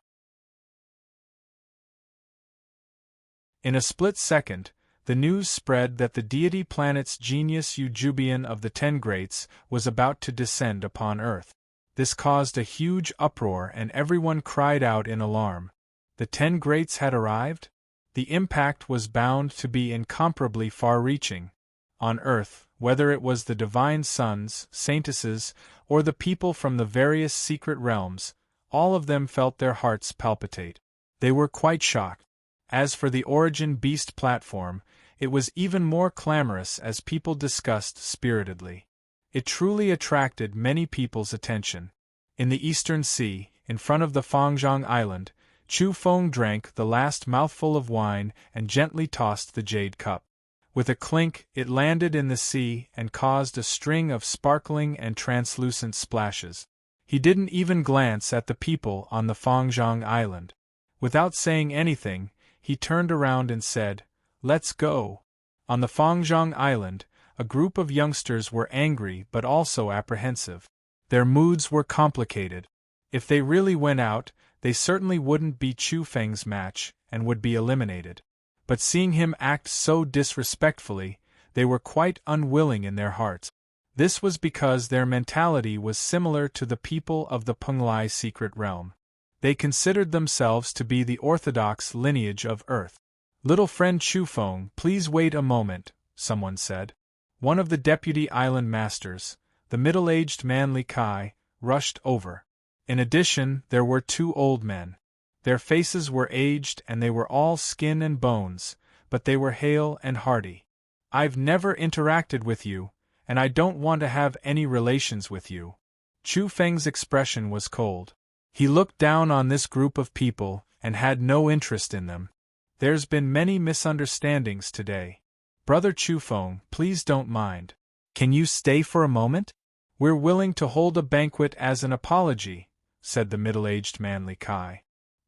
In a split second, the news spread that the deity planet's genius Jubian of the Ten Greats was about to descend upon Earth. This caused a huge uproar and everyone cried out in alarm. The Ten Greats had arrived? The impact was bound to be incomparably far-reaching. On Earth, whether it was the divine sons, saintesses, or the people from the various secret realms, all of them felt their hearts palpitate. They were quite shocked. As for the Origin Beast platform, it was even more clamorous as people discussed spiritedly. It truly attracted many people's attention. In the Eastern Sea, in front of the Fangzhong Island, Chu Feng drank the last mouthful of wine and gently tossed the jade cup. With a clink, it landed in the sea and caused a string of sparkling and translucent splashes. He didn't even glance at the people on the Fangzhong Island. Without saying anything, he turned around and said, "Let's go." On the Fangzhong Island, a group of youngsters were angry but also apprehensive. Their moods were complicated. If they really went out, they certainly wouldn't be Chu Feng's match and would be eliminated. But seeing him act so disrespectfully, they were quite unwilling in their hearts. This was because their mentality was similar to the people of the Penglai secret realm. They considered themselves to be the orthodox lineage of Earth. "Little friend Chu Feng, please wait a moment," someone said. One of the deputy island masters, the middle-aged man Li Kai, rushed over. In addition, there were two old men. Their faces were aged and they were all skin and bones, but they were hale and hearty. "I've never interacted with you, and I don't want to have any relations with you." Chu Feng's expression was cold. He looked down on this group of people and had no interest in them. "There's been many misunderstandings today. Brother Chu Feng, please don't mind. Can you stay for a moment? We're willing to hold a banquet as an apology," said the middle-aged man Li Kai.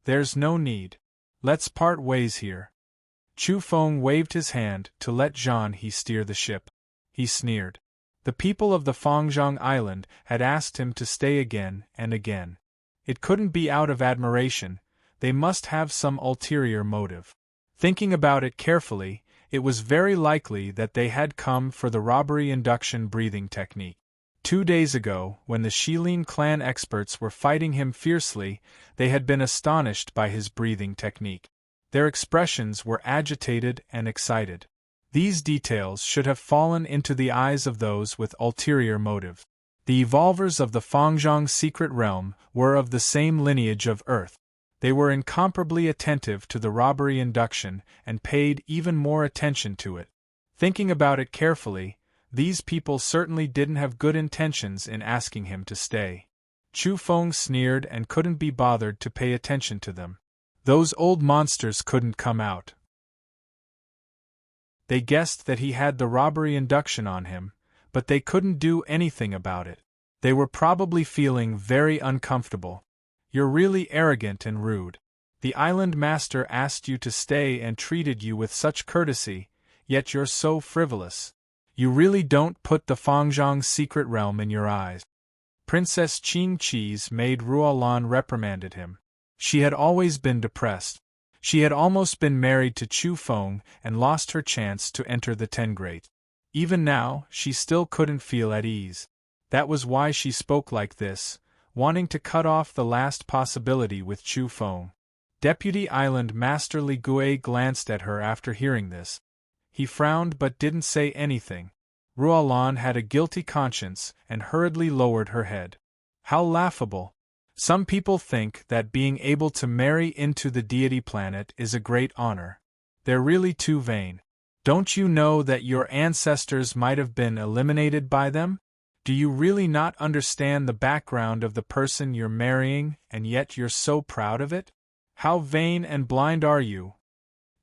"There's no need. Let's part ways here." Chu Feng waved his hand to let Zhang He steer the ship. He sneered. The people of the Fangzhong Island had asked him to stay again and again. It couldn't be out of admiration, they must have some ulterior motive. Thinking about it carefully, it was very likely that they had come for the robbery induction breathing technique. 2 days ago, when the Shilin clan experts were fighting him fiercely, they had been astonished by his breathing technique. Their expressions were agitated and excited. These details should have fallen into the eyes of those with ulterior motive. The evolvers of the Fangzhong secret realm were of the same lineage of Earth. They were incomparably attentive to the robbery induction and paid even more attention to it. Thinking about it carefully, these people certainly didn't have good intentions in asking him to stay. Chu Feng sneered and couldn't be bothered to pay attention to them. Those old monsters couldn't come out. They guessed that he had the robbery induction on him, but they couldn't do anything about it. They were probably feeling very uncomfortable. "You're really arrogant and rude. The island master asked you to stay and treated you with such courtesy, yet you're so frivolous. You really don't put the Fangzhong secret realm in your eyes." Princess Qing Qi's maid Ruolan reprimanded him. She had always been depressed. She had almost been married to Chu Feng and lost her chance to enter the 10 grade. Even now, she still couldn't feel at ease. That was why she spoke like this, wanting to cut off the last possibility with Chu Feng. Deputy Island Master Li Gui glanced at her after hearing this. He frowned but didn't say anything. Ruolan had a guilty conscience and hurriedly lowered her head. How laughable! Some people think that being able to marry into the deity planet is a great honor. They're really too vain. Don't you know that your ancestors might have been eliminated by them? Do you really not understand the background of the person you're marrying, and yet you're so proud of it? How vain and blind are you?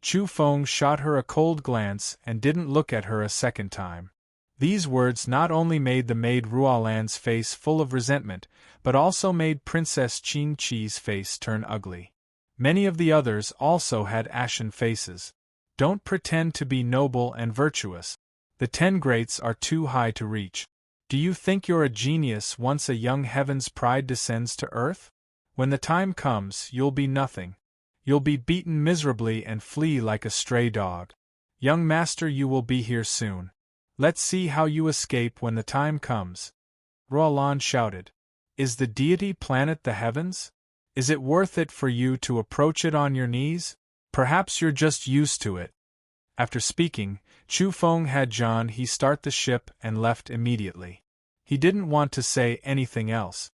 Chu Feng shot her a cold glance and didn't look at her a second time. These words not only made the maid Ruolan's face full of resentment, but also made Princess Qing Qi's face turn ugly. Many of the others also had ashen faces. Don't pretend to be noble and virtuous. The 10 greats are too high to reach. Do you think you're a genius once a young heaven's pride descends to earth? When the time comes, you'll be nothing. You'll be beaten miserably and flee like a stray dog. Young master, you will be here soon. Let's see how you escape when the time comes. Ruolan shouted. Is the deity planet the heavens? Is it worth it for you to approach it on your knees? Perhaps you're just used to it. After speaking, Chu Feng had Zhang He start the ship and left immediately. He didn't want to say anything else.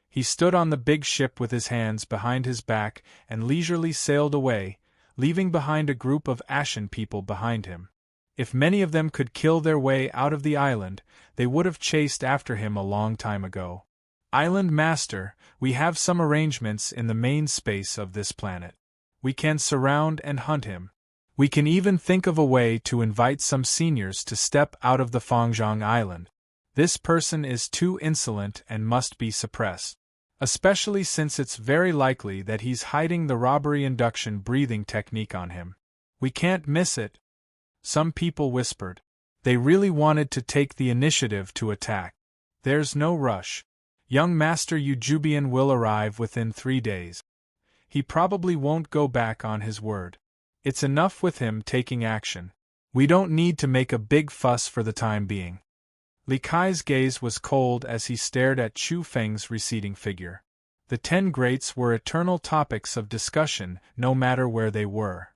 He stood on the big ship with his hands behind his back and leisurely sailed away, leaving behind a group of ashen people behind him. If many of them could kill their way out of the island, they would have chased after him a long time ago. Island Master, we have some arrangements in the main space of this planet. We can surround and hunt him. We can even think of a way to invite some seniors to step out of the Fangzhong Island. This person is too insolent and must be suppressed. Especially since it's very likely that he's hiding the robbery induction breathing technique on him. We can't miss it. Some people whispered. They really wanted to take the initiative to attack. There's no rush. Young Master Yujubian will arrive within 3 days. He probably won't go back on his word. It's enough with him taking action. We don't need to make a big fuss for the time being. Li Kai's gaze was cold as he stared at Chu Feng's receding figure. The 10 greats were eternal topics of discussion, no matter where they were.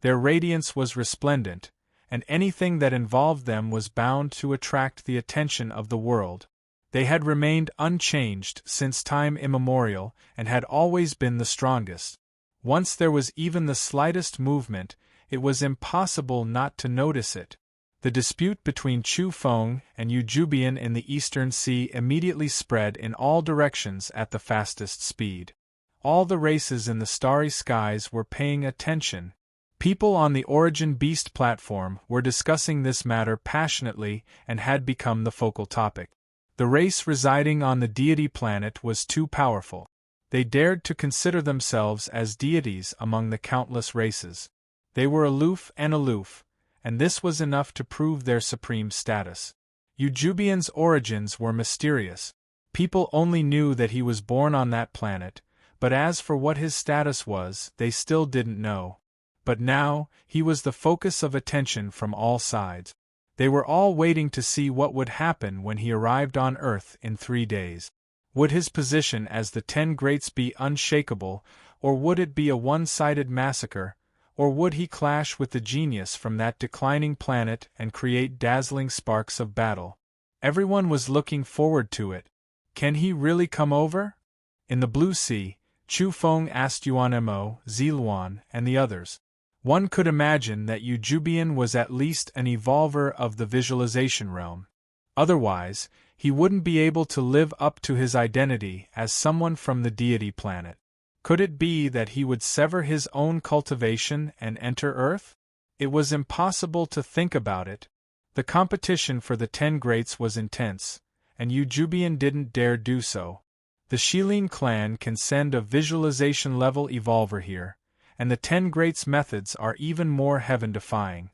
Their radiance was resplendent, and anything that involved them was bound to attract the attention of the world. They had remained unchanged since time immemorial and had always been the strongest. Once there was even the slightest movement, it was impossible not to notice it. The dispute between Chu Feng and Yujubian in the Eastern Sea immediately spread in all directions at the fastest speed. All the races in the starry skies were paying attention. People on the Origin Beast platform were discussing this matter passionately and had become the focal topic. The race residing on the deity planet was too powerful. They dared to consider themselves as deities among the countless races. They were aloof, and this was enough to prove their supreme status. Yujubian's origins were mysterious. People only knew that he was born on that planet, but as for what his status was, they still didn't know. But now, he was the focus of attention from all sides. They were all waiting to see what would happen when he arrived on Earth in 3 days. Would his position as the 10 greats be unshakable, or would it be a one-sided massacre, or would he clash with the genius from that declining planet and create dazzling sparks of battle? Everyone was looking forward to it. Can he really come over? In the Blue Sea, Chu Feng asked Yuanmo, Ziluan, and the others. One could imagine that Yujubian was at least an evolver of the visualization realm. Otherwise, he wouldn't be able to live up to his identity as someone from the deity planet. Could it be that he would sever his own cultivation and enter Earth? It was impossible to think about it. The competition for the 10 greats was intense, and Yujubian didn't dare do so. The Shilin clan can send a visualization-level evolver here, and the 10 greats' methods are even more heaven-defying.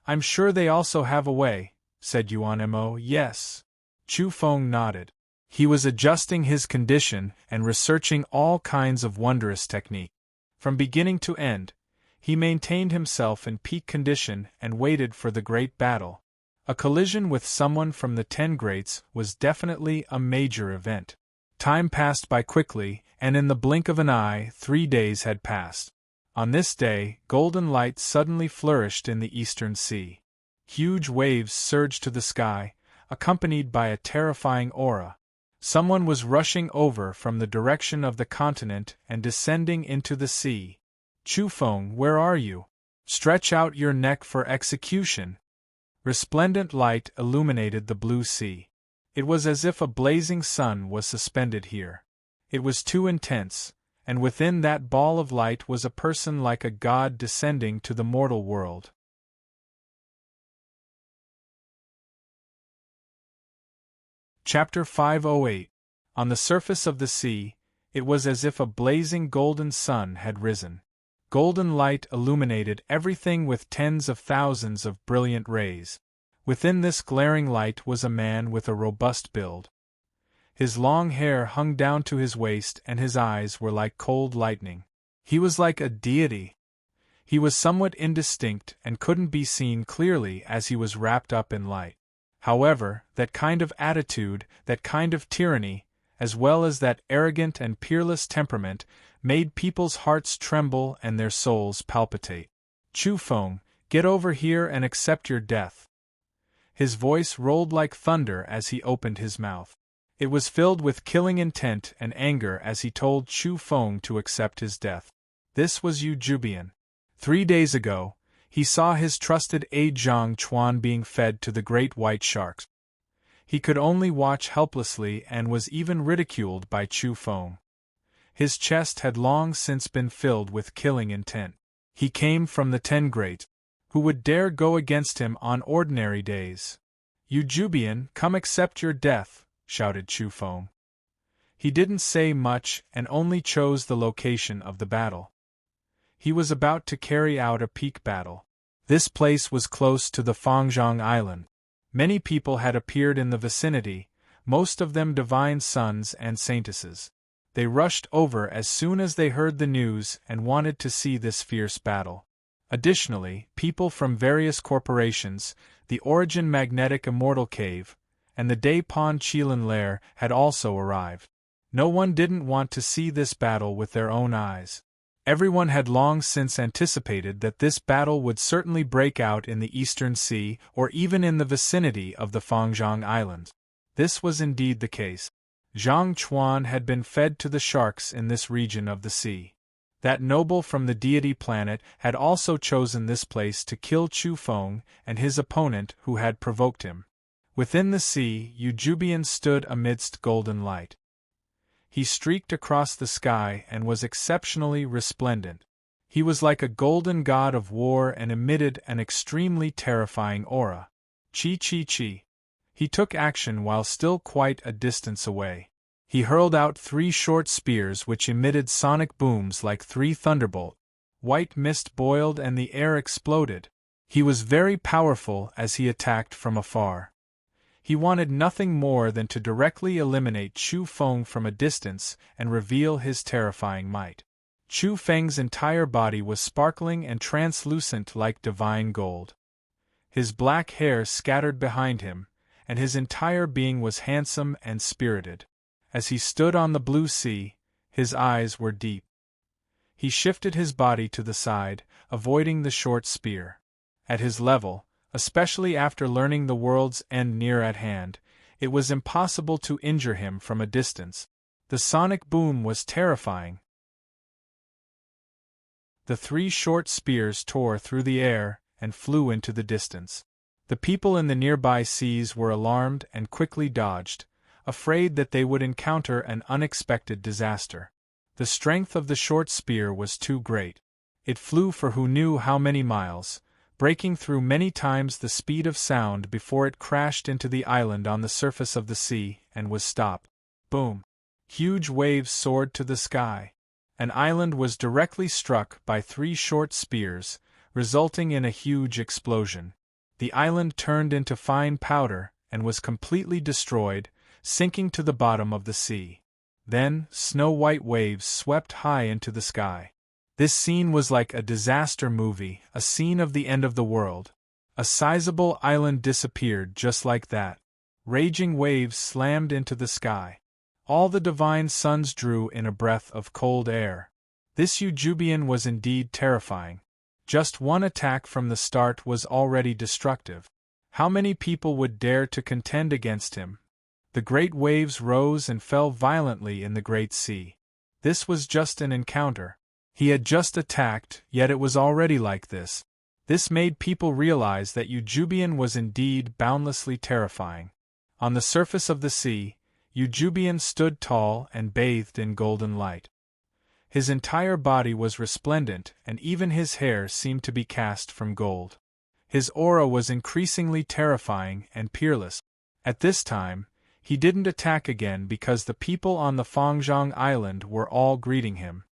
I'm sure they also have a way, said Yuanmo. Yes. Chu Feng nodded. He was adjusting his condition and researching all kinds of wondrous technique. From beginning to end, he maintained himself in peak condition and waited for the great battle. A collision with someone from the 10 greats was definitely a major event. Time passed by quickly, and in the blink of an eye, 3 days had passed. On this day, golden light suddenly flourished in the Eastern Sea. Huge waves surged to the sky, accompanied by a terrifying aura. Someone was rushing over from the direction of the continent and descending into the sea. Chu Feng, where are you? Stretch out your neck for execution. Resplendent light illuminated the blue sea. It was as if a blazing sun was suspended here. It was too intense, and within that ball of light was a person like a god descending to the mortal world. Chapter 508. On the surface of the sea, it was as if a blazing golden sun had risen. Golden light illuminated everything with tens of thousands of brilliant rays. Within this glaring light was a man with a robust build. His long hair hung down to his waist and his eyes were like cold lightning. He was like a deity. He was somewhat indistinct and couldn't be seen clearly as he was wrapped up in light. However, that kind of attitude, that kind of tyranny, as well as that arrogant and peerless temperament, made people's hearts tremble and their souls palpitate. Chu Feng, get over here and accept your death. His voice rolled like thunder as he opened his mouth. It was filled with killing intent and anger as he told Chu Feng to accept his death. This was Yujubian. 3 days ago, He saw his trusted aide Zhang Chuan being fed to the great white sharks. He could only watch helplessly and was even ridiculed by Chu Feng. His chest had long since been filled with killing intent. He came from the 10 Great. Who would dare go against him on ordinary days? "You Jubian, come accept your death," shouted Chu Feng. He didn't say much and only chose the location of the battle. He was about to carry out a peak battle. This place was close to the Fangzhong Island. Many people had appeared in the vicinity, most of them divine sons and saintesses. They rushed over as soon as they heard the news and wanted to see this fierce battle. Additionally, people from various corporations, the Origin Magnetic Immortal Cave, and the Daepon Qilin Lair had also arrived. No one didn't want to see this battle with their own eyes. Everyone had long since anticipated that this battle would certainly break out in the Eastern Sea or even in the vicinity of the Fangzhong Islands. This was indeed the case. Zhang Chuan had been fed to the sharks in this region of the sea. That noble from the deity planet had also chosen this place to kill Chu Feng and his opponent who had provoked him. Within the sea, Yujubian stood amidst golden light. He streaked across the sky and was exceptionally resplendent. He was like a golden god of war and emitted an extremely terrifying aura. Chi chi chi. He took action while still quite a distance away. He hurled out 3 short spears which emitted sonic booms like 3 thunderbolts. White mist boiled and the air exploded. He was very powerful as he attacked from afar. He wanted nothing more than to directly eliminate Chu Feng from a distance and reveal his terrifying might. Chu Feng's entire body was sparkling and translucent like divine gold. His black hair scattered behind him, and his entire being was handsome and spirited. As he stood on the blue sea, his eyes were deep. He shifted his body to the side, avoiding the short spear. At his level, especially after learning the world's end near at hand, it was impossible to injure him from a distance. The sonic boom was terrifying. The 3 short spears tore through the air and flew into the distance. The people in the nearby seas were alarmed and quickly dodged, afraid that they would encounter an unexpected disaster. The strength of the short spear was too great. It flew for who knew how many miles, breaking through many times the speed of sound before it crashed into the island on the surface of the sea and was stopped. Boom! Huge waves soared to the sky. An island was directly struck by 3 short spears, resulting in a huge explosion. The island turned into fine powder and was completely destroyed, sinking to the bottom of the sea. Then, snow-white waves swept high into the sky. This scene was like a disaster movie, a scene of the end of the world. A sizable island disappeared just like that. Raging waves slammed into the sky. All the divine sons drew in a breath of cold air. This Yujubian was indeed terrifying. Just one attack from the start was already destructive. How many people would dare to contend against him? The great waves rose and fell violently in the great sea. This was just an encounter. He had just attacked, yet it was already like this. This made people realize that Yujubian was indeed boundlessly terrifying. On the surface of the sea, Yujubian stood tall and bathed in golden light. His entire body was resplendent, and even his hair seemed to be cast from gold. His aura was increasingly terrifying and peerless. At this time, he didn't attack again because the people on the Fangzhong Island were all greeting him.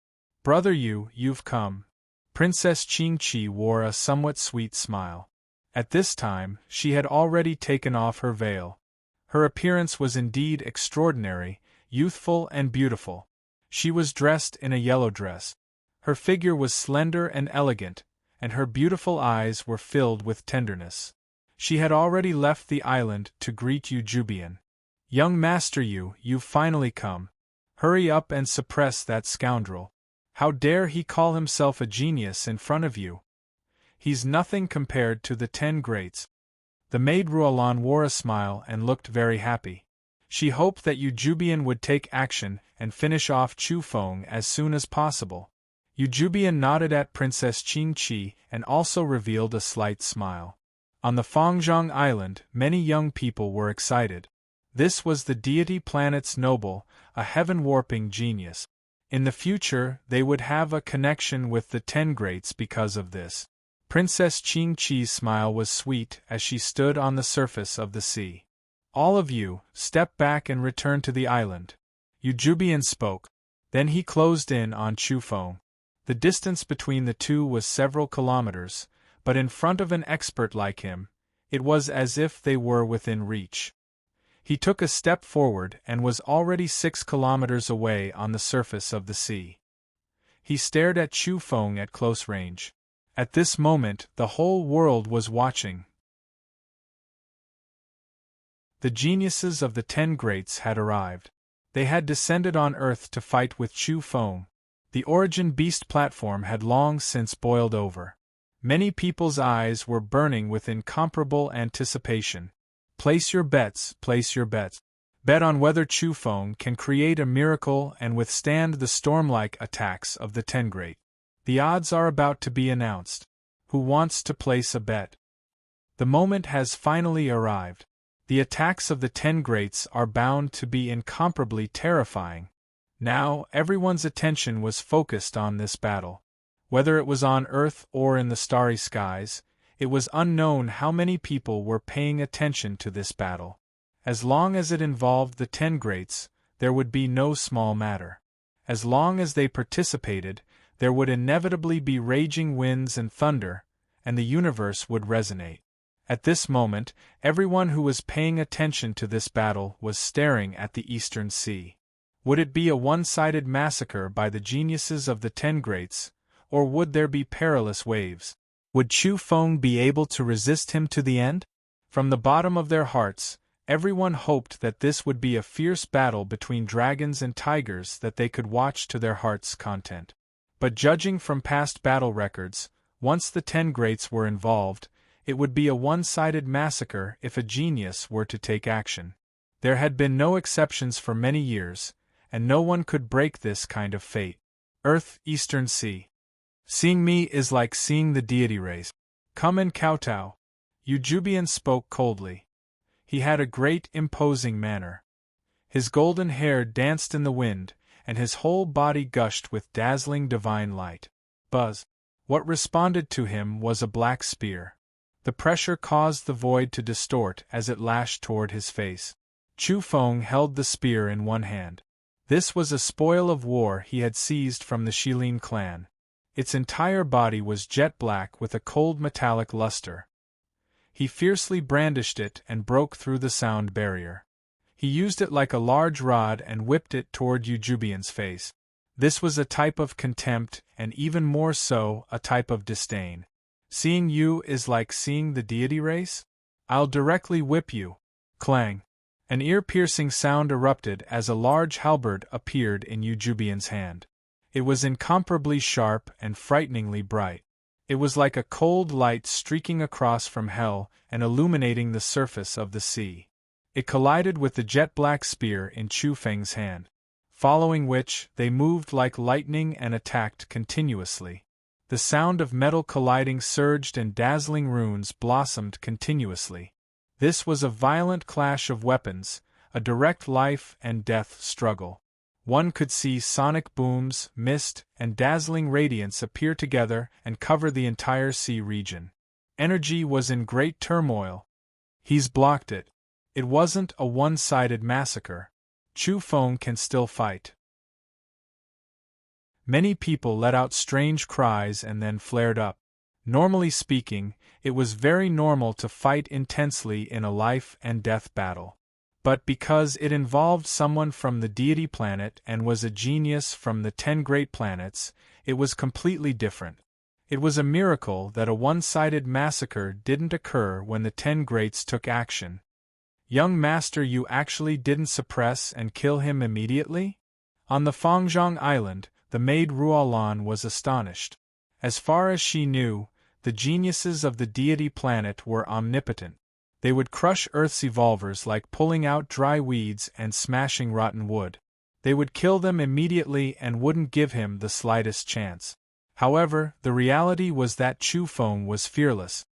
"Brother Yu, you've come." Princess Qingqi wore a somewhat sweet smile. At this time, she had already taken off her veil. Her appearance was indeed extraordinary, youthful and beautiful. She was dressed in a yellow dress. Her figure was slender and elegant, and her beautiful eyes were filled with tenderness. She had already left the island to greet Yujubian. "Young Master Yu, you've finally come. Hurry up and suppress that scoundrel. How dare he call himself a genius in front of you? He's nothing compared to the 10 Greats." The maid Ruolan wore a smile and looked very happy. She hoped that Yujubian would take action and finish off Chu Feng as soon as possible. Yujubian nodded at Princess Qingqi and also revealed a slight smile. On the Fangzhong Island, many young people were excited. This was the deity planet's noble, a heaven-warping genius. In the future, they would have a connection with the Ten Greats because of this. Princess Qingqi's smile was sweet as she stood on the surface of the sea. All of you, step back and return to the island. Yujubian spoke. Then he closed in on Chufeng. The distance between the two was several kilometers, but in front of an expert like him, it was as if they were within reach. He took a step forward and was already 6 kilometers away on the surface of the sea. He stared at Chufeng at close range. At this moment, the whole world was watching. The geniuses of the 10 Greats had arrived. They had descended on Earth to fight with Chufeng. The Origin Beast platform had long since boiled over. Many people's eyes were burning with incomparable anticipation. Place your bets, place your bets. Bet on whether Chufeng can create a miracle and withstand the storm-like attacks of the 10 Great. The odds are about to be announced. Who wants to place a bet? The moment has finally arrived. The attacks of the 10 Greats are bound to be incomparably terrifying. Now, everyone's attention was focused on this battle. Whether it was on Earth or in the starry skies, it was unknown how many people were paying attention to this battle. As long as it involved the 10 Greats, there would be no small matter. As long as they participated, there would inevitably be raging winds and thunder, and the universe would resonate. At this moment, everyone who was paying attention to this battle was staring at the Eastern Sea. Would it be a one-sided massacre by the geniuses of the 10 Greats, or would there be perilous waves? Would Chufeng be able to resist him to the end? From the bottom of their hearts, everyone hoped that this would be a fierce battle between dragons and tigers that they could watch to their heart's content. But judging from past battle records, once the 10 Greats were involved, it would be a one-sided massacre if a genius were to take action. There had been no exceptions for many years, and no one could break this kind of fate. Earth, Eastern Sea. Seeing me is like seeing the deity race. Come and kowtow. Yujubian spoke coldly. He had a great, imposing manner. His golden hair danced in the wind, and his whole body gushed with dazzling divine light. Buzz. What responded to him was a black spear. The pressure caused the void to distort as it lashed toward his face. Chufeng held the spear in one hand. This was a spoil of war he had seized from the Shilin clan. Its entire body was jet black with a cold metallic luster. He fiercely brandished it and broke through the sound barrier. He used it like a large rod and whipped it toward Yujubian's face. This was a type of contempt, and even more so, a type of disdain. Seeing you is like seeing the deity race? I'll directly whip you. Clang. An ear-piercing sound erupted as a large halberd appeared in Yujubian's hand. It was incomparably sharp and frighteningly bright. It was like a cold light streaking across from hell and illuminating the surface of the sea. It collided with the jet-black spear in Chufeng's hand, following which they moved like lightning and attacked continuously. The sound of metal colliding surged and dazzling runes blossomed continuously. This was a violent clash of weapons, a direct life and death struggle. One could see sonic booms, mist, and dazzling radiance appear together and cover the entire sea region. Energy was in great turmoil. He's blocked it. It wasn't a one-sided massacre. Chufeng can still fight. Many people let out strange cries and then flared up. Normally speaking, it was very normal to fight intensely in a life-and-death battle. But because it involved someone from the deity planet and was a genius from the 10 great planets, it was completely different. It was a miracle that a one-sided massacre didn't occur when the 10 greats took action. Young master, you actually didn't suppress and kill him immediately? On the Fangzhong Island, the maid Ruolan was astonished. As far as she knew, the geniuses of the deity planet were omnipotent. They would crush Earth's evolvers like pulling out dry weeds and smashing rotten wood. They would kill them immediately and wouldn't give him the slightest chance. However, the reality was that Chu Feng was fearless.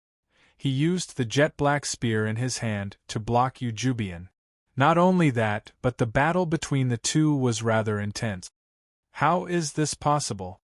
He used the jet-black spear in his hand to block Ujubian. Not only that, but the battle between the two was rather intense. How is this possible?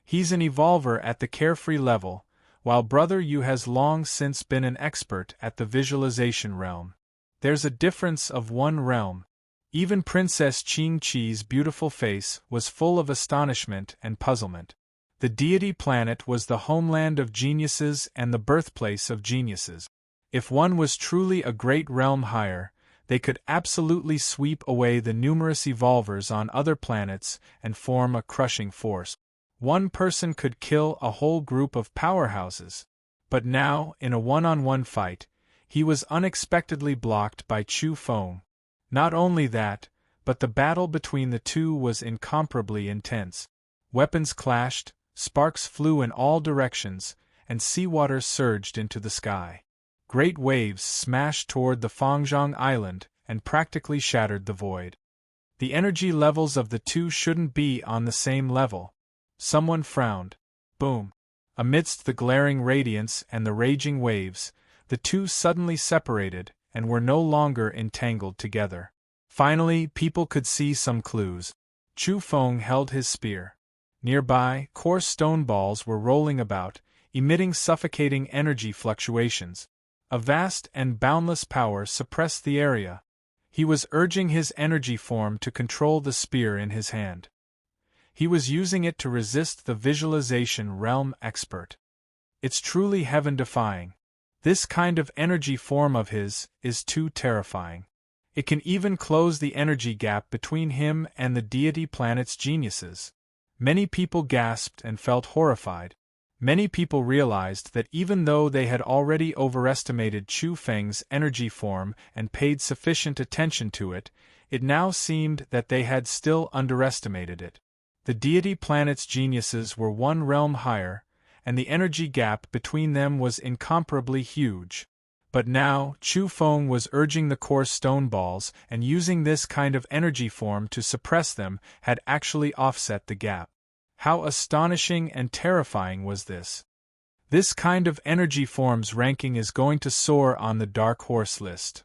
He's an evolver at the carefree level, while Brother Yu has long since been an expert at the visualization realm. There's a difference of one realm. Even Princess Qing Qi's beautiful face was full of astonishment and puzzlement. The deity planet was the homeland of geniuses and the birthplace of geniuses. If one was truly a great realm higher, they could absolutely sweep away the numerous evolvers on other planets and form a crushing force. One person could kill a whole group of powerhouses. But now, in a one-on-one fight, he was unexpectedly blocked by Chu Feng. Not only that, but the battle between the two was incomparably intense. Weapons clashed, sparks flew in all directions, and seawater surged into the sky. Great waves smashed toward the Fangzhong Island and practically shattered the void. The energy levels of the two shouldn't be on the same level. Someone frowned. Boom! Amidst the glaring radiance and the raging waves, the two suddenly separated and were no longer entangled together. Finally, people could see some clues. Chu Feng held his spear. Nearby, coarse stone balls were rolling about, emitting suffocating energy fluctuations. A vast and boundless power suppressed the area. He was urging his energy form to control the spear in his hand. He was using it to resist the visualization realm expert. It's truly heaven-defying. This kind of energy form of his is too terrifying. It can even close the energy gap between him and the deity planet's geniuses. Many people gasped and felt horrified. Many people realized that even though they had already overestimated Chu Feng's energy form and paid sufficient attention to it, it now seemed that they had still underestimated it. The deity planet's geniuses were one realm higher, and the energy gap between them was incomparably huge. But now, Chu Feng was urging the coarse stone balls, and using this kind of energy form to suppress them had actually offset the gap. How astonishing and terrifying was this! This kind of energy form's ranking is going to soar on the dark horse list.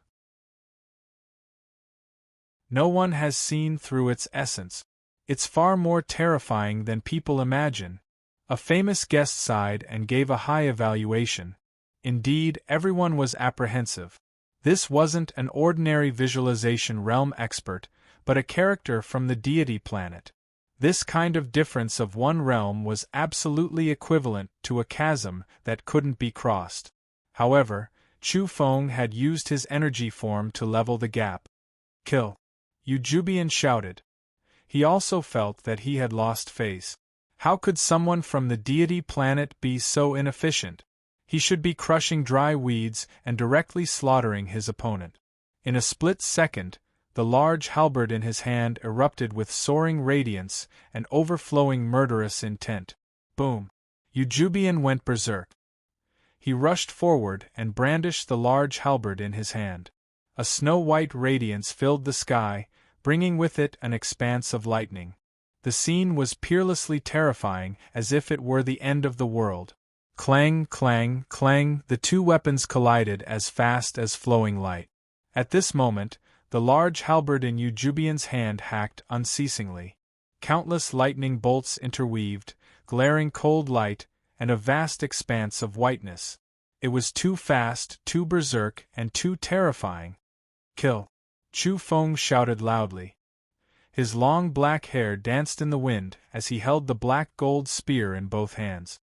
No one has seen through its essence. It's far more terrifying than people imagine. A famous guest sighed and gave a high evaluation. Indeed, everyone was apprehensive. This wasn't an ordinary visualization realm expert, but a character from the deity planet. This kind of difference of one realm was absolutely equivalent to a chasm that couldn't be crossed. However, Chu Feng had used his energy form to level the gap. Kill! Ujubian shouted. He also felt that he had lost face. How could someone from the deity planet be so inefficient? He should be crushing dry weeds and directly slaughtering his opponent. In a split second, the large halberd in his hand erupted with soaring radiance and overflowing murderous intent. Boom! Ujubian went berserk. He rushed forward and brandished the large halberd in his hand. A snow-white radiance filled the sky, bringing with it an expanse of lightning. The scene was peerlessly terrifying, as if it were the end of the world. Clang, clang, clang, the two weapons collided as fast as flowing light. At this moment, the large halberd in Ujubian's hand hacked unceasingly. Countless lightning bolts interweaved, glaring cold light, and a vast expanse of whiteness. It was too fast, too berserk, and too terrifying. Kill! Chu Feng shouted loudly. His long black hair danced in the wind as he held the black gold spear in both hands.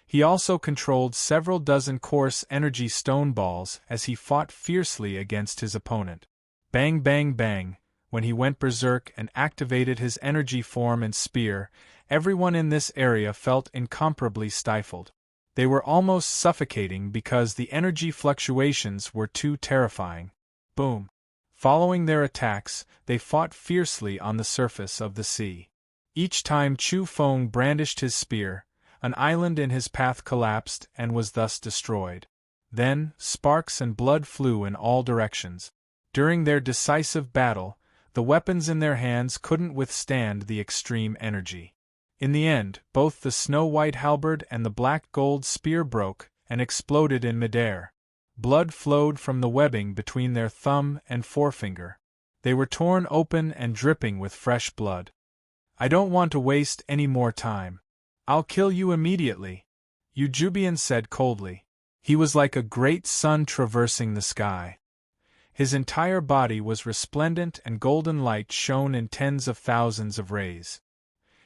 He also controlled several dozen coarse energy stone balls as he fought fiercely against his opponent. Bang bang bang, when he went berserk and activated his energy form and spear, everyone in this area felt incomparably stifled. They were almost suffocating because the energy fluctuations were too terrifying. Boom! Following their attacks, they fought fiercely on the surface of the sea. Each time Chu Feng brandished his spear, an island in his path collapsed and was thus destroyed. Then, sparks and blood flew in all directions. During their decisive battle, the weapons in their hands couldn't withstand the extreme energy. In the end, both the snow-white halberd and the black-gold spear broke and exploded in midair. Blood flowed from the webbing between their thumb and forefinger. They were torn open and dripping with fresh blood. "I don't want to waste any more time. I'll kill you immediately," Eujubian said coldly. He was like a great sun traversing the sky. His entire body was resplendent and golden light shone in tens of thousands of rays.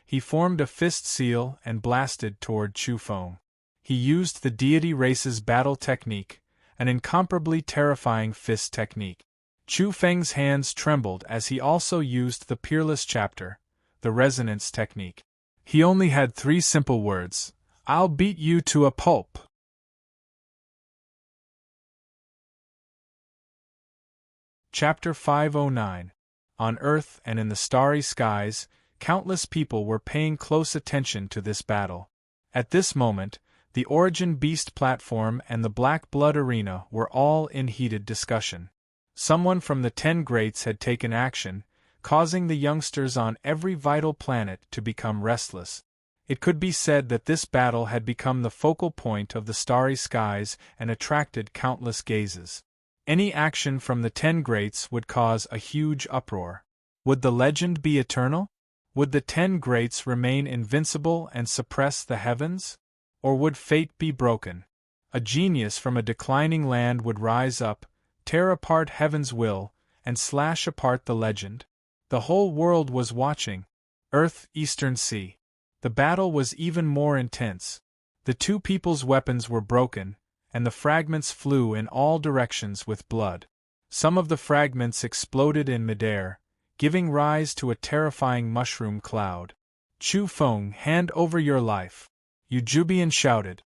He formed a fist seal and blasted toward Chu Feng. He used the deity race's battle technique, an incomparably terrifying fist technique. Chu Feng's hands trembled as he also used the peerless chapter, the resonance technique. He only had 3 simple words: "I'll beat you to a pulp." Chapter 509. On Earth and in the starry skies, countless people were paying close attention to this battle. At this moment, the Origin Beast platform and the Black Blood Arena were all in heated discussion. Someone from the 10 Greats had taken action, causing the youngsters on every vital planet to become restless. It could be said that this battle had become the focal point of the starry skies and attracted countless gazes. Any action from the 10 Greats would cause a huge uproar. Would the legend be eternal? Would the 10 Greats remain invincible and suppress the heavens? Or would fate be broken? A genius from a declining land would rise up, tear apart heaven's will, and slash apart the legend. The whole world was watching. Earth, Eastern Sea. The battle was even more intense. The 2 people's weapons were broken, and the fragments flew in all directions with blood. Some of the fragments exploded in midair, giving rise to a terrifying mushroom cloud. "Chu Feng, hand over your life," Eujubian shouted.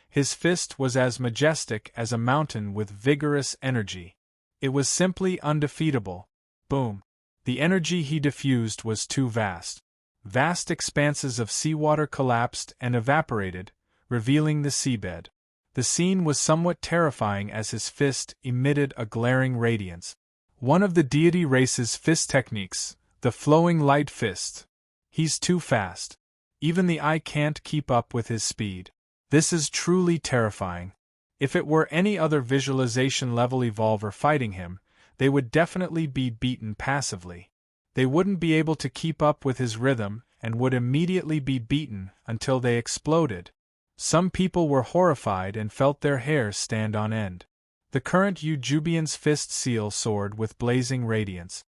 His fist was as majestic as a mountain with vigorous energy. It was simply undefeatable. Boom. The energy he diffused was too vast. Vast expanses of seawater collapsed and evaporated, revealing the seabed. The scene was somewhat terrifying as his fist emitted a glaring radiance. One of the deity race's fist techniques, the flowing light fist. He's too fast. Even the eye can't keep up with his speed. This is truly terrifying. If it were any other visualization level evolver fighting him, they would definitely be beaten passively. They wouldn't be able to keep up with his rhythm and would immediately be beaten until they exploded. Some people were horrified and felt their hair stand on end. The current Eujubian's fist seal soared with blazing radiance.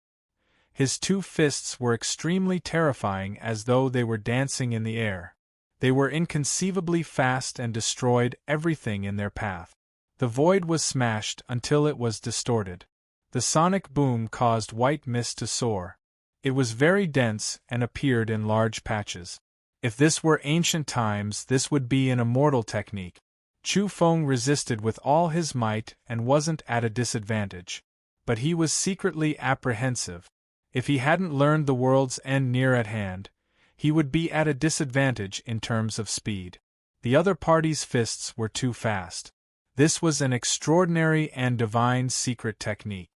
His 2 fists were extremely terrifying, as though they were dancing in the air. They were inconceivably fast and destroyed everything in their path. The void was smashed until it was distorted. The sonic boom caused white mist to soar. It was very dense and appeared in large patches. If this were ancient times, this would be an immortal technique. Chu Feng resisted with all his might and wasn't at a disadvantage. But he was secretly apprehensive. If he hadn't learned the world's end near at hand, he would be at a disadvantage in terms of speed. The other party's fists were too fast. This was an extraordinary and divine secret technique.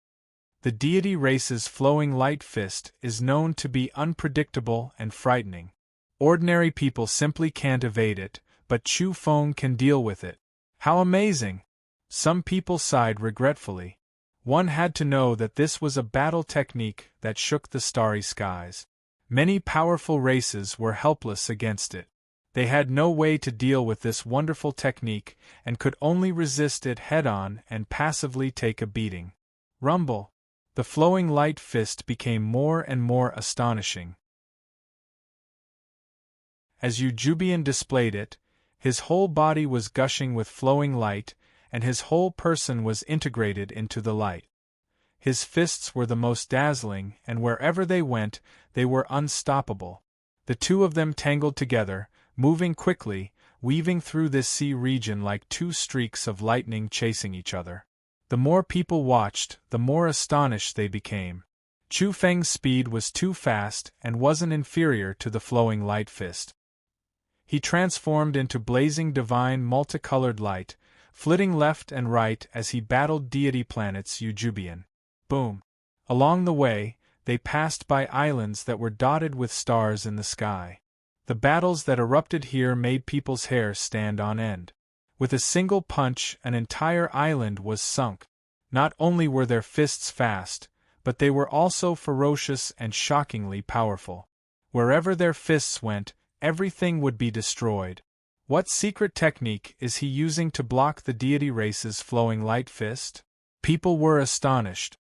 The deity race's flowing light fist is known to be unpredictable and frightening. Ordinary people simply can't evade it, but Chu Feng can deal with it. How amazing! Some people sighed regretfully. One had to know that this was a battle technique that shook the starry skies. Many powerful races were helpless against it. They had no way to deal with this wonderful technique and could only resist it head-on and passively take a beating. Rumble! The flowing light fist became more and more astonishing. As Eujubian displayed it, his whole body was gushing with flowing light, and his whole person was integrated into the light. His fists were the most dazzling, and wherever they went, they were unstoppable. The 2 of them tangled together, moving quickly, weaving through this sea region like 2 streaks of lightning chasing each other. The more people watched, the more astonished they became. Chu Feng's speed was too fast and wasn't inferior to the flowing light fist. He transformed into blazing divine multicolored light, flitting left and right as he battled deity planets Eujubian. Boom! Along the way, they passed by islands that were dotted with stars in the sky. The battles that erupted here made people's hair stand on end. With a single punch, an entire island was sunk. Not only were their fists fast, but they were also ferocious and shockingly powerful. Wherever their fists went, everything would be destroyed. What secret technique is he using to block the deity race's flowing light fist? People were astonished.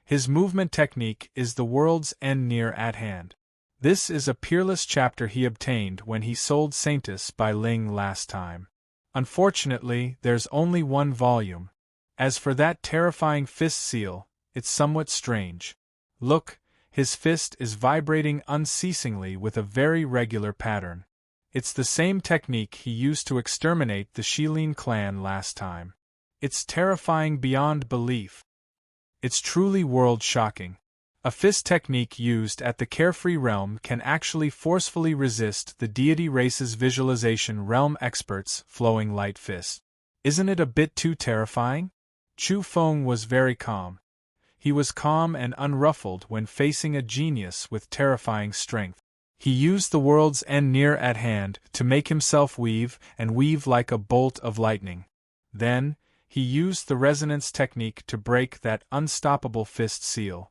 His movement technique is the world's end near at hand. This is a peerless chapter he obtained when he sold Saintus by Ling last time. Unfortunately, there's only one volume. As for that terrifying fist seal, it's somewhat strange. Look, his fist is vibrating unceasingly with a very regular pattern. It's the same technique he used to exterminate the Shilin clan last time. It's terrifying beyond belief. It's truly world-shocking. A fist technique used at the Carefree Realm can actually forcefully resist the deity race's visualization realm experts' flowing light fist. Isn't it a bit too terrifying? Chu Feng was very calm. He was calm and unruffled when facing a genius with terrifying strength. He used the world's end near at hand to make himself weave and weave like a bolt of lightning. Then, he used the resonance technique to break that unstoppable fist seal.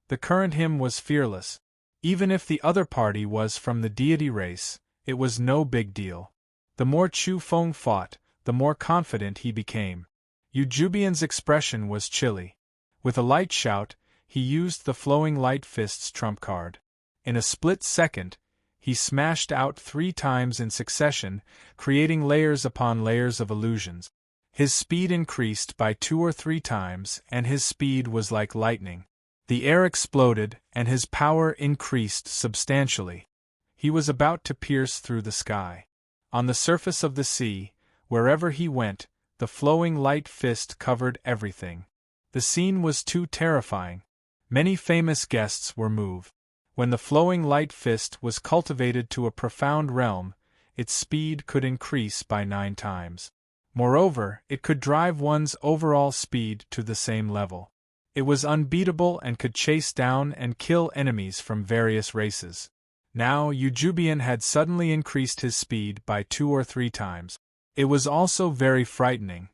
The current him was fearless. Even if the other party was from the deity race, it was no big deal. The more Chu Feng fought, the more confident he became. Yujubian's expression was chilly. With a light shout, he used the flowing light fist's trump card. In a split second, he smashed out 3 times in succession, creating layers upon layers of illusions. His speed increased by 2 or 3 times, and his speed was like lightning. The air exploded, and his power increased substantially. He was about to pierce through the sky. On the surface of the sea, wherever he went, the flowing light fist covered everything. The scene was too terrifying. Many famous guests were moved. When the flowing light fist was cultivated to a profound realm, its speed could increase by 9 times. Moreover, it could drive one's overall speed to the same level. It was unbeatable and could chase down and kill enemies from various races. Now, Yujubian had suddenly increased his speed by 2 or 3 times. It was also very frightening.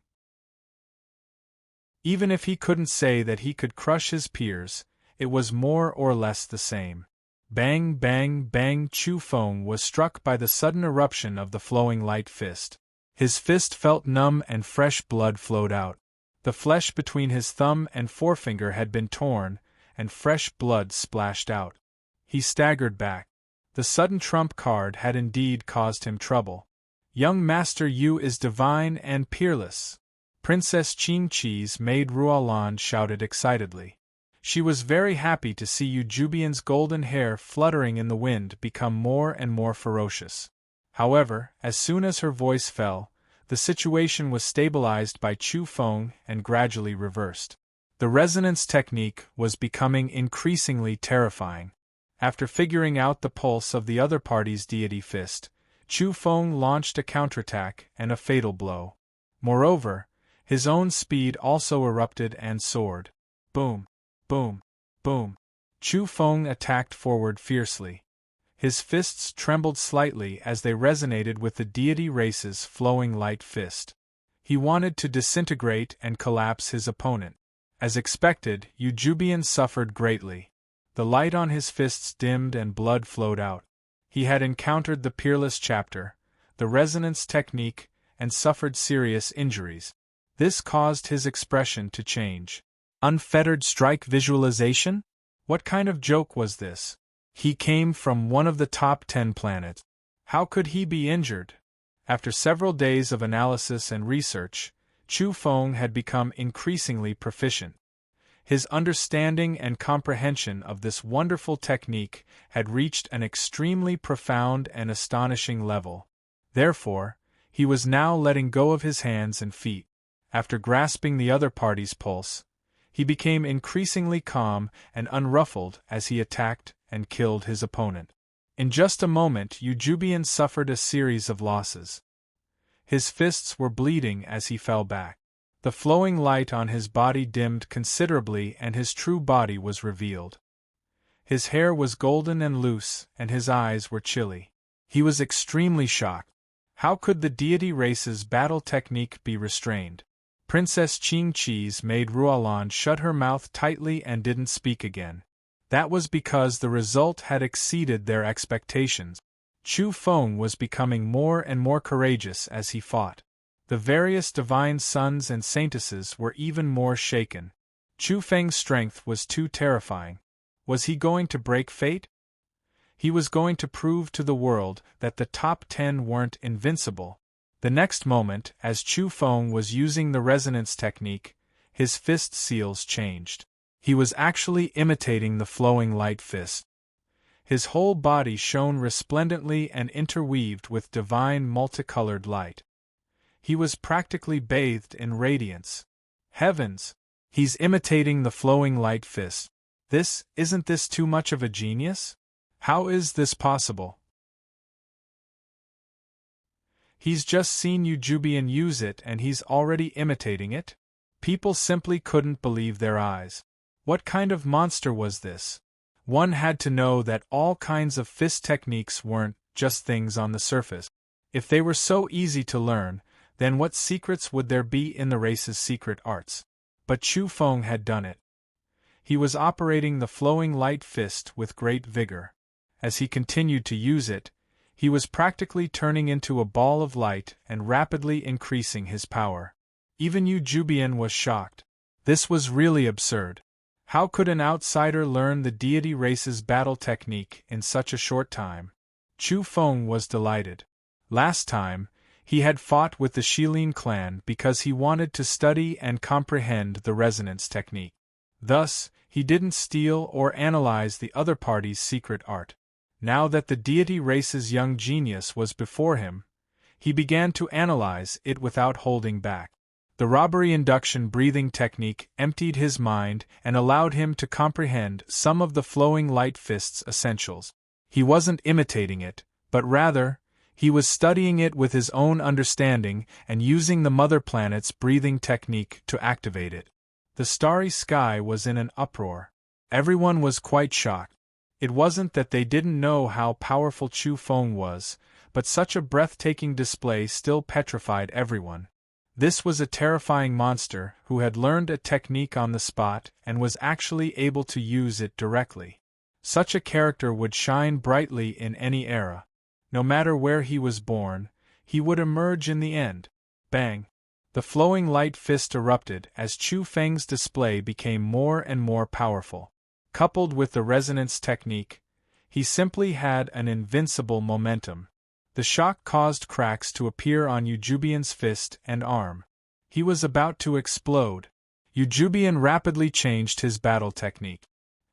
Even if he couldn't say that he could crush his peers, it was more or less the same. Bang, bang, bang! Chu Feng was struck by the sudden eruption of the flowing light fist. His fist felt numb and fresh blood flowed out. The flesh between his thumb and forefinger had been torn, and fresh blood splashed out. He staggered back. The sudden trump card had indeed caused him trouble. Young Master Yu is divine and peerless. Princess Qingqi's maid Ruolan shouted excitedly. She was very happy to see Yujubian's golden hair fluttering in the wind become more and more ferocious. However, as soon as her voice fell, the situation was stabilized by Chu Feng and gradually reversed. The resonance technique was becoming increasingly terrifying. After figuring out the pulse of the other party's deity fist, Chu Feng launched a counterattack and a fatal blow. Moreover, his own speed also erupted and soared. Boom! Boom! Boom! Chu Feng attacked forward fiercely. His fists trembled slightly as they resonated with the deity race's flowing light fist. He wanted to disintegrate and collapse his opponent. As expected, Yujubian suffered greatly. The light on his fists dimmed and blood flowed out. He had encountered the peerless chapter, the resonance technique, and suffered serious injuries. This caused his expression to change. Unfettered strike visualization? What kind of joke was this? He came from one of the top 10 planets. How could he be injured? After several days of analysis and research, Chu Feng had become increasingly proficient. His understanding and comprehension of this wonderful technique had reached an extremely profound and astonishing level. Therefore, he was now letting go of his hands and feet. After grasping the other party's pulse, he became increasingly calm and unruffled as he attacked and killed his opponent. In just a moment, Yujubian suffered a series of losses. His fists were bleeding as he fell back. The flowing light on his body dimmed considerably and his true body was revealed. His hair was golden and loose, and his eyes were chilly. He was extremely shocked. How could the deity race's battle technique be restrained? Princess Qing Qi's maid Ruolan shut her mouth tightly and didn't speak again. That was because the result had exceeded their expectations. Chu Feng was becoming more and more courageous as he fought. The various divine sons and saintesses were even more shaken. Chu Feng's strength was too terrifying. Was he going to break fate? He was going to prove to the world that the top 10 weren't invincible. The next moment, as Chu Feng was using the resonance technique, his fist seals changed. He was actually imitating the flowing light fist. His whole body shone resplendently and interweaved with divine multicolored light. He was practically bathed in radiance. Heavens! He's imitating the flowing light fist. Isn't this too much of a genius? How is this possible? He's just seen Eujubian use it and he's already imitating it? People simply couldn't believe their eyes. What kind of monster was this? One had to know that all kinds of fist techniques weren't just things on the surface. If they were so easy to learn, then what secrets would there be in the race's secret arts? But Chu Feng had done it. He was operating the flowing light fist with great vigor. As he continued to use it, he was practically turning into a ball of light and rapidly increasing his power. Even Eujubian was shocked. This was really absurd. How could an outsider learn the deity race's battle technique in such a short time? Chu Feng was delighted. Last time, he had fought with the Shilin clan because he wanted to study and comprehend the resonance technique. Thus, he didn't steal or analyze the other party's secret art. Now that the deity race's young genius was before him, he began to analyze it without holding back. The robbery induction breathing technique emptied his mind and allowed him to comprehend some of the flowing light fist's essentials. He wasn't imitating it, but rather, he was studying it with his own understanding and using the mother planet's breathing technique to activate it. The starry sky was in an uproar. Everyone was quite shocked. It wasn't that they didn't know how powerful Chu Feng was, but such a breathtaking display still petrified everyone. This was a terrifying monster who had learned a technique on the spot and was actually able to use it directly. Such a character would shine brightly in any era. No matter where he was born, he would emerge in the end. Bang! The flowing light fist erupted as Chu Feng's display became more and more powerful. Coupled with the resonance technique, he simply had an invincible momentum. The shock caused cracks to appear on Eujubian's fist and arm. He was about to explode. Eujubian rapidly changed his battle technique.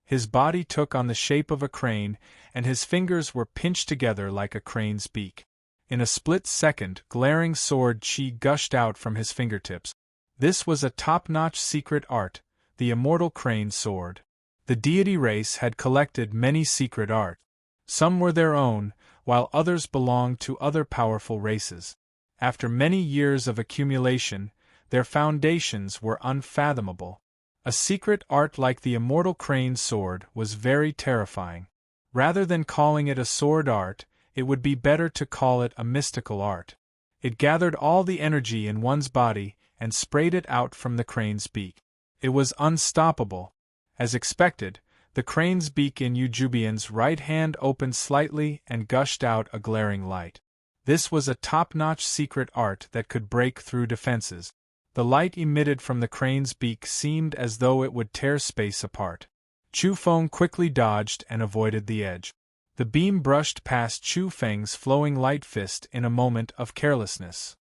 His body took on the shape of a crane, and his fingers were pinched together like a crane's beak. In a split second, glaring sword chi gushed out from his fingertips. This was a top-notch secret art, the immortal crane sword. The deity race had collected many secret art. Some were their own, while others belonged to other powerful races. After many years of accumulation, their foundations were unfathomable. A secret art like the immortal crane sword was very terrifying. Rather than calling it a sword art, it would be better to call it a mystical art. It gathered all the energy in one's body and sprayed it out from the crane's beak. It was unstoppable. As expected, the crane's beak in Eujubian's right hand opened slightly and gushed out a glaring light. This was a top-notch secret art that could break through defenses. The light emitted from the crane's beak seemed as though it would tear space apart. Chu Feng quickly dodged and avoided the edge. The beam brushed past Chu Feng's flowing light fist in a moment of carelessness.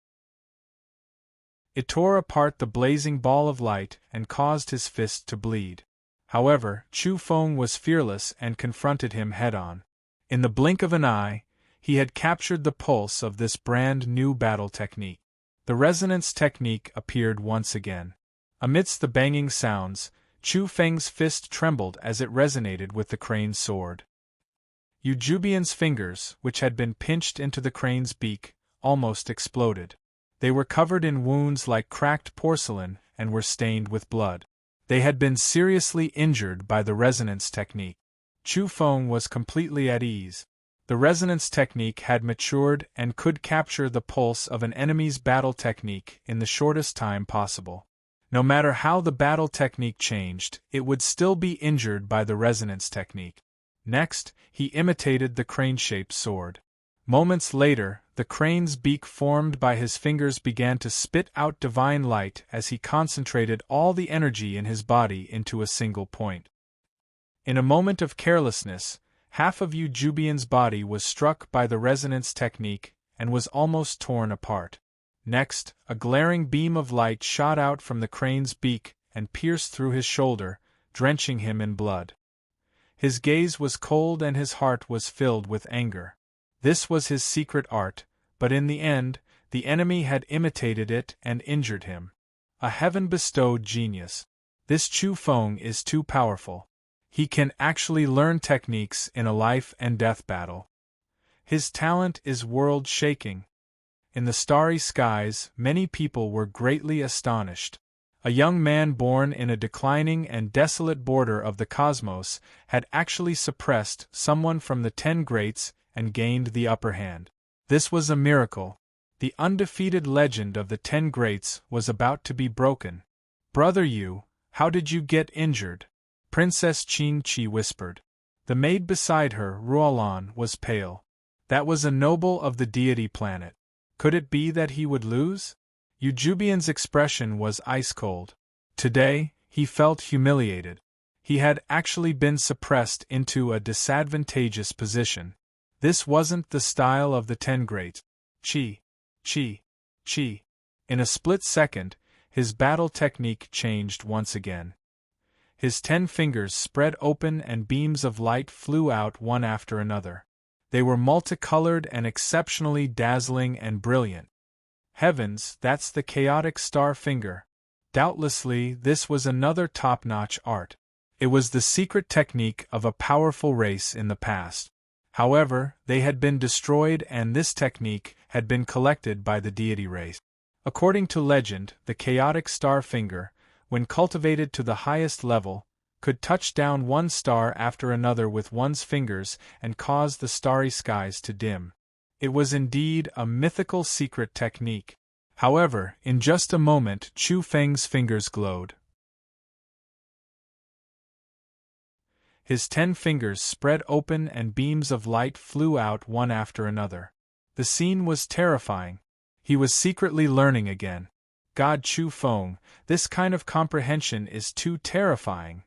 It tore apart the blazing ball of light and caused his fist to bleed. However, Chu Feng was fearless and confronted him head-on. In the blink of an eye, he had captured the pulse of this brand-new battle technique. The resonance technique appeared once again. Amidst the banging sounds, Chu Feng's fist trembled as it resonated with the crane's sword. Eujubian's fingers, which had been pinched into the crane's beak, almost exploded. They were covered in wounds like cracked porcelain and were stained with blood. They had been seriously injured by the resonance technique. Chu Feng was completely at ease. The resonance technique had matured and could capture the pulse of an enemy's battle technique in the shortest time possible. No matter how the battle technique changed, it would still be injured by the resonance technique. Next, he imitated the crane-shaped sword. Moments later, the crane's beak formed by his fingers began to spit out divine light as he concentrated all the energy in his body into a single point. In a moment of carelessness, half of Eujubian's body was struck by the resonance technique and was almost torn apart. Next, a glaring beam of light shot out from the crane's beak and pierced through his shoulder, drenching him in blood. His gaze was cold and his heart was filled with anger. This was his secret art, but in the end, the enemy had imitated it and injured him. A heaven-bestowed genius. This Chu Feng is too powerful. He can actually learn techniques in a life-and-death battle. His talent is world-shaking. In the starry skies, many people were greatly astonished. A young man born in a declining and desolate border of the cosmos had actually suppressed someone from the 10 greats and gained the upper hand. This was a miracle. The undefeated legend of the 10 greats was about to be broken. "Brother Yu, how did you get injured?" Princess Qin Chi whispered. The maid beside her, Ruolan, was pale. That was a noble of the deity planet. Could it be that he would lose? Eujubian's expression was ice-cold. Today, he felt humiliated. He had actually been suppressed into a disadvantageous position. This wasn't the style of the 10 greats. Chi. In a split second, his battle technique changed once again. His 10 fingers spread open and beams of light flew out one after another. They were multicolored and exceptionally dazzling and brilliant. Heavens, that's the chaotic star finger. Doubtlessly, this was another top-notch art. It was the secret technique of a powerful race in the past. However, they had been destroyed and this technique had been collected by the deity race. According to legend, the chaotic star finger, when cultivated to the highest level, could touch down one star after another with one's fingers and cause the starry skies to dim. It was indeed a mythical secret technique. However, in just a moment Chu Feng's fingers glowed. His 10 fingers spread open and beams of light flew out one after another. The scene was terrifying. He was secretly learning again. God Chu Feng, this kind of comprehension is too terrifying.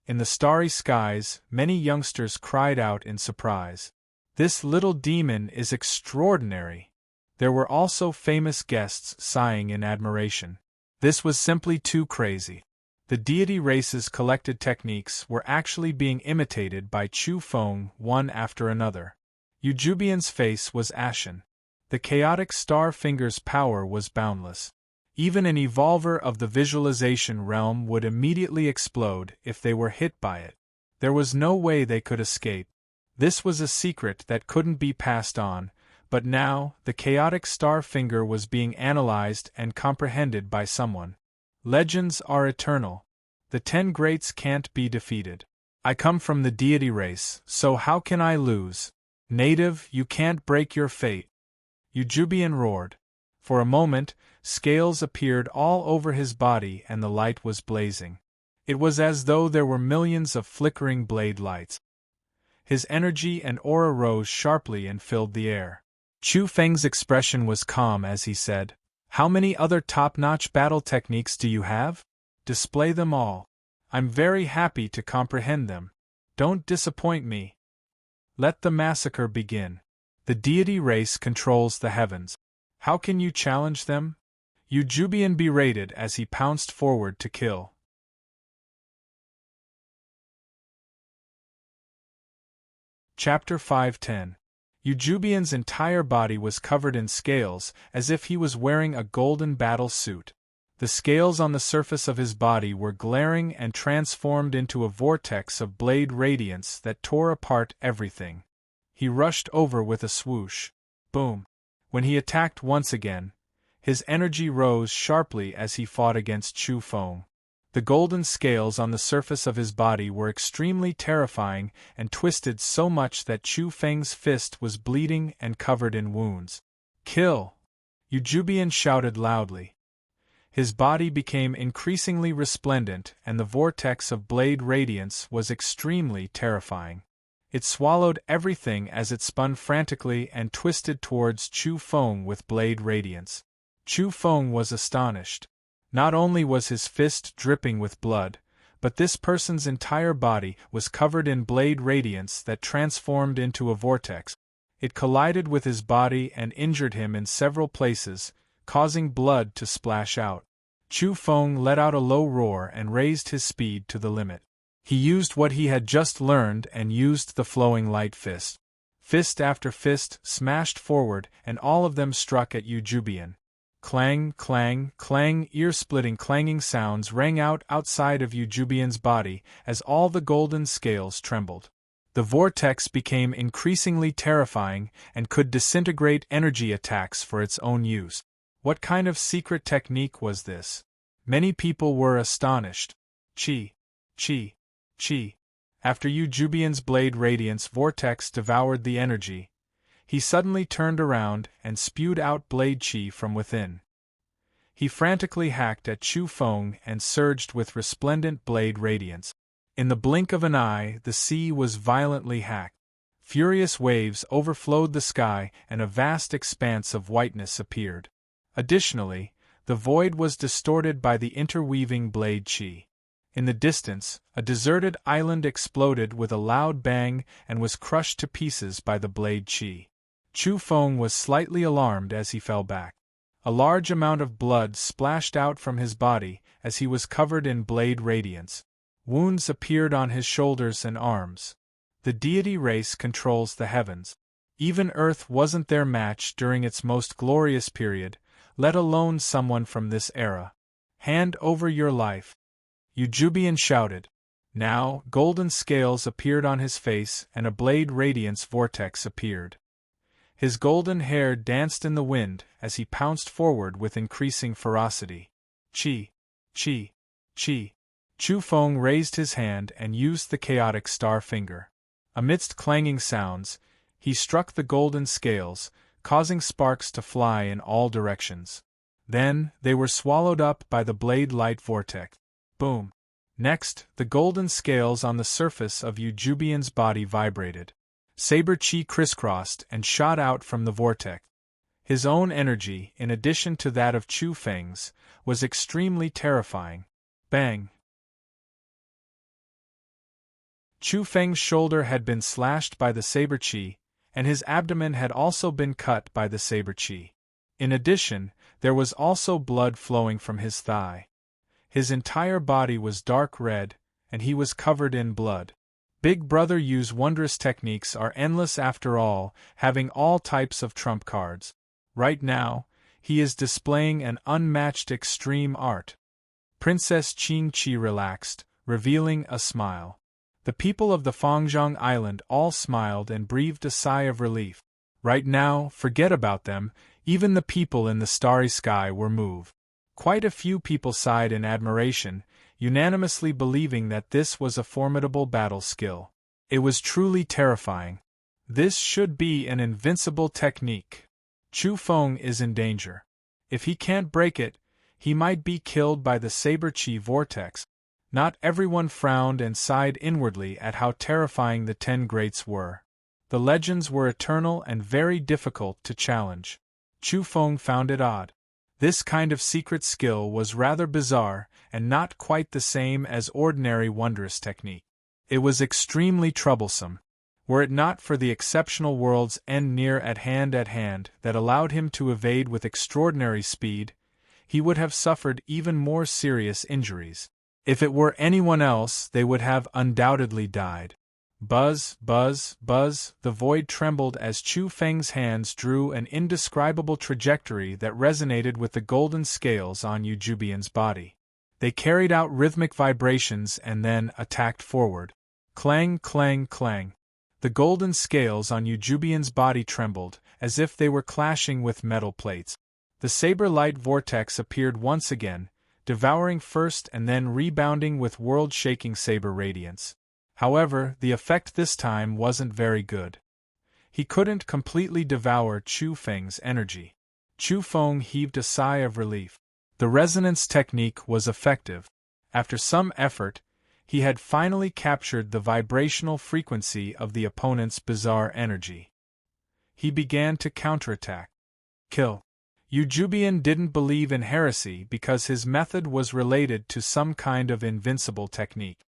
In the starry skies, many youngsters cried out in surprise. This little demon is extraordinary. There were also famous guests sighing in admiration. This was simply too crazy. The deity race's collected techniques were actually being imitated by Chu Feng one after another. Eujubian's face was ashen. The chaotic star finger's power was boundless. Even an evolver of the visualization realm would immediately explode if they were hit by it. There was no way they could escape. This was a secret that couldn't be passed on, but now the chaotic star finger was being analyzed and comprehended by someone. Legends are eternal. The 10 greats can't be defeated. I come from the deity race, so how can I lose? Native, you can't break your fate. Eujubian roared. For a moment, scales appeared all over his body and the light was blazing. It was as though there were millions of flickering blade lights. His energy and aura rose sharply and filled the air. Chu Feng's expression was calm as he said, "How many other top-notch battle techniques do you have? Display them all. I'm very happy to comprehend them. Don't disappoint me. Let the massacre begin. The deity race controls the heavens. How can you challenge them?" Eujubian berated as he pounced forward to kill. Chapter 510. Eujubian's entire body was covered in scales, as if he was wearing a golden battle suit. The scales on the surface of his body were glaring and transformed into a vortex of blade radiance that tore apart everything. He rushed over with a swoosh. Boom! When he attacked once again, his energy rose sharply as he fought against Chu Feng. The golden scales on the surface of his body were extremely terrifying and twisted so much that Chu Feng's fist was bleeding and covered in wounds. "Kill!" Yujubian shouted loudly. His body became increasingly resplendent and the vortex of blade radiance was extremely terrifying. It swallowed everything as it spun frantically and twisted towards Chu Feng with blade radiance. Chu Feng was astonished. Not only was his fist dripping with blood, but this person's entire body was covered in blade radiance that transformed into a vortex. It collided with his body and injured him in several places, causing blood to splash out. Chu Feng let out a low roar and raised his speed to the limit. He used what he had just learned and used the flowing light fist. Fist after fist smashed forward and all of them struck at Yujubian. Clang, clang, clang, ear-splitting clanging sounds rang out outside of Yujubian's body as all the golden scales trembled. The vortex became increasingly terrifying and could disintegrate energy attacks for its own use. What kind of secret technique was this? Many people were astonished. Chi. After Yujubian's blade radiance vortex devoured the energy, he suddenly turned around and spewed out blade chi from within. He frantically hacked at Chu Feng and surged with resplendent blade radiance. In the blink of an eye, the sea was violently hacked. Furious waves overflowed the sky and a vast expanse of whiteness appeared. Additionally, the void was distorted by the interweaving blade chi. In the distance, a deserted island exploded with a loud bang and was crushed to pieces by the blade chi. Chu Feng was slightly alarmed as he fell back. A large amount of blood splashed out from his body as he was covered in blade radiance. Wounds appeared on his shoulders and arms. The deity race controls the heavens. Even Earth wasn't their match during its most glorious period, let alone someone from this era. Hand over your life. Yujubian shouted. Now, golden scales appeared on his face and a blade radiance vortex appeared. His golden hair danced in the wind as he pounced forward with increasing ferocity. Chi. Chu Feng raised his hand and used the chaotic star finger. Amidst clanging sounds, he struck the golden scales, causing sparks to fly in all directions. Then, they were swallowed up by the blade light vortex. Boom! Next, the golden scales on the surface of Yujubian's body vibrated. Saber chi crisscrossed and shot out from the vortex. His own energy, in addition to that of Chu Feng's, was extremely terrifying. Bang! Chu Feng's shoulder had been slashed by the saber chi, and his abdomen had also been cut by the saber chi. In addition, there was also blood flowing from his thigh. His entire body was dark red, and he was covered in blood. Big Brother Yu's wondrous techniques are endless after all, having all types of trump cards. Right now, he is displaying an unmatched extreme art. Princess Qin Chi relaxed, revealing a smile. The people of the Fangzhong Island all smiled and breathed a sigh of relief. Right now, forget about them, even the people in the starry sky were moved. Quite a few people sighed in admiration, unanimously believing that this was a formidable battle skill. It was truly terrifying. This should be an invincible technique. Chu Feng is in danger. If he can't break it, he might be killed by the saber chi vortex. Not everyone frowned and sighed inwardly at how terrifying the 10 greats were. The legends were eternal and very difficult to challenge. Chu Feng found it odd. This kind of secret skill was rather bizarre and not quite the same as ordinary wondrous technique. It was extremely troublesome. Were it not for the exceptional world's end near at hand that allowed him to evade with extraordinary speed, he would have suffered even more serious injuries. If it were anyone else, they would have undoubtedly died. Buzz, buzz, buzz, the void trembled as Chu Feng's hands drew an indescribable trajectory that resonated with the golden scales on Yujubian's body. They carried out rhythmic vibrations and then attacked forward. Clang, clang, clang. The golden scales on Yujubian's body trembled, as if they were clashing with metal plates. The saber light vortex appeared once again, devouring first and then rebounding with world-shaking saber radiance. However, the effect this time wasn't very good. He couldn't completely devour Chu Feng's energy. Chu Feng heaved a sigh of relief. The resonance technique was effective. After some effort, he had finally captured the vibrational frequency of the opponent's bizarre energy. He began to counterattack. Kill. Yujubian didn't believe in heresy because his method was related to some kind of invincible technique.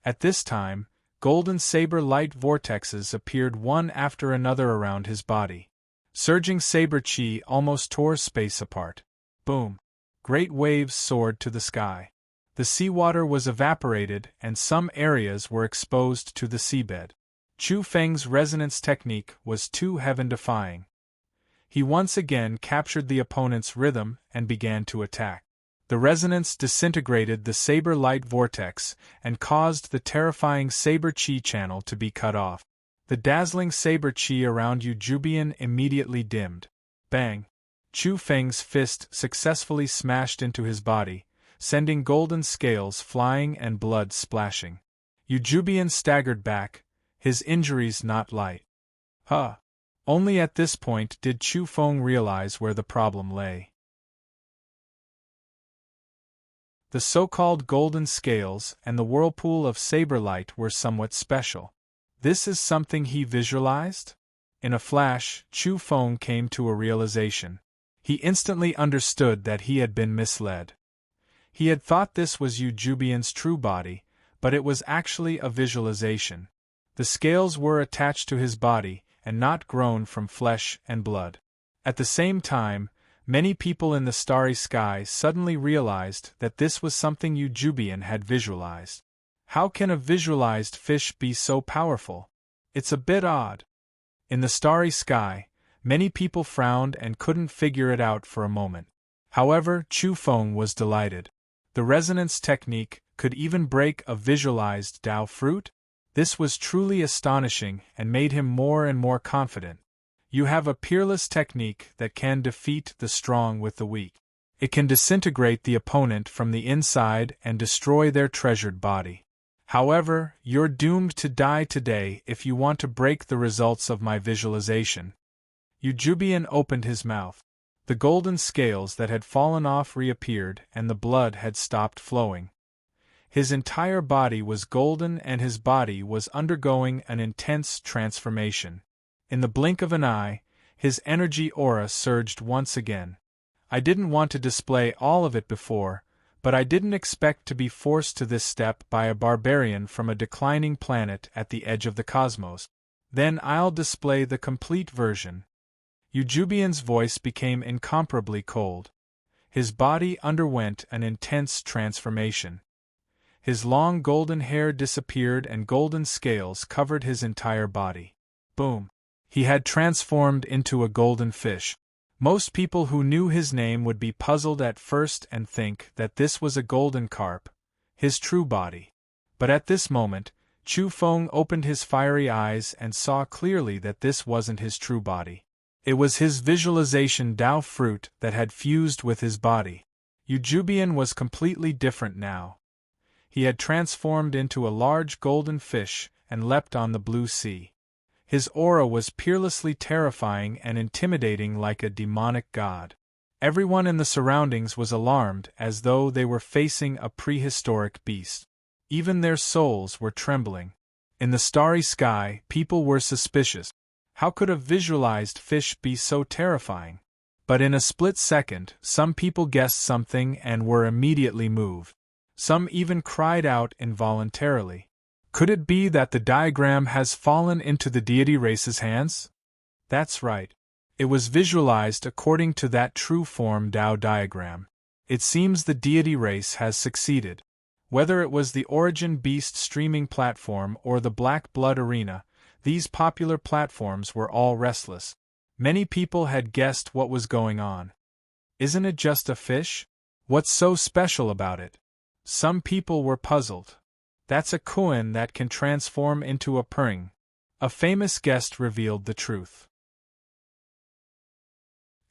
At this time, golden saber light vortexes appeared one after another around his body. Surging saber chi almost tore space apart. Boom! Great waves soared to the sky. The seawater was evaporated and some areas were exposed to the seabed. Chu Feng's resonance technique was too heaven-defying. He once again captured the opponent's rhythm and began to attack. The resonance disintegrated the saber light vortex and caused the terrifying saber chi channel to be cut off. The dazzling saber chi around Yujubian immediately dimmed. Bang! Chu Feng's fist successfully smashed into his body, sending golden scales flying and blood splashing. Yujubian staggered back, his injuries not light. Huh! Only at this point did Chu Feng realize where the problem lay. The so-called golden scales and the whirlpool of saber light were somewhat special. This is something he visualized? In a flash, Chu Feng came to a realization. He instantly understood that he had been misled. He had thought this was Yujubian's true body, but it was actually a visualization. The scales were attached to his body, and not grown from flesh and blood. At the same time, many people in the starry sky suddenly realized that this was something Yujubian had visualized. How can a visualized fish be so powerful? It's a bit odd. In the starry sky, many people frowned and couldn't figure it out for a moment. However, Chu Feng was delighted. The resonance technique could even break a visualized Dao fruit? This was truly astonishing and made him more and more confident. You have a peerless technique that can defeat the strong with the weak. It can disintegrate the opponent from the inside and destroy their treasured body. However, you're doomed to die today if you want to break the results of my visualization. Yujubian opened his mouth. The golden scales that had fallen off reappeared and the blood had stopped flowing. His entire body was golden and his body was undergoing an intense transformation. In the blink of an eye, his energy aura surged once again. I didn't want to display all of it before, but I didn't expect to be forced to this step by a barbarian from a declining planet at the edge of the cosmos. Then I'll display the complete version. Yujubian's voice became incomparably cold. His body underwent an intense transformation. His long golden hair disappeared and golden scales covered his entire body. Boom! He had transformed into a golden fish. Most people who knew his name would be puzzled at first and think that this was a golden carp, his true body. But at this moment, Chu Feng opened his fiery eyes and saw clearly that this wasn't his true body. It was his visualization Dao fruit that had fused with his body. Yujubian was completely different now. He had transformed into a large golden fish and leapt on the blue sea. His aura was peerlessly terrifying and intimidating like a demonic god. Everyone in the surroundings was alarmed as though they were facing a prehistoric beast. Even their souls were trembling. In the starry sky, people were suspicious. How could a visualized fish be so terrifying? But in a split second, some people guessed something and were immediately moved. Some even cried out involuntarily. Could it be that the diagram has fallen into the deity race's hands? That's right. It was visualized according to that true form Dao diagram. It seems the deity race has succeeded. Whether it was the Origin Beast streaming platform or the Black Blood Arena, these popular platforms were all restless. Many people had guessed what was going on. Isn't it just a fish? What's so special about it? Some people were puzzled. That's a koan that can transform into a purring. A famous guest revealed the truth.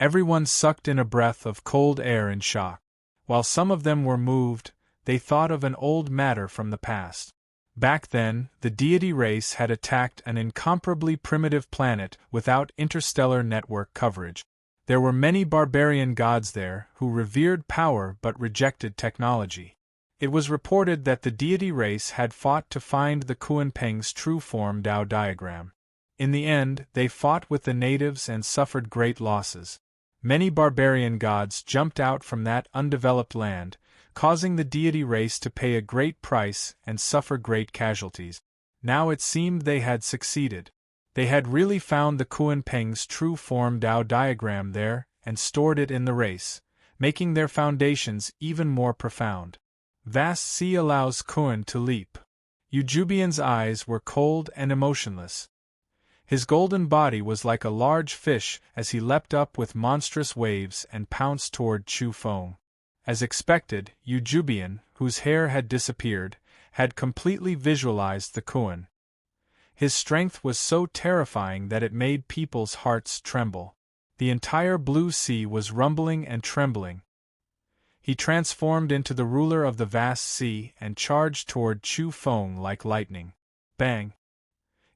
Everyone sucked in a breath of cold air in shock. While some of them were moved, they thought of an old matter from the past. Back then, the deity race had attacked an incomparably primitive planet without interstellar network coverage. There were many barbarian gods there who revered power but rejected technology. It was reported that the deity race had fought to find the Kunpeng's true form Tao diagram. In the end, they fought with the natives and suffered great losses. Many barbarian gods jumped out from that undeveloped land, causing the deity race to pay a great price and suffer great casualties. Now it seemed they had succeeded. They had really found the Kunpeng's true form Tao diagram there and stored it in the race, making their foundations even more profound. Vast sea allows Kun to leap. Eujubian's eyes were cold and emotionless. His golden body was like a large fish as he leapt up with monstrous waves and pounced toward Chu Feng. As expected, Eujubian, whose hair had disappeared, had completely visualized the Kun. His strength was so terrifying that it made people's hearts tremble. The entire blue sea was rumbling and trembling. He transformed into the ruler of the vast sea and charged toward Chu Feng like lightning. Bang!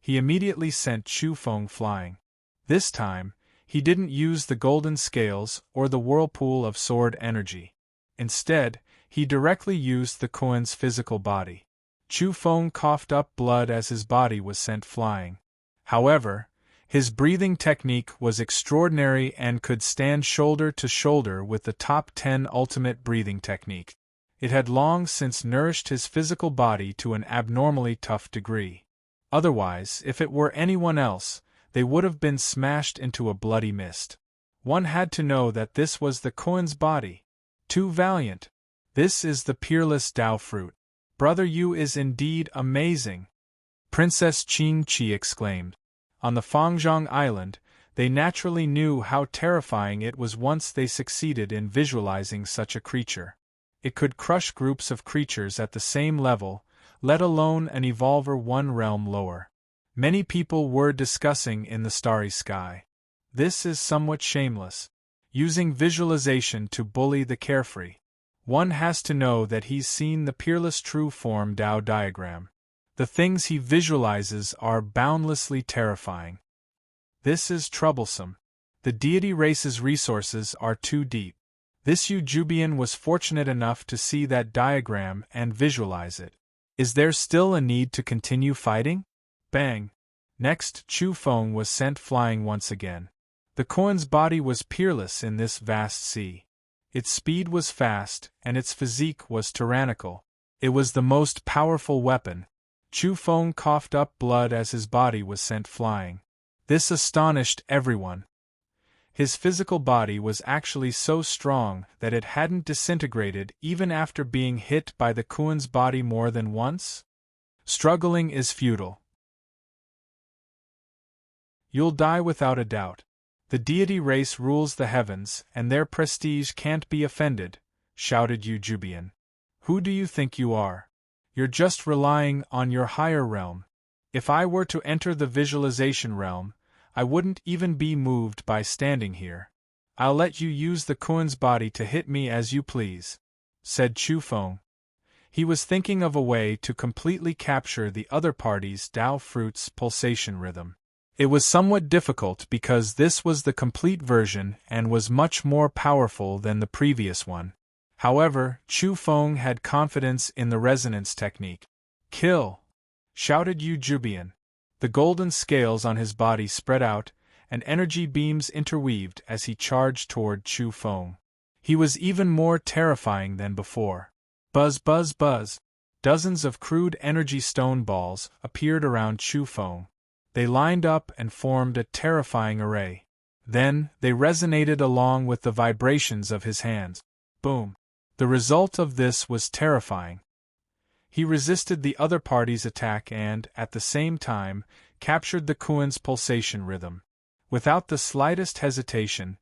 He immediately sent Chu Feng flying. This time, he didn't use the golden scales or the whirlpool of sword energy. Instead, he directly used the Kun's physical body. Chu Feng coughed up blood as his body was sent flying. However, his breathing technique was extraordinary and could stand shoulder to shoulder with the top 10 ultimate breathing technique. It had long since nourished his physical body to an abnormally tough degree. Otherwise, if it were anyone else, they would have been smashed into a bloody mist. One had to know that this was the Kun's body. Too valiant. This is the peerless Tao fruit. Brother Yu is indeed amazing, Princess Qing Qi exclaimed. On the Fangzhong Island, they naturally knew how terrifying it was once they succeeded in visualizing such a creature. It could crush groups of creatures at the same level, let alone an evolver one realm lower. Many people were discussing in the starry sky. This is somewhat shameless. Using visualization to bully the carefree. One has to know that he's seen the peerless true form Tao diagram. The things he visualizes are boundlessly terrifying. This is troublesome. The deity race's resources are too deep. This Eujubian was fortunate enough to see that diagram and visualize it. Is there still a need to continue fighting? Bang! Next, Chu Feng was sent flying once again. The Kun's body was peerless in this vast sea. Its speed was fast, and its physique was tyrannical. It was the most powerful weapon. Chu Feng coughed up blood as his body was sent flying. This astonished everyone. His physical body was actually so strong that it hadn't disintegrated even after being hit by the Kun's body more than once? Struggling is futile. You'll die without a doubt. The deity race rules the heavens, and their prestige can't be offended, shouted Eujubian. Who do you think you are? You're just relying on your higher realm. If I were to enter the visualization realm, I wouldn't even be moved by standing here. I'll let you use the Kun's body to hit me as you please, said Chu Feng. He was thinking of a way to completely capture the other party's Tao fruit's pulsation rhythm. It was somewhat difficult because this was the complete version and was much more powerful than the previous one. However, Chu Feng had confidence in the resonance technique. Kill! Shouted Eujubian. The golden scales on his body spread out, and energy beams interweaved as he charged toward Chu Feng. He was even more terrifying than before. Buzz, buzz, buzz! Dozens of crude energy stone balls appeared around Chu Feng. They lined up and formed a terrifying array. Then, they resonated along with the vibrations of his hands. Boom! The result of this was terrifying. He resisted the other party's attack and, at the same time, captured the Kun's pulsation rhythm. Without the slightest hesitation,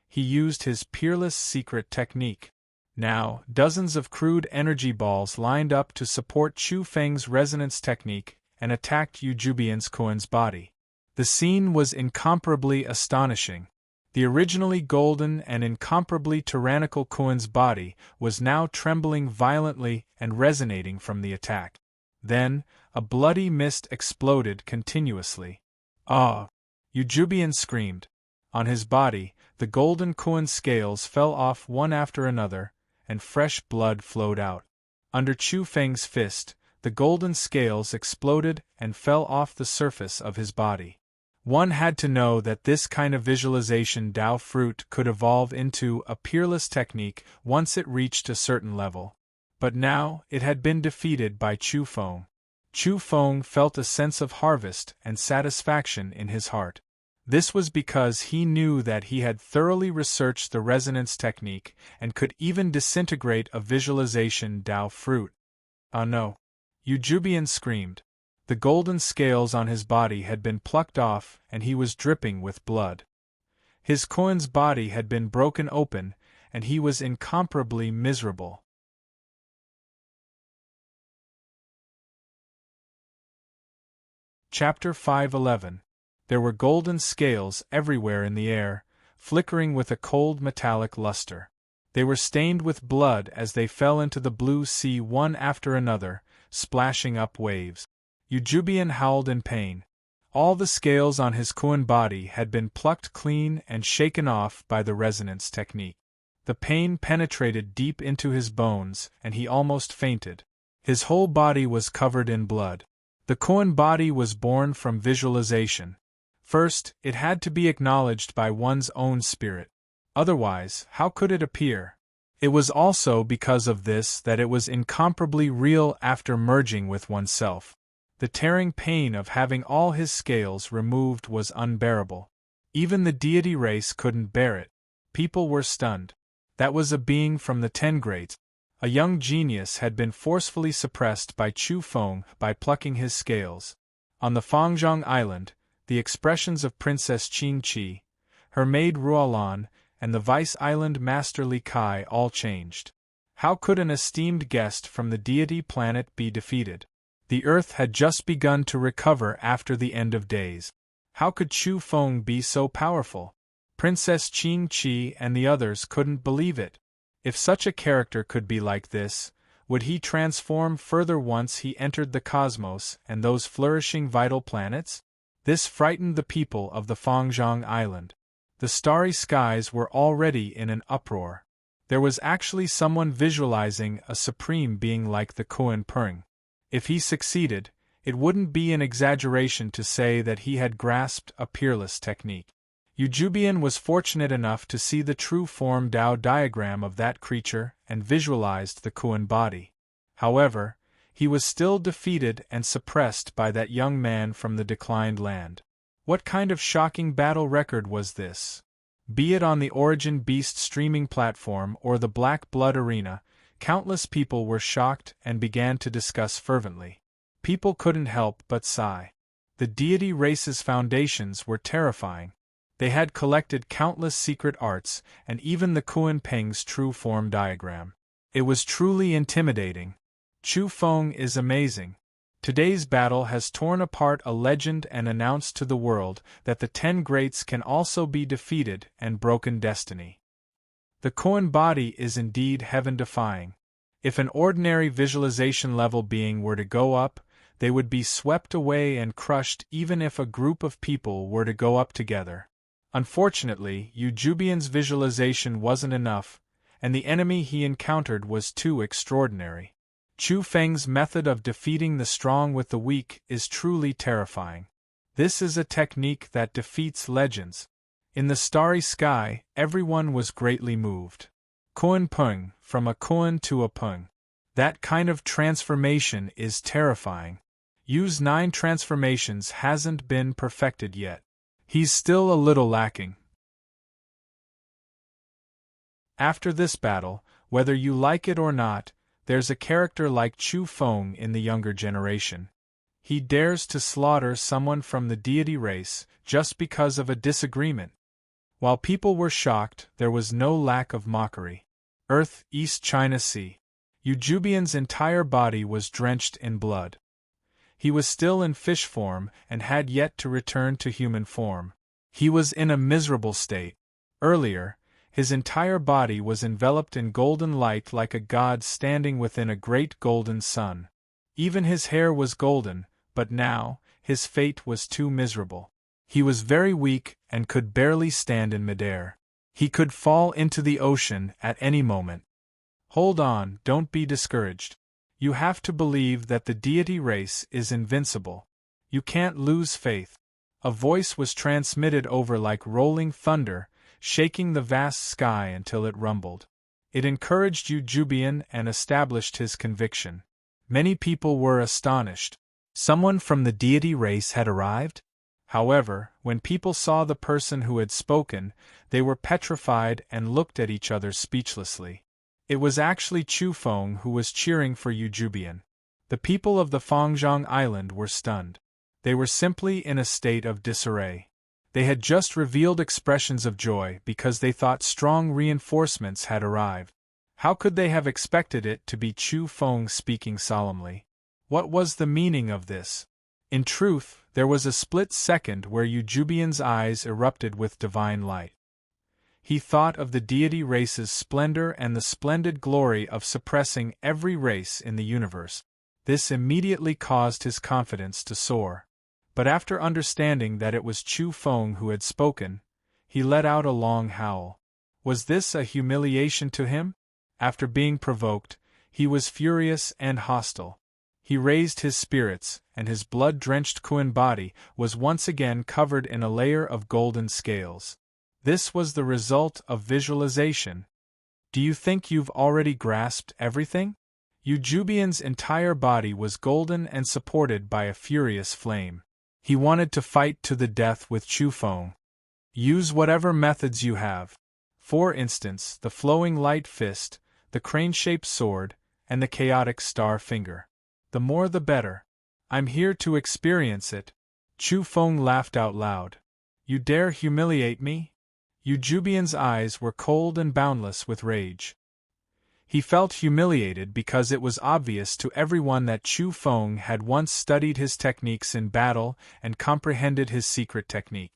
he used his peerless secret technique. Now, dozens of crude energy balls lined up to support Chu Feng's resonance technique and attacked Eujubian's Kun's body. The scene was incomparably astonishing. The originally golden and incomparably tyrannical Kuan's body was now trembling violently and resonating from the attack. Then, a bloody mist exploded continuously. "Ah!" Eujubian screamed. On his body, the golden Kuan scales fell off one after another, and fresh blood flowed out. Under Chu Feng's fist, the golden scales exploded and fell off the surface of his body. One had to know that this kind of visualization Dao fruit could evolve into a peerless technique once it reached a certain level. But now it had been defeated by Chu Feng. Chu Feng felt a sense of harvest and satisfaction in his heart. This was because he knew that he had thoroughly researched the resonance technique and could even disintegrate a visualization Dao fruit. "Ah no!" Eujubian screamed. The golden scales on his body had been plucked off and he was dripping with blood. His Kuan's body had been broken open and he was incomparably miserable. Chapter 5:11. There were golden scales everywhere in the air, flickering with a cold metallic luster. They were stained with blood as they fell into the blue sea one after another, splashing up waves. Eujubian howled in pain. All the scales on his Kuan body had been plucked clean and shaken off by the resonance technique. The pain penetrated deep into his bones and he almost fainted. His whole body was covered in blood. The Kuan body was born from visualization. First, it had to be acknowledged by one's own spirit. Otherwise, how could it appear? It was also because of this that it was incomparably real after merging with oneself. The tearing pain of having all his scales removed was unbearable. Even the deity race couldn't bear it. People were stunned. That was a being from the 10 grades. A young genius had been forcefully suppressed by Chu Feng by plucking his scales. On the Fangzhong Island, the expressions of Princess Qing Qi, her maid Ruolan, and the Vice-Island Master Li Kai all changed. How could an esteemed guest from the deity planet be defeated? The earth had just begun to recover after the end of days. How could Chu Feng be so powerful? Princess Qing Qi and the others couldn't believe it. If such a character could be like this, would he transform further once he entered the cosmos and those flourishing vital planets? This frightened the people of the Fangzhong Island. The starry skies were already in an uproar. There was actually someone visualizing a supreme being like the Kuan Peng. If he succeeded, it wouldn't be an exaggeration to say that he had grasped a peerless technique. Eujubian was fortunate enough to see the true form Dao diagram of that creature and visualized the Kuan body. However, he was still defeated and suppressed by that young man from the declined land. What kind of shocking battle record was this? Be it on the Origin Beast streaming platform or the Black Blood Arena, countless people were shocked and began to discuss fervently. People couldn't help but sigh. The deity race's foundations were terrifying. They had collected countless secret arts and even the Kuan Peng's true form diagram. It was truly intimidating. Chu Feng is amazing. Today's battle has torn apart a legend and announced to the world that the 10 greats can also be defeated and broken destiny. The Kuan body is indeed heaven-defying. If an ordinary visualization-level being were to go up, they would be swept away and crushed even if a group of people were to go up together. Unfortunately, Eujubian's visualization wasn't enough, and the enemy he encountered was too extraordinary. Chu Feng's method of defeating the strong with the weak is truly terrifying. This is a technique that defeats legends. In the starry sky, everyone was greatly moved. Kuan Peng, from a Kuan to a Peng. That kind of transformation is terrifying. Yu's 9 transformations hasn't been perfected yet. He's still a little lacking. After this battle, whether you like it or not, there's a character like Chu Feng in the younger generation. He dares to slaughter someone from the deity race just because of a disagreement. While people were shocked, there was no lack of mockery. Earth, East China Sea. Eujubian's entire body was drenched in blood. He was still in fish form and had yet to return to human form. He was in a miserable state. Earlier, his entire body was enveloped in golden light like a god standing within a great golden sun. Even his hair was golden, but now, his fate was too miserable. He was very weak and could barely stand in midair. He could fall into the ocean at any moment. Hold on, don't be discouraged. You have to believe that the deity race is invincible. You can't lose faith. A voice was transmitted over like rolling thunder, shaking the vast sky until it rumbled. It encouraged Eujubian and established his conviction. Many people were astonished. Someone from the deity race had arrived? However, when people saw the person who had spoken, they were petrified and looked at each other speechlessly. It was actually Chu Feng who was cheering for Eujubian. The people of the Fangzhong Island were stunned. They were simply in a state of disarray. They had just revealed expressions of joy because they thought strong reinforcements had arrived. How could they have expected it to be Chu Feng speaking solemnly? What was the meaning of this? In truth, there was a split second where Eujubian's eyes erupted with divine light. He thought of the deity race's splendor and the splendid glory of suppressing every race in the universe. This immediately caused his confidence to soar. But after understanding that it was Chu Feng who had spoken, he let out a long howl. Was this a humiliation to him? After being provoked, he was furious and hostile. He raised his spirits, and his blood-drenched Kuan body was once again covered in a layer of golden scales. This was the result of visualization. Do you think you've already grasped everything? Eujubian's entire body was golden and supported by a furious flame. He wanted to fight to the death with Chu Feng. Use whatever methods you have. For instance, the flowing light fist, the crane-shaped sword, and the chaotic star finger. The more the better. I'm here to experience it. Chu Feng laughed out loud. You dare humiliate me? Eujubian's eyes were cold and boundless with rage. He felt humiliated because it was obvious to everyone that Chu Feng had once studied his techniques in battle and comprehended his secret technique.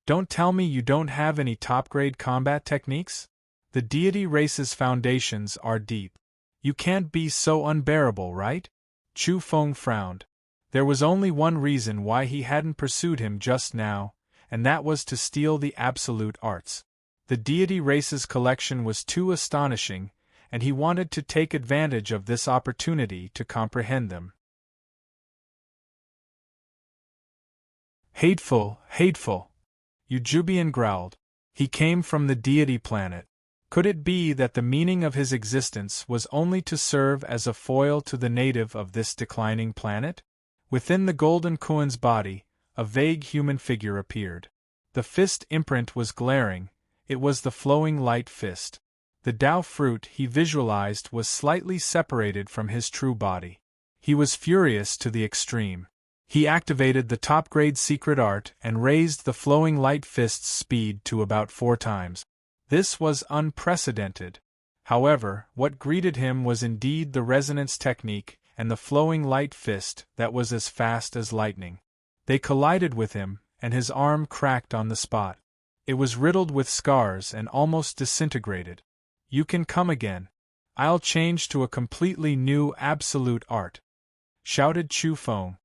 Don't tell me you don't have any top-grade combat techniques? The deity race's foundations are deep. You can't be so unbearable, right? Chu Feng frowned. There was only one reason why he hadn't pursued him just now, and that was to steal the absolute arts. The deity race's collection was too astonishing, and he wanted to take advantage of this opportunity to comprehend them. Hateful, hateful! Eujubian growled. He came from the deity planet. Could it be that the meaning of his existence was only to serve as a foil to the native of this declining planet? Within the golden Kuan's body, a vague human figure appeared. The fist imprint was glaring. It was the flowing light fist. The Tao fruit he visualized was slightly separated from his true body. He was furious to the extreme. He activated the top-grade secret art and raised the flowing light fist's speed to about 4 times. This was unprecedented. However, what greeted him was indeed the resonance technique and the flowing light fist that was as fast as lightning. They collided with him, and his arm cracked on the spot. It was riddled with scars and almost disintegrated. You can come again. I'll change to a completely new absolute art, shouted Chu Feng.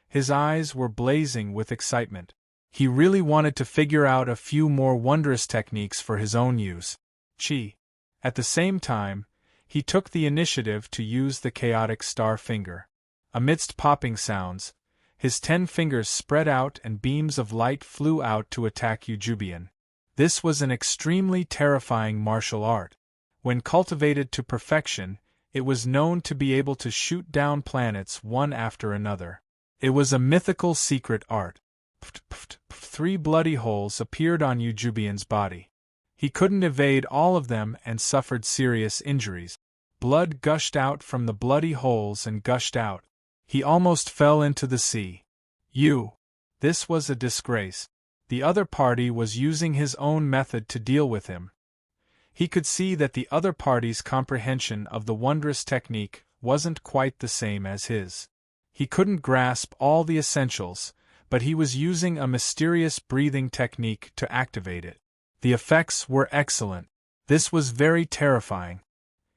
His eyes were blazing with excitement. He really wanted to figure out a few more wondrous techniques for his own use. At the same time, he took the initiative to use the chaotic star finger. Amidst popping sounds, his 10 fingers spread out and beams of light flew out to attack Eujubian. This was an extremely terrifying martial art. When cultivated to perfection, it was known to be able to shoot down planets one after another. It was a mythical secret art. 3 bloody holes appeared on Eujubian's body. He couldn't evade all of them and suffered serious injuries. Blood gushed out from the bloody holes and gushed out. He almost fell into the sea. This was a disgrace. The other party was using his own method to deal with him. He could see that the other party's comprehension of the wondrous technique wasn't quite the same as his. He couldn't grasp all the essentials, but he was using a mysterious breathing technique to activate it. The effects were excellent. This was very terrifying.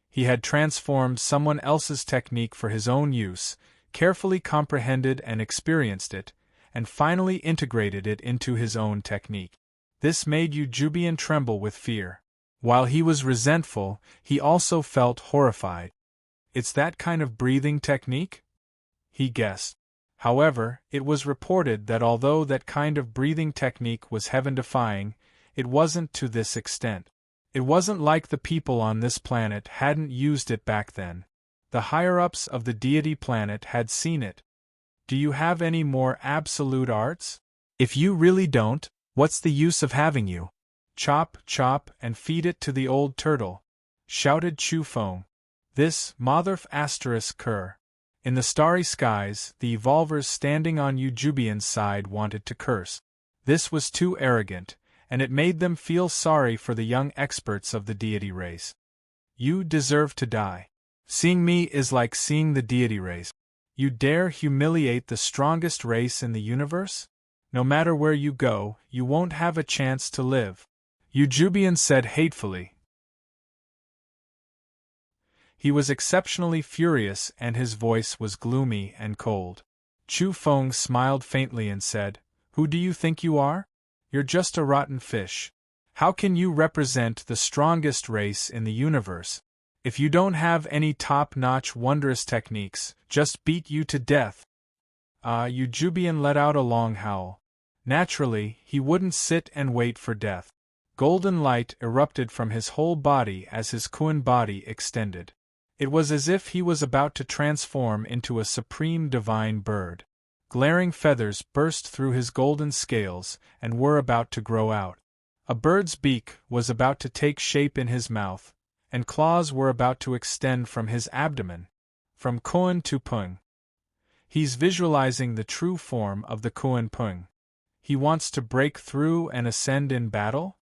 He had transformed someone else's technique for his own use, carefully comprehended and experienced it, and finally integrated it into his own technique. This made Eujubian tremble with fear. While he was resentful, he also felt horrified. It's that kind of breathing technique? He guessed. However, it was reported that although that kind of breathing technique was heaven-defying, it wasn't to this extent. It wasn't like the people on this planet hadn't used it back then. The higher-ups of the deity planet had seen it. Do you have any more absolute arts? If you really don't, what's the use of having you? Chop, chop, and feed it to the old turtle, shouted Chu Feng. This motherf asterisk cur. In the starry skies, the evolvers standing on Eujubian's side wanted to curse. This was too arrogant, and it made them feel sorry for the young experts of the deity race. You deserve to die. Seeing me is like seeing the deity race. You dare humiliate the strongest race in the universe? No matter where you go, you won't have a chance to live. Eujubian said hatefully. He was exceptionally furious and his voice was gloomy and cold. Chu Feng smiled faintly and said, Who do you think you are? You're just a rotten fish. How can you represent the strongest race in the universe? If you don't have any top-notch wondrous techniques, just beat you to death. Eujubian let out a long howl. Naturally, he wouldn't sit and wait for death. Golden light erupted from his whole body as his Kuan body extended. It was as if he was about to transform into a supreme divine bird. Glaring feathers burst through his golden scales and were about to grow out. A bird's beak was about to take shape in his mouth, and claws were about to extend from his abdomen. From Kuan to Pung. He's visualizing the true form of the Kuan Pung. He wants to break through and ascend in battle?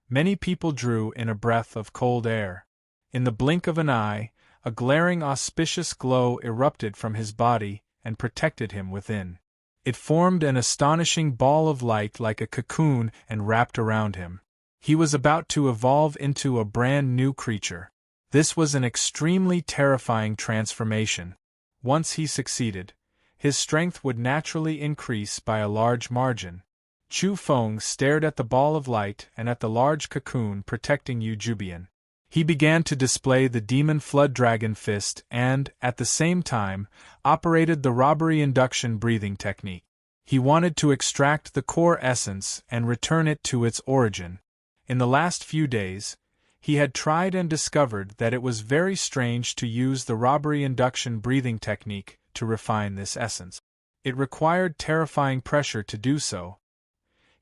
Many people drew in a breath of cold air. In the blink of an eye, a glaring auspicious glow erupted from his body and protected him within. It formed an astonishing ball of light like a cocoon and wrapped around him. He was about to evolve into a brand new creature. This was an extremely terrifying transformation. Once he succeeded, his strength would naturally increase by a large margin. Chu Feng stared at the ball of light and at the large cocoon protecting Eujubian. He began to display the demon flood dragon fist and, at the same time, operated the robbery induction breathing technique. He wanted to extract the core essence and return it to its origin. In the last few days, he had tried and discovered that it was very strange to use the robbery induction breathing technique to refine this essence. It required terrifying pressure to do so.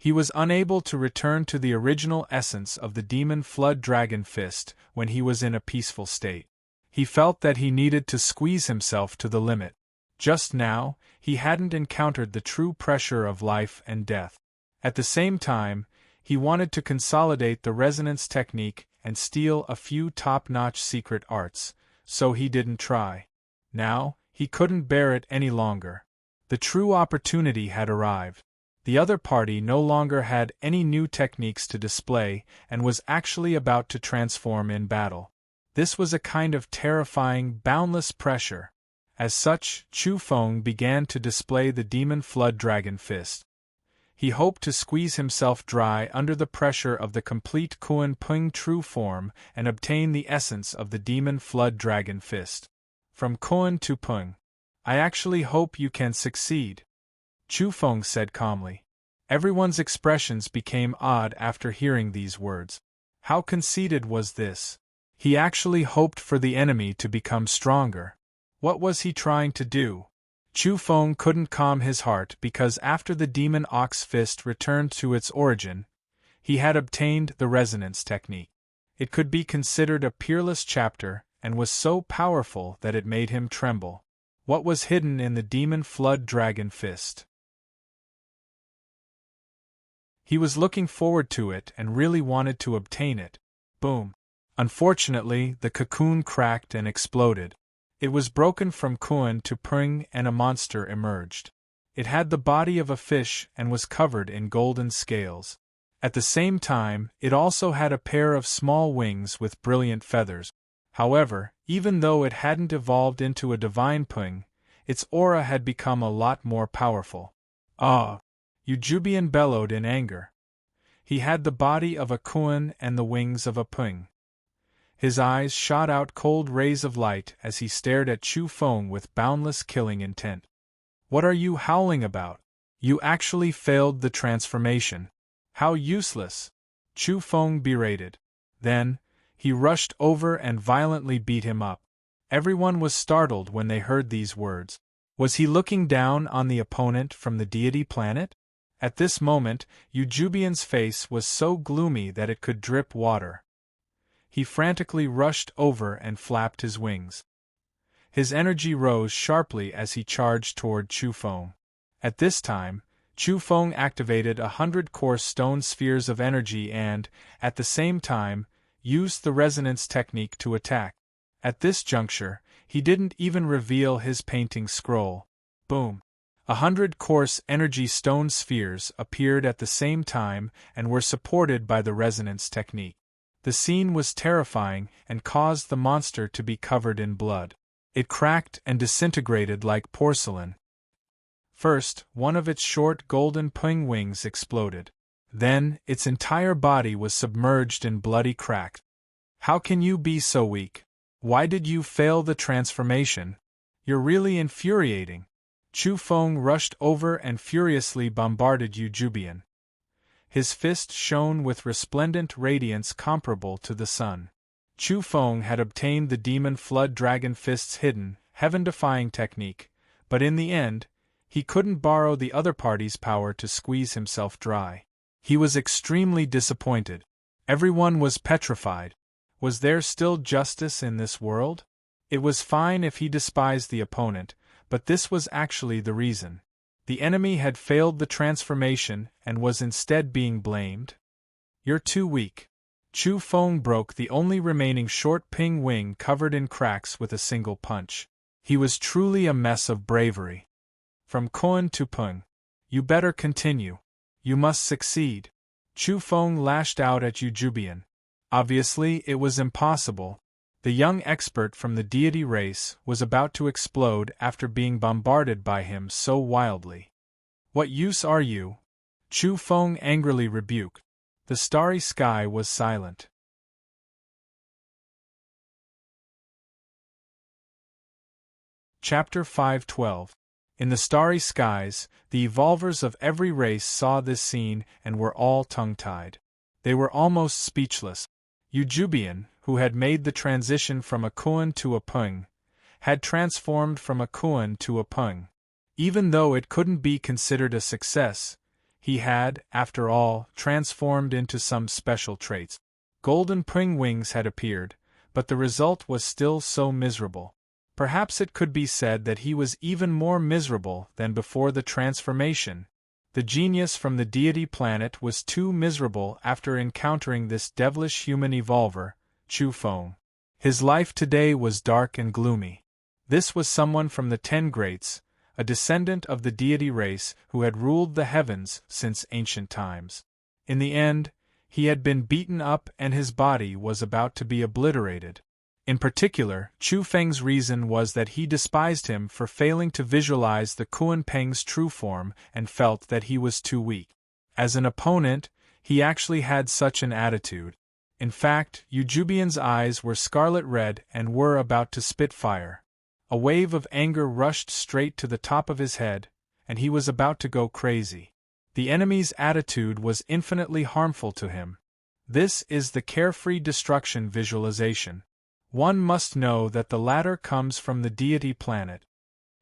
He was unable to return to the original essence of the demon flood dragon fist when he was in a peaceful state. He felt that he needed to squeeze himself to the limit. Just now, he hadn't encountered the true pressure of life and death. At the same time, he wanted to consolidate the resonance technique and steal a few top-notch secret arts, so he didn't try. Now, he couldn't bear it any longer. The true opportunity had arrived. The other party no longer had any new techniques to display and was actually about to transform in battle. This was a kind of terrifying, boundless pressure. As such, Chu Feng began to display the demon flood dragon fist. He hoped to squeeze himself dry under the pressure of the complete Kuan Pung true form and obtain the essence of the demon flood dragon fist. From Kuan to Pung. I actually hope you can succeed, Chu Feng said calmly. Everyone's expressions became odd after hearing these words. How conceited was this? He actually hoped for the enemy to become stronger. What was he trying to do? Chu Feng couldn't calm his heart because after the demon ox fist returned to its origin, he had obtained the resonance technique. It could be considered a peerless chapter and was so powerful that it made him tremble. What was hidden in the demon flood dragon fist? He was looking forward to it and really wanted to obtain it. Boom. Unfortunately, the cocoon cracked and exploded. It was broken from Kuan to Pung and a monster emerged. It had the body of a fish and was covered in golden scales. At the same time, it also had a pair of small wings with brilliant feathers. However, even though it hadn't evolved into a divine Pung, its aura had become a lot more powerful. Ah! Eujubian bellowed in anger. He had the body of a Kuan and the wings of a Pung. His eyes shot out cold rays of light as he stared at Chu Feng with boundless killing intent. What are you howling about? You actually failed the transformation. How useless! Chu Feng berated. Then, he rushed over and violently beat him up. Everyone was startled when they heard these words. Was he looking down on the opponent from the deity planet? At this moment, Eujubian's face was so gloomy that it could drip water. He frantically rushed over and flapped his wings. His energy rose sharply as he charged toward Chu Feng. At this time, Chu Feng activated 100 coarse stone spheres of energy and, at the same time, used the resonance technique to attack. At this juncture, he didn't even reveal his painting scroll. Boom! 100 coarse energy stone spheres appeared at the same time and were supported by the resonance technique. The scene was terrifying and caused the monster to be covered in blood. It cracked and disintegrated like porcelain. First, one of its short golden Pung wings exploded. Then, its entire body was submerged in bloody crack. How can you be so weak? Why did you fail the transformation? You're really infuriating. Chu Feng rushed over and furiously bombarded Eujubian. His fist shone with resplendent radiance comparable to the sun. Chu Feng had obtained the Demon Flood Dragon Fist's hidden, heaven-defying technique, but in the end, he couldn't borrow the other party's power to squeeze himself dry. He was extremely disappointed. Everyone was petrified. Was there still justice in this world? It was fine if he despised the opponent, but this was actually the reason. The enemy had failed the transformation and was instead being blamed. You're too weak. Chu Feng broke the only remaining short Ping wing covered in cracks with a single punch. He was truly a mess of bravery. From Koan to Pung. You better continue. You must succeed. Chu Feng lashed out at Eujubian. Obviously, it was impossible. The young expert from the deity race was about to explode after being bombarded by him so wildly. What use are you? Chu Feng angrily rebuked. The starry sky was silent. Chapter 5:12. In the starry skies, the evolvers of every race saw this scene and were all tongue-tied. They were almost speechless. Eujubian, who had made the transition from a Kuan to a Pung, had transformed from a Kuan to a Pung. Even though it couldn't be considered a success, he had, after all, transformed into some special traits. Golden Pung wings had appeared, but the result was still so miserable. Perhaps it could be said that he was even more miserable than before the transformation. The genius from the deity planet was too miserable after encountering this devilish human evolver, Chu Feng. His life today was dark and gloomy. This was someone from the Ten Greats, a descendant of the deity race who had ruled the heavens since ancient times. In the end, he had been beaten up and his body was about to be obliterated. In particular, Chu Feng's reason was that he despised him for failing to visualize the Kuan Peng's true form and felt that he was too weak. As an opponent, he actually had such an attitude. In fact, Eujubian's eyes were scarlet red and were about to spit fire. A wave of anger rushed straight to the top of his head, and he was about to go crazy. The enemy's attitude was infinitely harmful to him. This is the carefree destruction visualization. One must know that the latter comes from the deity planet.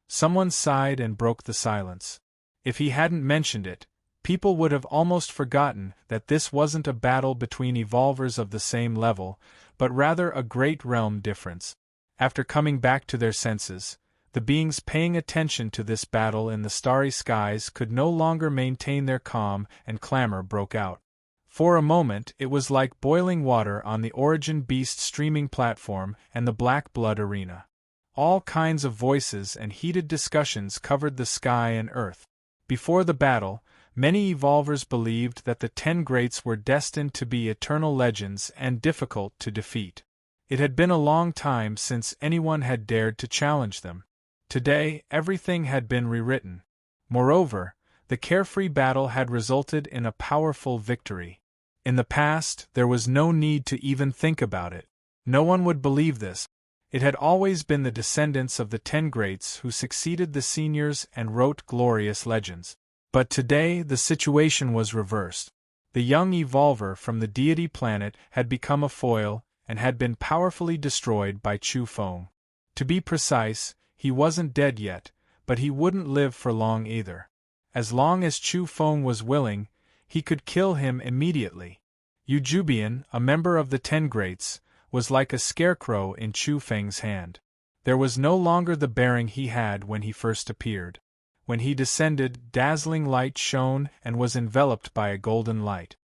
Someone sighed and broke the silence. If he hadn't mentioned it, people would have almost forgotten that this wasn't a battle between evolvers of the same level, but rather a great realm difference. After coming back to their senses, the beings paying attention to this battle in the starry skies could no longer maintain their calm and clamor broke out. For a moment it was like boiling water on the Origin Beast streaming platform and the Black Blood arena. All kinds of voices and heated discussions covered the sky and earth. Before the battle, Many evolvers believed that the 10 Greats were destined to be eternal legends and difficult to defeat. It had been a long time since anyone had dared to challenge them. Today, everything had been rewritten. Moreover, the carefree battle had resulted in a powerful victory. In the past, there was no need to even think about it. No one would believe this. It had always been the descendants of the 10 Greats who succeeded the seniors and wrote glorious legends. But today the situation was reversed. The young evolver from the deity planet had become a foil and had been powerfully destroyed by Chu Feng. To be precise, he wasn't dead yet, but he wouldn't live for long either. As long as Chu Feng was willing, he could kill him immediately. Yujubian, a member of the 10 Greats, was like a scarecrow in Chu Feng's hand. There was no longer the bearing he had when he first appeared. When he descended, dazzling light shone and was enveloped by a golden light.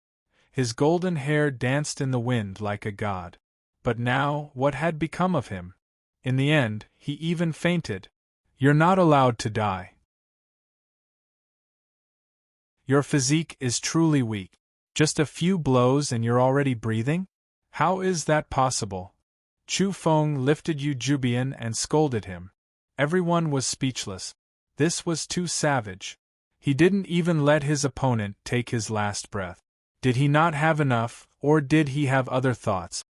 His golden hair danced in the wind like a god. But now, what had become of him? In the end, he even fainted. "You're not allowed to die. Your physique is truly weak. Just a few blows and you're already breathing? How is that possible?" Chu Feng lifted Yujubian and scolded him. Everyone was speechless. This was too savage. He didn't even let his opponent take his last breath. Did he not have enough, or did he have other thoughts?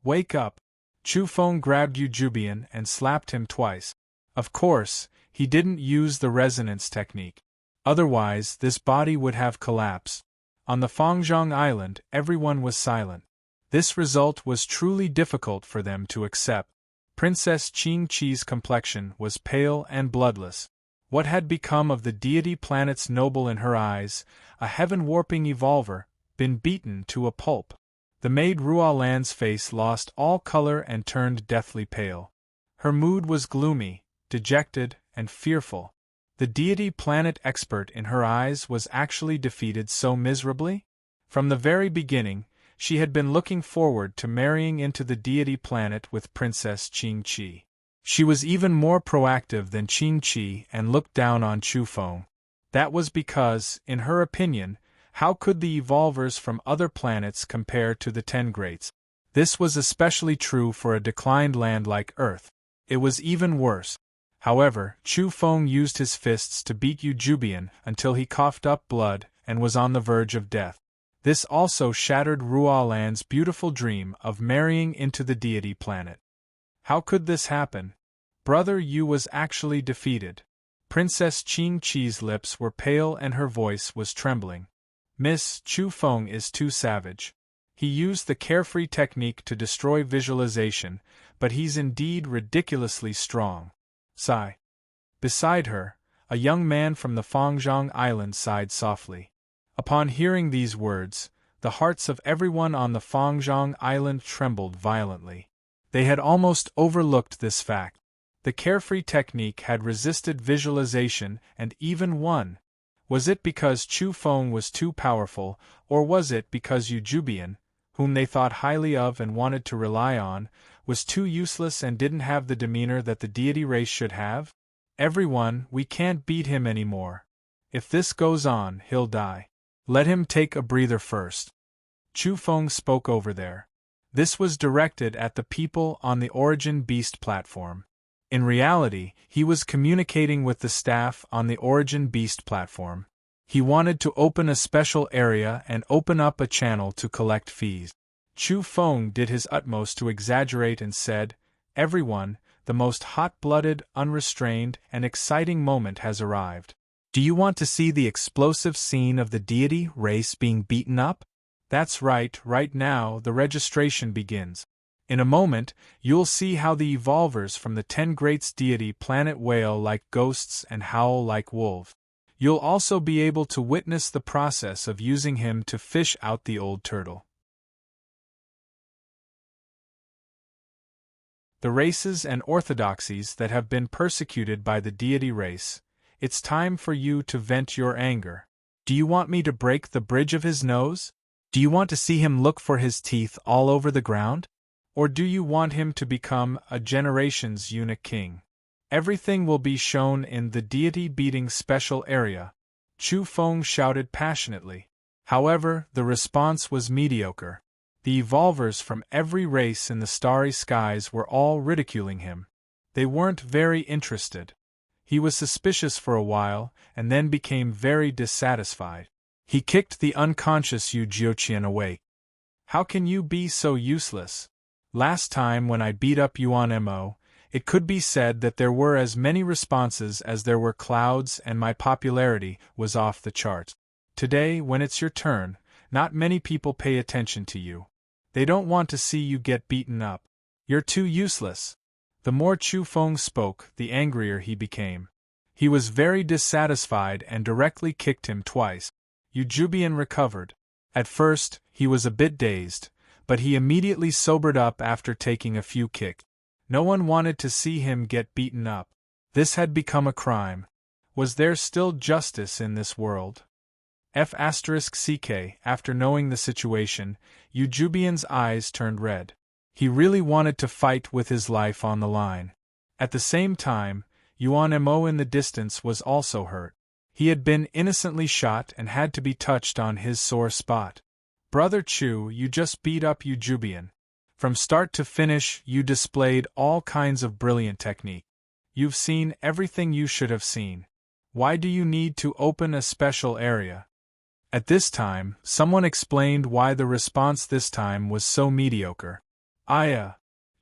"Wake up!" Chu Feng grabbed Yujubian and slapped him twice. Of course, he didn't use the resonance technique. Otherwise, this body would have collapsed. On the Fangzhong Island, everyone was silent. This result was truly difficult for them to accept. Princess Qing Qi's complexion was pale and bloodless. What had become of the deity planet's noble in her eyes, a heaven-warping evolver, been beaten to a pulp? The maid Ruolan's face lost all color and turned deathly pale. Her mood was gloomy, dejected, and fearful. The deity planet expert in her eyes was actually defeated so miserably? From the very beginning, she had been looking forward to marrying into the deity planet with Princess Qing Qi. She was even more proactive than Qing Qi and looked down on Chu Feng. That was because, in her opinion, how could the evolvers from other planets compare to the 10 Greats? This was especially true for a declined land like Earth. It was even worse. However, Chu Feng used his fists to beat Yujubian until he coughed up blood and was on the verge of death. This also shattered Ruolan's beautiful dream of marrying into the deity planet. How could this happen? Brother Yu was actually defeated. Princess Qing Qi's lips were pale and her voice was trembling. "Miss, Chu Feng is too savage. He used the carefree technique to destroy visualization, but he's indeed ridiculously strong." Sigh. Beside her, a young man from the Fangzhong Island sighed softly. Upon hearing these words, the hearts of everyone on the Fangzhong Island trembled violently. They had almost overlooked this fact. The carefree technique had resisted visualization and even won. Was it because Chu Feng was too powerful, or was it because Yujubian, whom they thought highly of and wanted to rely on, was too useless and didn't have the demeanor that the deity race should have? "Everyone, we can't beat him anymore. If this goes on, he'll die. Let him take a breather first." Chu Feng spoke over there. This was directed at the people on the Origin Beast platform. In reality, he was communicating with the staff on the Origin Beast platform. He wanted to open a special area and open up a channel to collect fees. Chu Feng did his utmost to exaggerate and said, "Everyone, the most hot-blooded, unrestrained, and exciting moment has arrived. Do you want to see the explosive scene of the deity race being beaten up? That's right now the registration begins. In a moment, you'll see how the evolvers from the 10 Greats deity planet wail like ghosts and howl like wolves. You'll also be able to witness the process of using him to fish out the old turtle." The races and orthodoxies that have been persecuted by the deity race, it's time for you to vent your anger. Do you want me to break the bridge of his nose? Do you want to see him look for his teeth all over the ground? Or do you want him to become a generation's eunuch king? Everything will be shown in the deity beating special area. Chu Feng shouted passionately. However, the response was mediocre. The evolvers from every race in the starry skies were all ridiculing him. They weren't very interested. He was suspicious for a while, and then became very dissatisfied. He kicked the unconscious Yu Jiuqian awake. How can you be so useless? Last time when I beat up Yuan Mo, it could be said that there were as many responses as there were clouds and my popularity was off the chart. Today, when it's your turn, not many people pay attention to you. They don't want to see you get beaten up. You're too useless. The more Chu Feng spoke, the angrier he became. He was very dissatisfied and directly kicked him twice. Yu Jiubian recovered. At first, he was a bit dazed, but he immediately sobered up after taking a few kicks. No one wanted to see him get beaten up. This had become a crime. Was there still justice in this world? F*ck, after knowing the situation, Yu Jiubian's eyes turned red. He really wanted to fight with his life on the line. At the same time, Yuan Mo in the distance was also hurt. He had been innocently shot and had to be touched on his sore spot. Brother Chu, you just beat up Yu Jiubian. From start to finish, you displayed all kinds of brilliant technique. You've seen everything you should have seen. Why do you need to open a special area? At this time, someone explained why the response this time was so mediocre.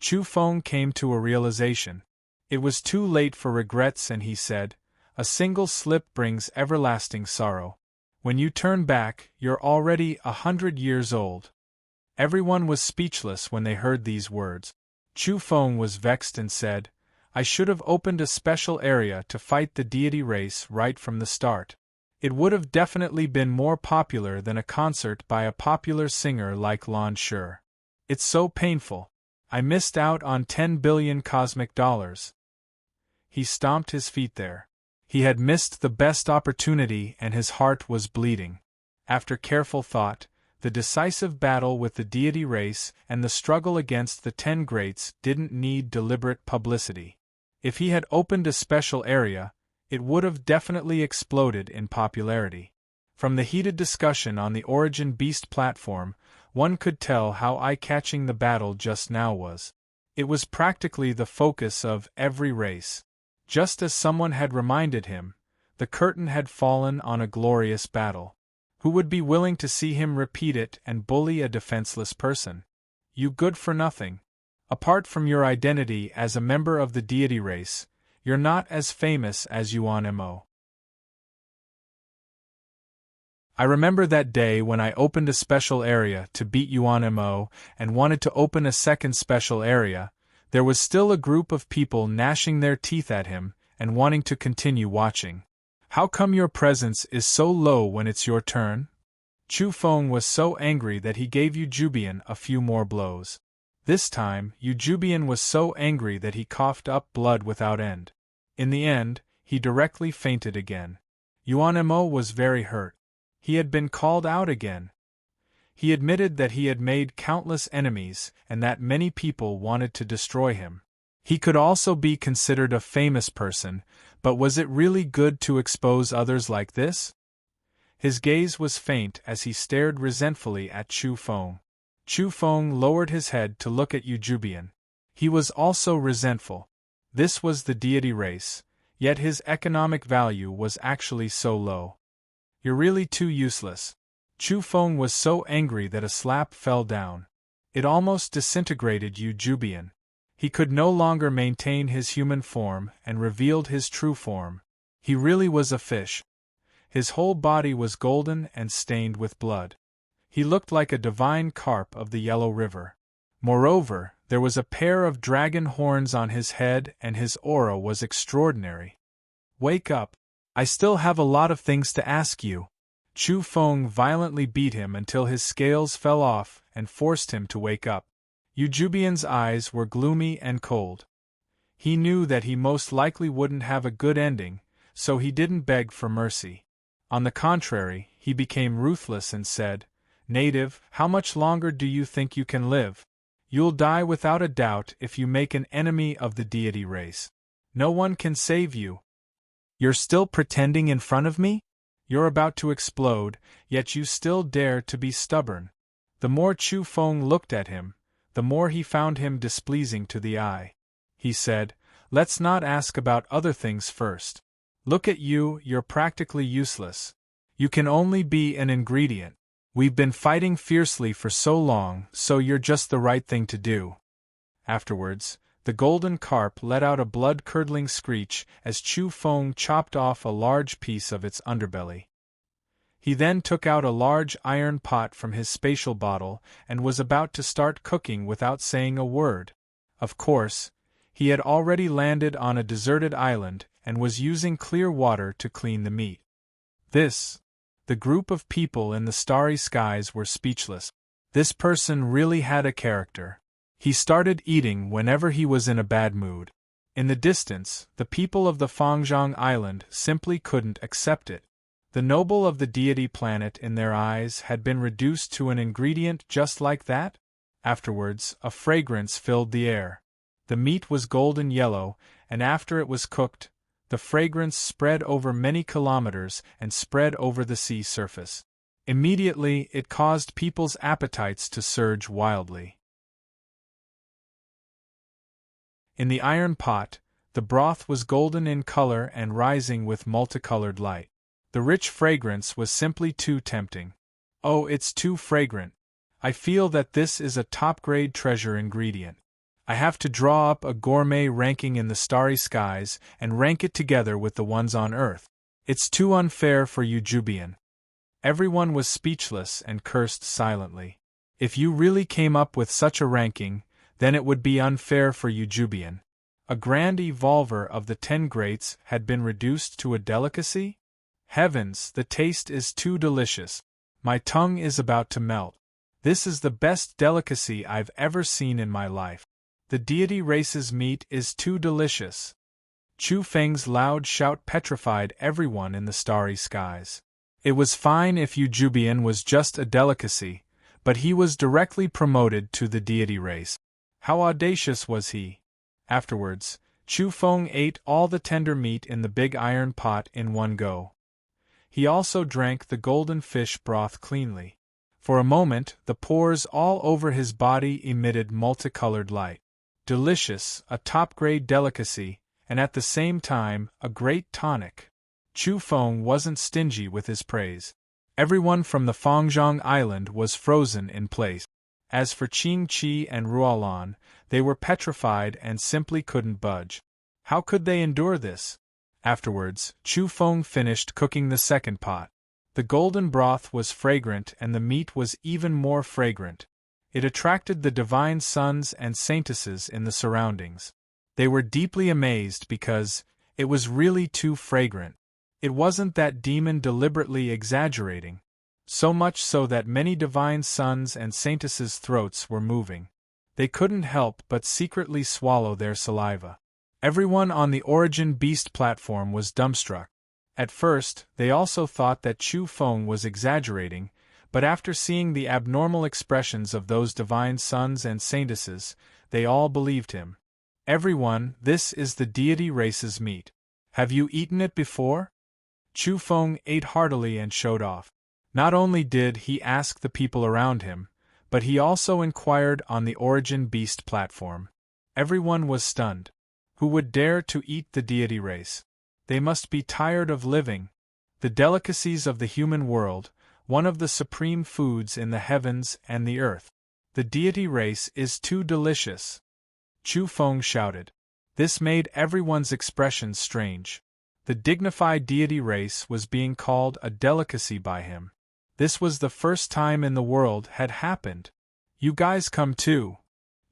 Chu Feng came to a realization. It was too late for regrets and he said, "A single slip brings everlasting sorrow. When you turn back, you're already 100 years old." Everyone was speechless when they heard these words. Chu Feng was vexed and said, "I should have opened a special area to fight the deity race right from the start. It would have definitely been more popular than a concert by a popular singer like Lan Shi. It's so painful. I missed out on 10 billion cosmic dollars." He stomped his feet there. He had missed the best opportunity and his heart was bleeding. After careful thought, the decisive battle with the deity race and the struggle against the 10 greats didn't need deliberate publicity. If he had opened a special area, it would have definitely exploded in popularity. From the heated discussion on the Origin Beast platform, one could tell how eye-catching the battle just now was. It was practically the focus of every race. Just as someone had reminded him, the curtain had fallen on a glorious battle. Who would be willing to see him repeat it and bully a defenseless person? You good for nothing. Apart from your identity as a member of the deity race, you're not as famous as Yuan Mo. I remember that day when I opened a special area to beat Yuan Mo and wanted to open a second special area. There was still a group of people gnashing their teeth at him and wanting to continue watching. How come your presence is so low when it's your turn? Chu Feng was so angry that he gave Yu Jiubian a few more blows. This time, Yu Jiubian was so angry that he coughed up blood without end. In the end, he directly fainted again. Yuan Mo was very hurt. He had been called out again. He admitted that he had made countless enemies and that many people wanted to destroy him. He could also be considered a famous person, but was it really good to expose others like this? His gaze was faint as he stared resentfully at Chu Feng. Chu Feng lowered his head to look at Yu Jiubian. He was also resentful. This was the deity race, yet his economic value was actually so low. You're really too useless. Chu Feng was so angry that a slap fell down. It almost disintegrated Yu Jiubian. He could no longer maintain his human form and revealed his true form. He really was a fish. His whole body was golden and stained with blood. He looked like a divine carp of the Yellow River. Moreover, there was a pair of dragon horns on his head and his aura was extraordinary. Wake up. I still have a lot of things to ask you. Chu Feng violently beat him until his scales fell off and forced him to wake up. Yu Jiubian's eyes were gloomy and cold. He knew that he most likely wouldn't have a good ending, so he didn't beg for mercy. On the contrary, he became ruthless and said, "Native, how much longer do you think you can live? You'll die without a doubt if you make an enemy of the deity race. No one can save you. You're still pretending in front of me? You're about to explode, yet you still dare to be stubborn. The more Chu Feng looked at him, the more he found him displeasing to the eye. He said, "Let's not ask about other things first. Look at you, you're practically useless. You can only be an ingredient. We've been fighting fiercely for so long, so you're just the right thing to do." Afterwards, the golden carp let out a blood-curdling screech as Chu Feng chopped off a large piece of its underbelly. He then took out a large iron pot from his spatial bottle and was about to start cooking without saying a word. Of course, he had already landed on a deserted island and was using clear water to clean the meat. The group of people in the starry skies were speechless. This person really had a character. He started eating whenever he was in a bad mood. In the distance, the people of the Fangzhong Island simply couldn't accept it. The noble of the deity planet in their eyes had been reduced to an ingredient just like that? Afterwards, a fragrance filled the air. The meat was golden yellow, and after it was cooked, the fragrance spread over many kilometers and spread over the sea surface. Immediately, it caused people's appetites to surge wildly. In the iron pot, the broth was golden in color and rising with multicolored light. The rich fragrance was simply too tempting. Oh, it's too fragrant. I feel that this is a top-grade treasure ingredient. I have to draw up a gourmet ranking in the starry skies and rank it together with the ones on Earth. It's too unfair for you Jubian. Everyone was speechless and cursed silently. If you really came up with such a ranking, then it would be unfair for you Jubian. A grand evolver of the 10 greats had been reduced to a delicacy? Heavens, the taste is too delicious. My tongue is about to melt. This is the best delicacy I've ever seen in my life. The deity race's meat is too delicious. Chu Feng's loud shout petrified everyone in the starry skies. It was fine if Jubian was just a delicacy, but he was directly promoted to the deity race. How audacious was he? Afterwards, Chu Feng ate all the tender meat in the big iron pot in one go. He also drank the golden fish broth cleanly. For a moment, the pores all over his body emitted multicolored light. Delicious, a top-grade delicacy, and at the same time, a great tonic. Chu Feng wasn't stingy with his praise. Everyone from the Fangzhong Island was frozen in place. As for Qing Qi and Ruolan, they were petrified and simply couldn't budge. How could they endure this? Afterwards, Chu Feng finished cooking the second pot. The golden broth was fragrant and the meat was even more fragrant. It attracted the divine sons and saintesses in the surroundings. They were deeply amazed because it was really too fragrant. It wasn't that demon deliberately exaggerating. So much so that many divine sons and saintesses' throats were moving. They couldn't help but secretly swallow their saliva. Everyone on the Origin Beast platform was dumbstruck. At first, they also thought that Chu Feng was exaggerating, but after seeing the abnormal expressions of those divine sons and saintesses, they all believed him. Everyone, this is the deity race's meat. Have you eaten it before? Chu Feng ate heartily and showed off. Not only did he ask the people around him, but he also inquired on the Origin Beast platform. Everyone was stunned. Who would dare to eat the deity race? They must be tired of living. The delicacies of the human world, one of the supreme foods in the heavens and the earth. The deity race is too delicious. Chu Feng shouted. This made everyone's expressions strange. The dignified deity race was being called a delicacy by him. This was the first time in the world had happened. You guys come too.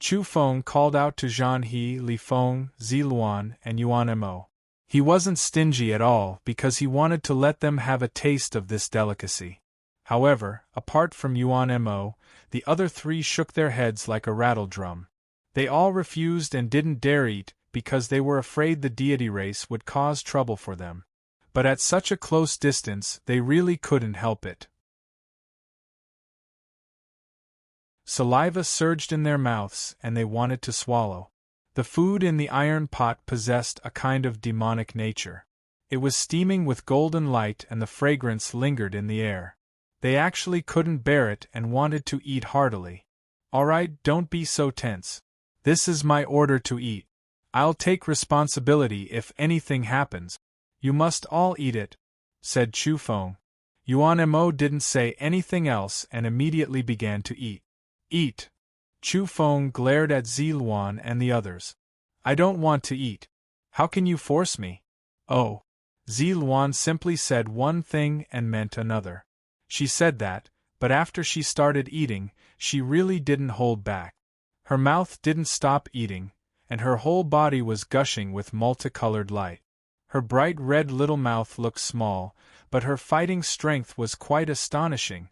Chu Feng called out to Zhan He, Li Feng, Ziluan, and Yuan Mo. He wasn't stingy at all because he wanted to let them have a taste of this delicacy. However, apart from Yuan Mo, the other three shook their heads like a rattle drum. They all refused and didn't dare eat because they were afraid the deity race would cause trouble for them. But at such a close distance, they really couldn't help it. Saliva surged in their mouths and they wanted to swallow. The food in the iron pot possessed a kind of demonic nature. It was steaming with golden light and the fragrance lingered in the air. They actually couldn't bear it and wanted to eat heartily. "Alright, don't be so tense. This is my order to eat. I'll take responsibility if anything happens. You must all eat it," said Chu Feng. Yuan Mo didn't say anything else and immediately began to eat. "Eat!" Chu Feng glared at Ziluan and the others. "I don't want to eat. How can you force me?" "Oh." Ziluan simply said one thing and meant another. She said that, but after she started eating, she really didn't hold back. Her mouth didn't stop eating, and her whole body was gushing with multicolored light. Her bright red little mouth looked small, but her fighting strength was quite astonishing.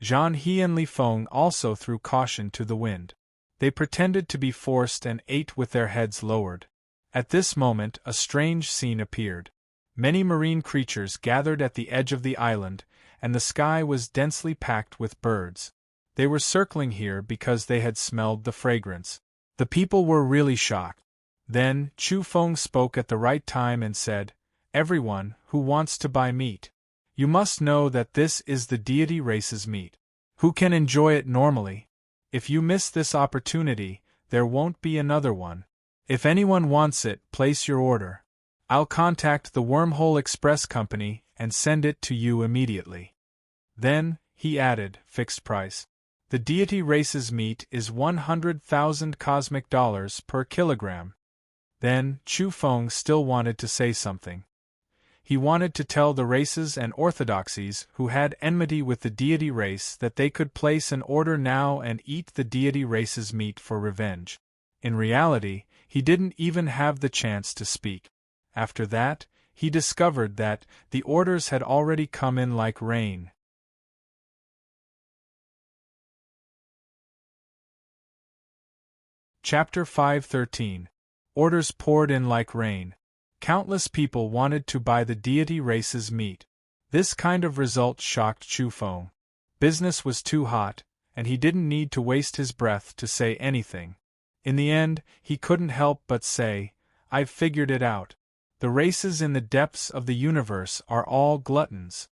Zhang He and Li Feng also threw caution to the wind. They pretended to be forced and ate with their heads lowered. At this moment, a strange scene appeared. Many marine creatures gathered at the edge of the island, and the sky was densely packed with birds. They were circling here because they had smelled the fragrance. The people were really shocked. Then, Chu Feng spoke at the right time and said, "Everyone who wants to buy meat. You must know that this is the deity race's meat. Who can enjoy it normally? If you miss this opportunity, there won't be another one. If anyone wants it, place your order. I'll contact the Wormhole Express Company and send it to you immediately." Then, he added, "Fixed price. The deity race's meat is 100,000 cosmic dollars per kilogram." Then, Chu Feng still wanted to say something. He wanted to tell the races and orthodoxies who had enmity with the deity race that they could place an order now and eat the deity race's meat for revenge. In reality, he didn't even have the chance to speak. After that, he discovered that the orders had already come in like rain. Chapter 513. Orders poured in like rain. Countless people wanted to buy the deity race's meat. This kind of result shocked Chu Feng. Business was too hot, and he didn't need to waste his breath to say anything. In the end, he couldn't help but say, "I've figured it out. The races in the depths of the universe are all gluttons."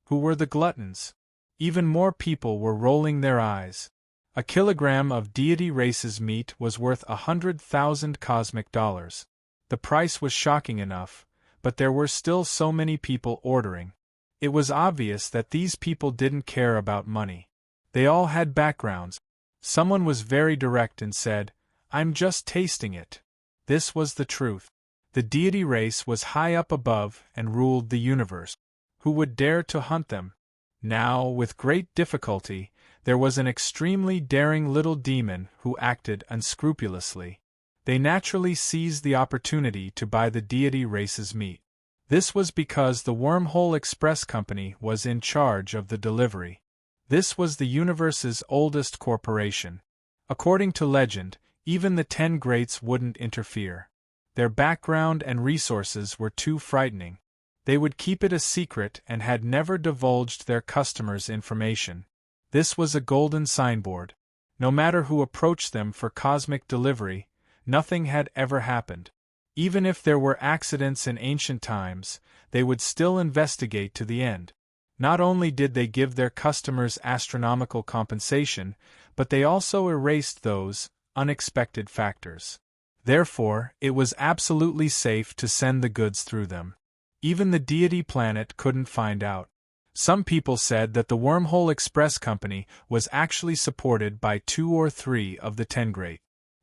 Who were the gluttons? Even more people were rolling their eyes. A kilogram of deity race's meat was worth 100,000 cosmic dollars. The price was shocking enough, but there were still so many people ordering. It was obvious that these people didn't care about money. They all had backgrounds. Someone was very direct and said, "I'm just tasting it." This was the truth. The deity race was high up above and ruled the universe. Who would dare to hunt them? Now, with great difficulty, there was an extremely daring little demon who acted unscrupulously. They naturally seized the opportunity to buy the deity race's meat. This was because the Wormhole Express Company was in charge of the delivery. This was the universe's oldest corporation. According to legend, even the 10 greats wouldn't interfere. Their background and resources were too frightening. They would keep it a secret and had never divulged their customers' information. This was a golden signboard. No matter who approached them for cosmic delivery, nothing had ever happened. Even if there were accidents in ancient times, they would still investigate to the end. Not only did they give their customers astronomical compensation, but they also erased those unexpected factors. Therefore, it was absolutely safe to send the goods through them. Even the deity planet couldn't find out. Some people said that the Wormhole Express Company was actually supported by 2 or 3 of the 10 great.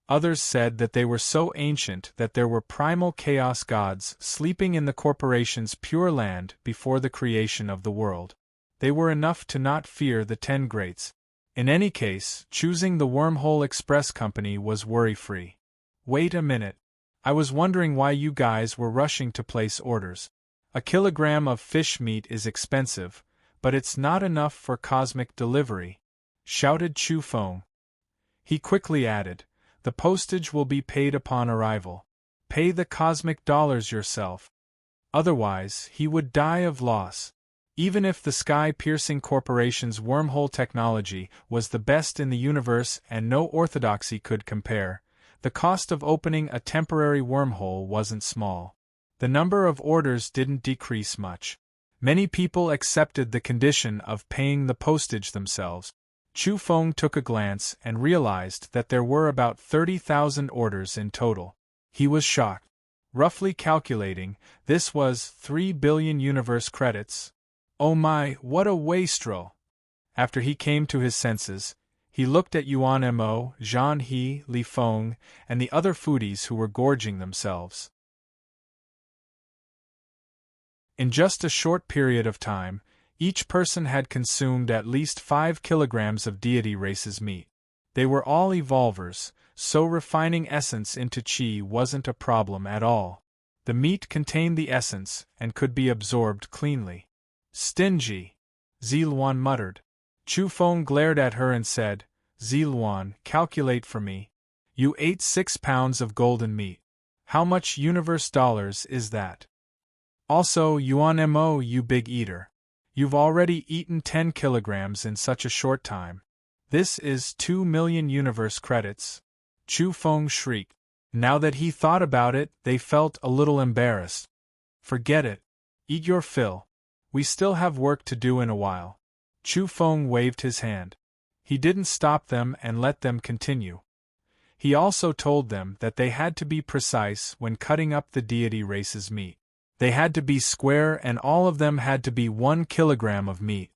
Others said that they were so ancient that there were primal chaos gods sleeping in the corporation's pure land before the creation of the world. They were enough to not fear the 10 greats. In any case, choosing the Wormhole Express Company was worry-free. Wait a minute. I was wondering why you guys were rushing to place orders. A kilogram of fish meat is expensive, but it's not enough for cosmic delivery, shouted Chu Feng. He quickly added, "The postage will be paid upon arrival. Pay the cosmic dollars yourself." Otherwise, he would die of loss. Even if the sky-piercing corporation's wormhole technology was the best in the universe and no orthodoxy could compare, the cost of opening a temporary wormhole wasn't small. The number of orders didn't decrease much. Many people accepted the condition of paying the postage themselves. Chu Feng took a glance and realized that there were about 30,000 orders in total. He was shocked. Roughly calculating, this was 3 billion universe credits. Oh my, what a wastrel! After he came to his senses, he looked at Yuan Mo, Zhan He, Li Feng, and the other foodies who were gorging themselves. In just a short period of time, each person had consumed at least 5 kilograms of deity race's meat. They were all evolvers, so refining essence into qi wasn't a problem at all. The meat contained the essence and could be absorbed cleanly. Stingy! Ziluan muttered. Chu Feng glared at her and said, Ziluan, calculate for me. You ate 6 pounds of golden meat. How much universe dollars is that? Also, Yuan Mo, you big eater. You've already eaten 10 kilograms in such a short time. This is 2 million universe credits. Chu Feng shrieked. Now that he thought about it, they felt a little embarrassed. Forget it. Eat your fill. We still have work to do in a while. Chu Feng waved his hand. He didn't stop them and let them continue. He also told them that they had to be precise when cutting up the deity race's meat. They had to be square and all of them had to be 1 kilogram of meat.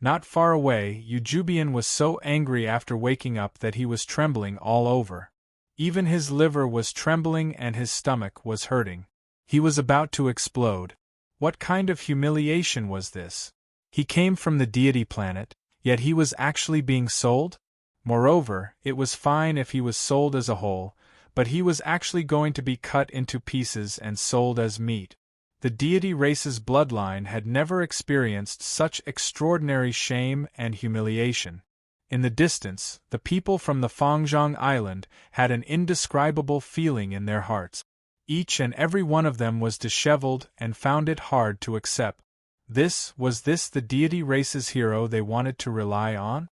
Not far away, Yujubian was so angry after waking up that he was trembling all over. Even his liver was trembling and his stomach was hurting. He was about to explode. What kind of humiliation was this? He came from the deity planet, yet he was actually being sold? Moreover, it was fine if he was sold as a whole, but he was actually going to be cut into pieces and sold as meat. The deity race's bloodline had never experienced such extraordinary shame and humiliation. In the distance, the people from the Fangzhong Island had an indescribable feeling in their hearts. Each and every one of them was disheveled and found it hard to accept. Was this the deity race's hero they wanted to rely on?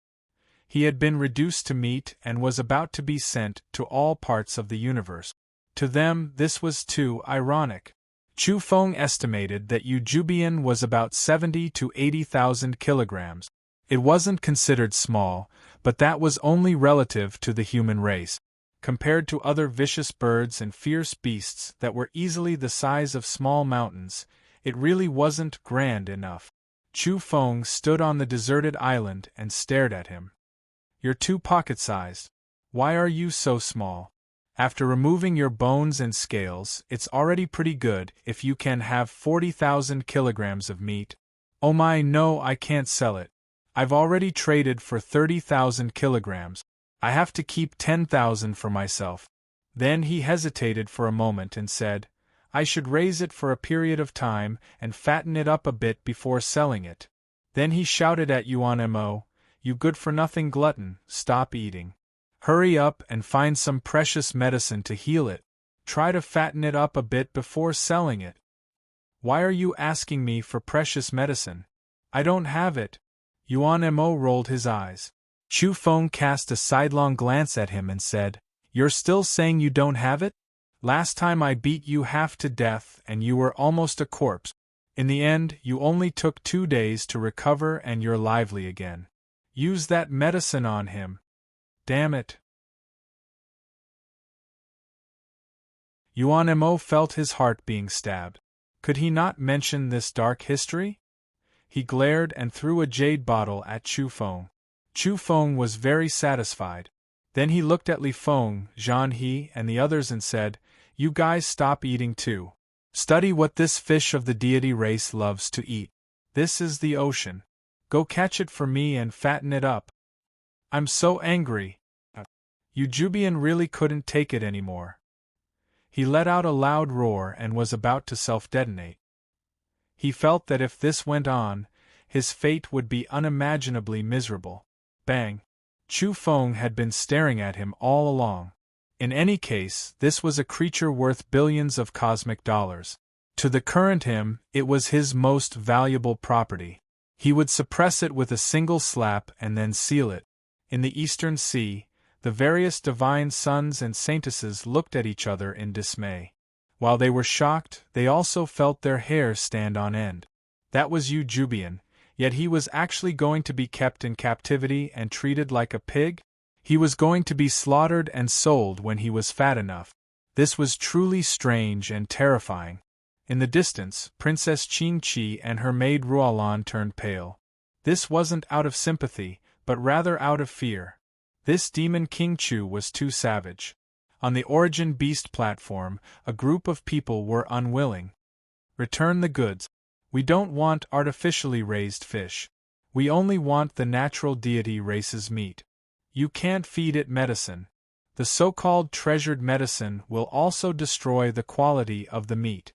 He had been reduced to meat and was about to be sent to all parts of the universe. To them, this was too ironic. Chu Feng estimated that Yujubian was about 70 to 80,000 kilograms. It wasn't considered small, but that was only relative to the human race. Compared to other vicious birds and fierce beasts that were easily the size of small mountains, it really wasn't grand enough. Chu Feng stood on the deserted island and stared at him. You're too pocket-sized. Why are you so small? After removing your bones and scales, it's already pretty good if you can have 40,000 kilograms of meat. Oh my, no, I can't sell it. I've already traded for 30,000 kilograms. I have to keep 10,000 for myself. Then he hesitated for a moment and said, I should raise it for a period of time and fatten it up a bit before selling it. Then he shouted at Yuan Mo, You good-for-nothing glutton, stop eating. Hurry up and find some precious medicine to heal it. Try to fatten it up a bit before selling it. Why are you asking me for precious medicine? I don't have it. Yuan Mo rolled his eyes. Chu Feng cast a sidelong glance at him and said, You're still saying you don't have it? Last time I beat you half to death and you were almost a corpse. In the end, you only took 2 days to recover and you're lively again. Use that medicine on him. Damn it. Yuan Mo felt his heart being stabbed. Could he not mention this dark history? He glared and threw a jade bottle at Chu Feng. Chu Feng was very satisfied. Then he looked at Li Feng, Zhan He, and the others and said, You guys stop eating too. Study what this fish of the deity race loves to eat. This is the ocean. Go catch it for me and fatten it up. I'm so angry. Yujubian really couldn't take it anymore. He let out a loud roar and was about to self-detonate. He felt that if this went on, his fate would be unimaginably miserable. Bang! Chu Feng had been staring at him all along. In any case, this was a creature worth billions of cosmic dollars. To the current him, it was his most valuable property. He would suppress it with a single slap and then seal it. In the Eastern Sea, the various divine sons and saintesses looked at each other in dismay. While they were shocked, they also felt their hair stand on end. That was Jujubian, yet he was actually going to be kept in captivity and treated like a pig? He was going to be slaughtered and sold when he was fat enough. This was truly strange and terrifying. In the distance, Princess Qingqi and her maid Ruolan turned pale. This wasn't out of sympathy, but rather out of fear. This demon King Chu was too savage. On the Origin Beast platform, a group of people were unwilling. Return the goods. We don't want artificially raised fish. We only want the natural deity race's meat. You can't feed it medicine. The so-called treasured medicine will also destroy the quality of the meat.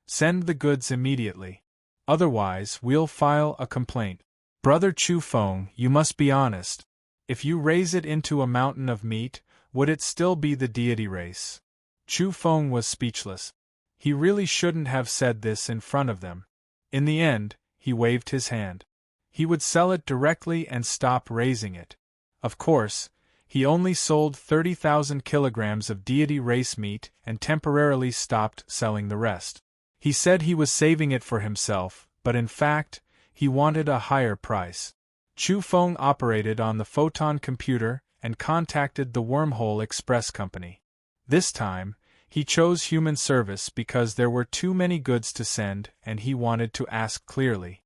Send the goods immediately. Otherwise, we'll file a complaint. Brother Chu Feng, you must be honest. If you raise it into a mountain of meat, would it still be the deity race? Chu Feng was speechless. He really shouldn't have said this in front of them. In the end, he waved his hand. He would sell it directly and stop raising it. Of course, he only sold 30,000 kilograms of deity race meat and temporarily stopped selling the rest. He said he was saving it for himself, but in fact, he wanted a higher price. Chu Feng operated on the photon computer and contacted the Wormhole Express Company. This time, he chose human service because there were too many goods to send and he wanted to ask clearly.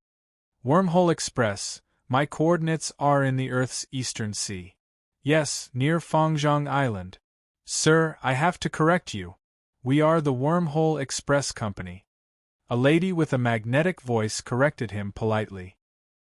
Wormhole Express, my coordinates are in the Earth's eastern sea. Yes, near Fangzhong Island. Sir, I have to correct you. We are the Wormhole Express Company. A lady with a magnetic voice corrected him politely.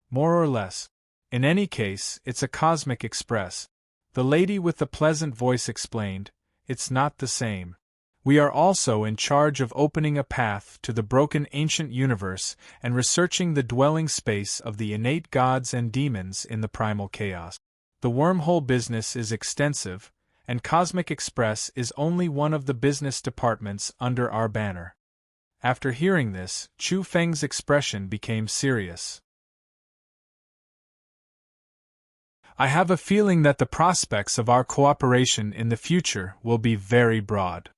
More or less. In any case, it's a cosmic express. The lady with the pleasant voice explained, it's not the same. We are also in charge of opening a path to the broken ancient universe and researching the dwelling space of the innate gods and demons in the primal chaos. The wormhole business is extensive, and Cosmic Express is only one of the business departments under our banner. After hearing this, Chu Feng's expression became serious. I have a feeling that the prospects of our cooperation in the future will be very broad.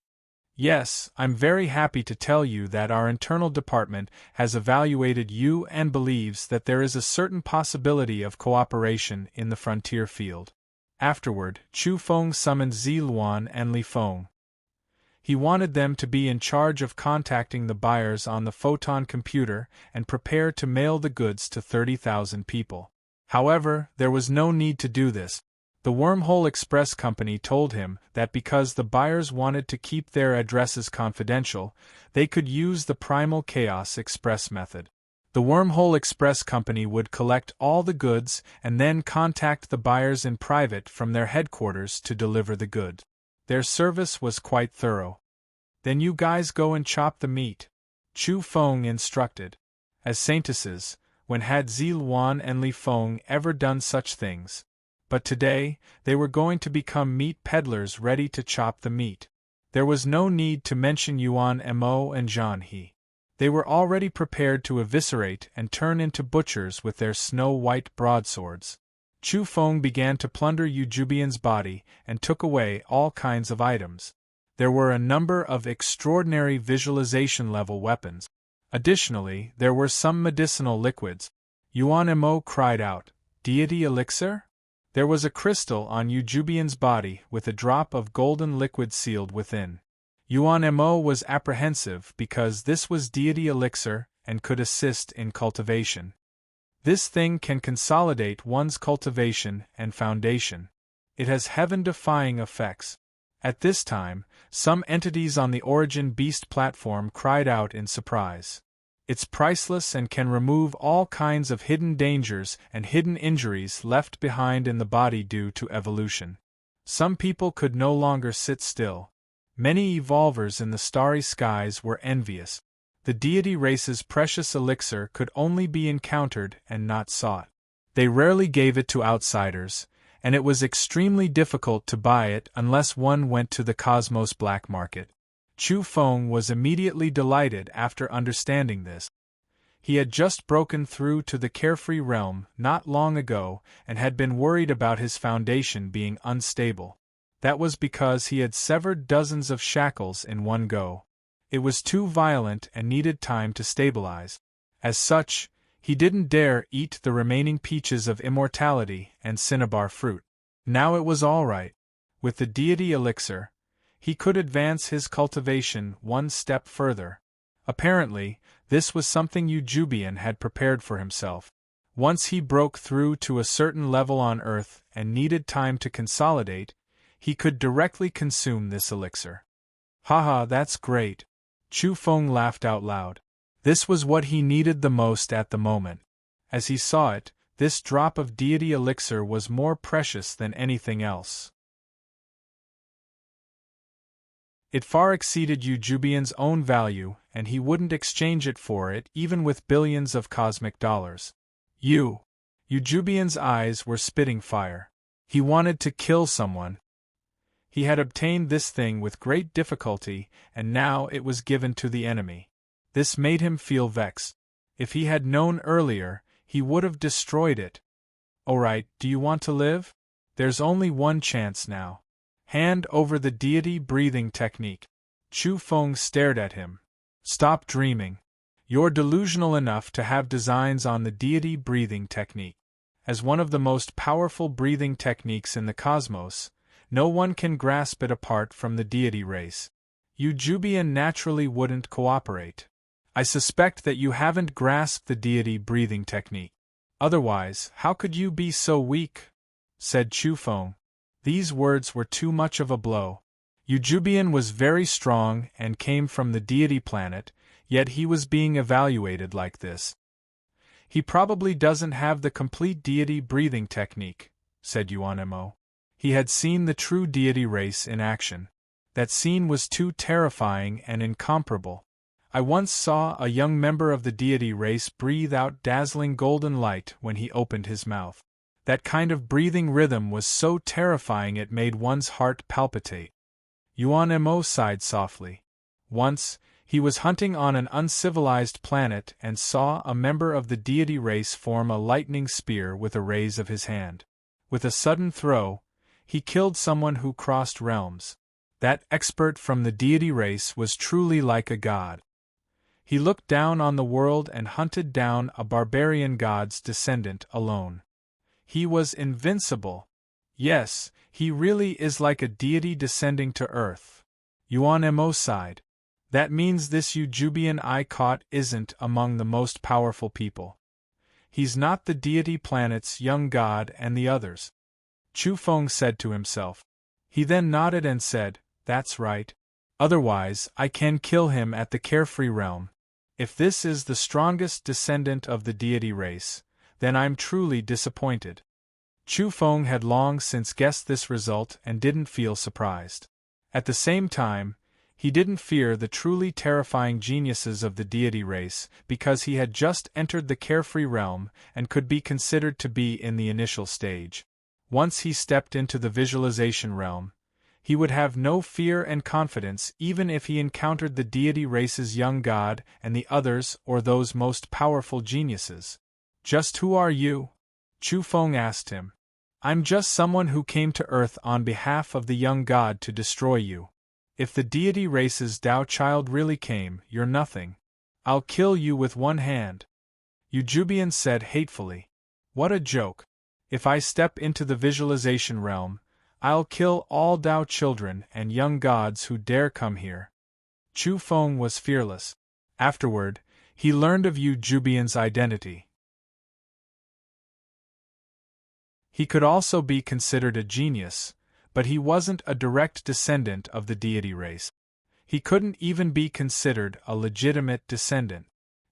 Yes, I'm very happy to tell you that our internal department has evaluated you and believes that there is a certain possibility of cooperation in the frontier field. Afterward, Chu Feng summoned Zi Luan and Li Feng. He wanted them to be in charge of contacting the buyers on the photon computer and prepare to mail the goods to 30,000 people. However, there was no need to do this. The Wormhole Express Company told him that because the buyers wanted to keep their addresses confidential, they could use the Primal Chaos Express method. The Wormhole Express Company would collect all the goods and then contact the buyers in private from their headquarters to deliver the goods. Their service was quite thorough. Then you guys go and chop the meat, Chu Feng instructed. As saintesses, when had Zi Luan and Li Feng ever done such things? But today, they were going to become meat peddlers ready to chop the meat. There was no need to mention Yuan Mo and Zhan He. They were already prepared to eviscerate and turn into butchers with their snow-white broadswords. Chu Feng began to plunder Jujubian's body and took away all kinds of items. There were a number of extraordinary visualization-level weapons. Additionally, there were some medicinal liquids. Yuan Mo cried out, "Deity elixir?" There was a crystal on Jujubian's body with a drop of golden liquid sealed within. Yuan Mo was apprehensive because this was deity elixir and could assist in cultivation. This thing can consolidate one's cultivation and foundation. It has heaven-defying effects. At this time, some entities on the Origin Beast platform cried out in surprise. It's priceless and can remove all kinds of hidden dangers and hidden injuries left behind in the body due to evolution. Some people could no longer sit still. Many evolvers in the starry skies were envious. The deity race's precious elixir could only be encountered and not sought. They rarely gave it to outsiders, and it was extremely difficult to buy it unless one went to the Cosmos black market. Chu Feng was immediately delighted after understanding this. He had just broken through to the carefree realm not long ago and had been worried about his foundation being unstable. That was because he had severed dozens of shackles in one go. It was too violent and needed time to stabilize. As such, he didn't dare eat the remaining peaches of immortality and cinnabar fruit. Now it was all right. With the deity elixir, he could advance his cultivation one step further. Apparently, this was something Eujubian had prepared for himself. Once he broke through to a certain level on Earth and needed time to consolidate, he could directly consume this elixir. Haha, that's great. Chu Feng laughed out loud. This was what he needed the most at the moment. As he saw it, this drop of deity elixir was more precious than anything else. It far exceeded Eujubian's own value, and he wouldn't exchange it for it even with billions of cosmic dollars. Eujubian's eyes were spitting fire. He wanted to kill someone. He had obtained this thing with great difficulty, and now it was given to the enemy. This made him feel vexed. If he had known earlier, he would have destroyed it. Alright, do you want to live? There's only one chance now. Hand over the deity breathing technique. Chu Feng stared at him. Stop dreaming. You're delusional enough to have designs on the deity breathing technique. As one of the most powerful breathing techniques in the cosmos, no one can grasp it apart from the deity race. Eujubian naturally wouldn't cooperate. I suspect that you haven't grasped the deity breathing technique. Otherwise, how could you be so weak? Said Chu Feng. These words were too much of a blow. Eujubian was very strong and came from the deity planet, yet he was being evaluated like this. He probably doesn't have the complete deity breathing technique, said Yuanemo. He had seen the true deity race in action. That scene was too terrifying and incomparable. I once saw a young member of the deity race breathe out dazzling golden light when he opened his mouth. That kind of breathing rhythm was so terrifying it made one's heart palpitate. Yuanemo sighed softly. Once, he was hunting on an uncivilized planet and saw a member of the deity race form a lightning spear with a raise of his hand. With a sudden throw, he killed someone who crossed realms. That expert from the deity race was truly like a god. He looked down on the world and hunted down a barbarian god's descendant alone. He was invincible. Yes, he really is like a deity descending to Earth. Yuanemo sighed. That means this Eujubian I caught isn't among the most powerful people. He's not the deity planet's young god and the others. Chu Feng said to himself. He then nodded and said, That's right. Otherwise, I can kill him at the carefree realm. If this is the strongest descendant of the deity race, then I'm truly disappointed. Chu Feng had long since guessed this result and didn't feel surprised. At the same time, he didn't fear the truly terrifying geniuses of the deity race because he had just entered the carefree realm and could be considered to be in the initial stage. Once he stepped into the visualization realm, he would have no fear and confidence even if he encountered the deity race's young god and the others or those most powerful geniuses. Just who are you? Chu Feng asked him. I'm just someone who came to Earth on behalf of the young god to destroy you. If the deity race's Tao child really came, you're nothing. I'll kill you with one hand. Eujubian said hatefully. What a joke. If I step into the visualization realm, I'll kill all Tao children and young gods who dare come here. Chu Feng was fearless. Afterward, he learned of Eujubian's identity. He could also be considered a genius, but he wasn't a direct descendant of the deity race. He couldn't even be considered a legitimate descendant.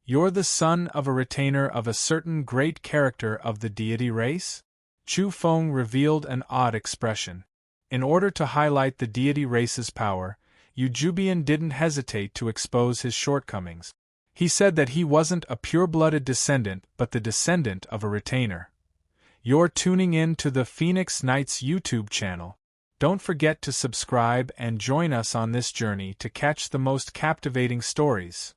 You're the son of a retainer of a certain great character of the deity race? Chu Feng revealed an odd expression. In order to highlight the deity race's power, Eujubian didn't hesitate to expose his shortcomings. He said that he wasn't a pure-blooded descendant but the descendant of a retainer. You're tuning in to the Phoenix Knights YouTube channel. Don't forget to subscribe and join us on this journey to catch the most captivating stories.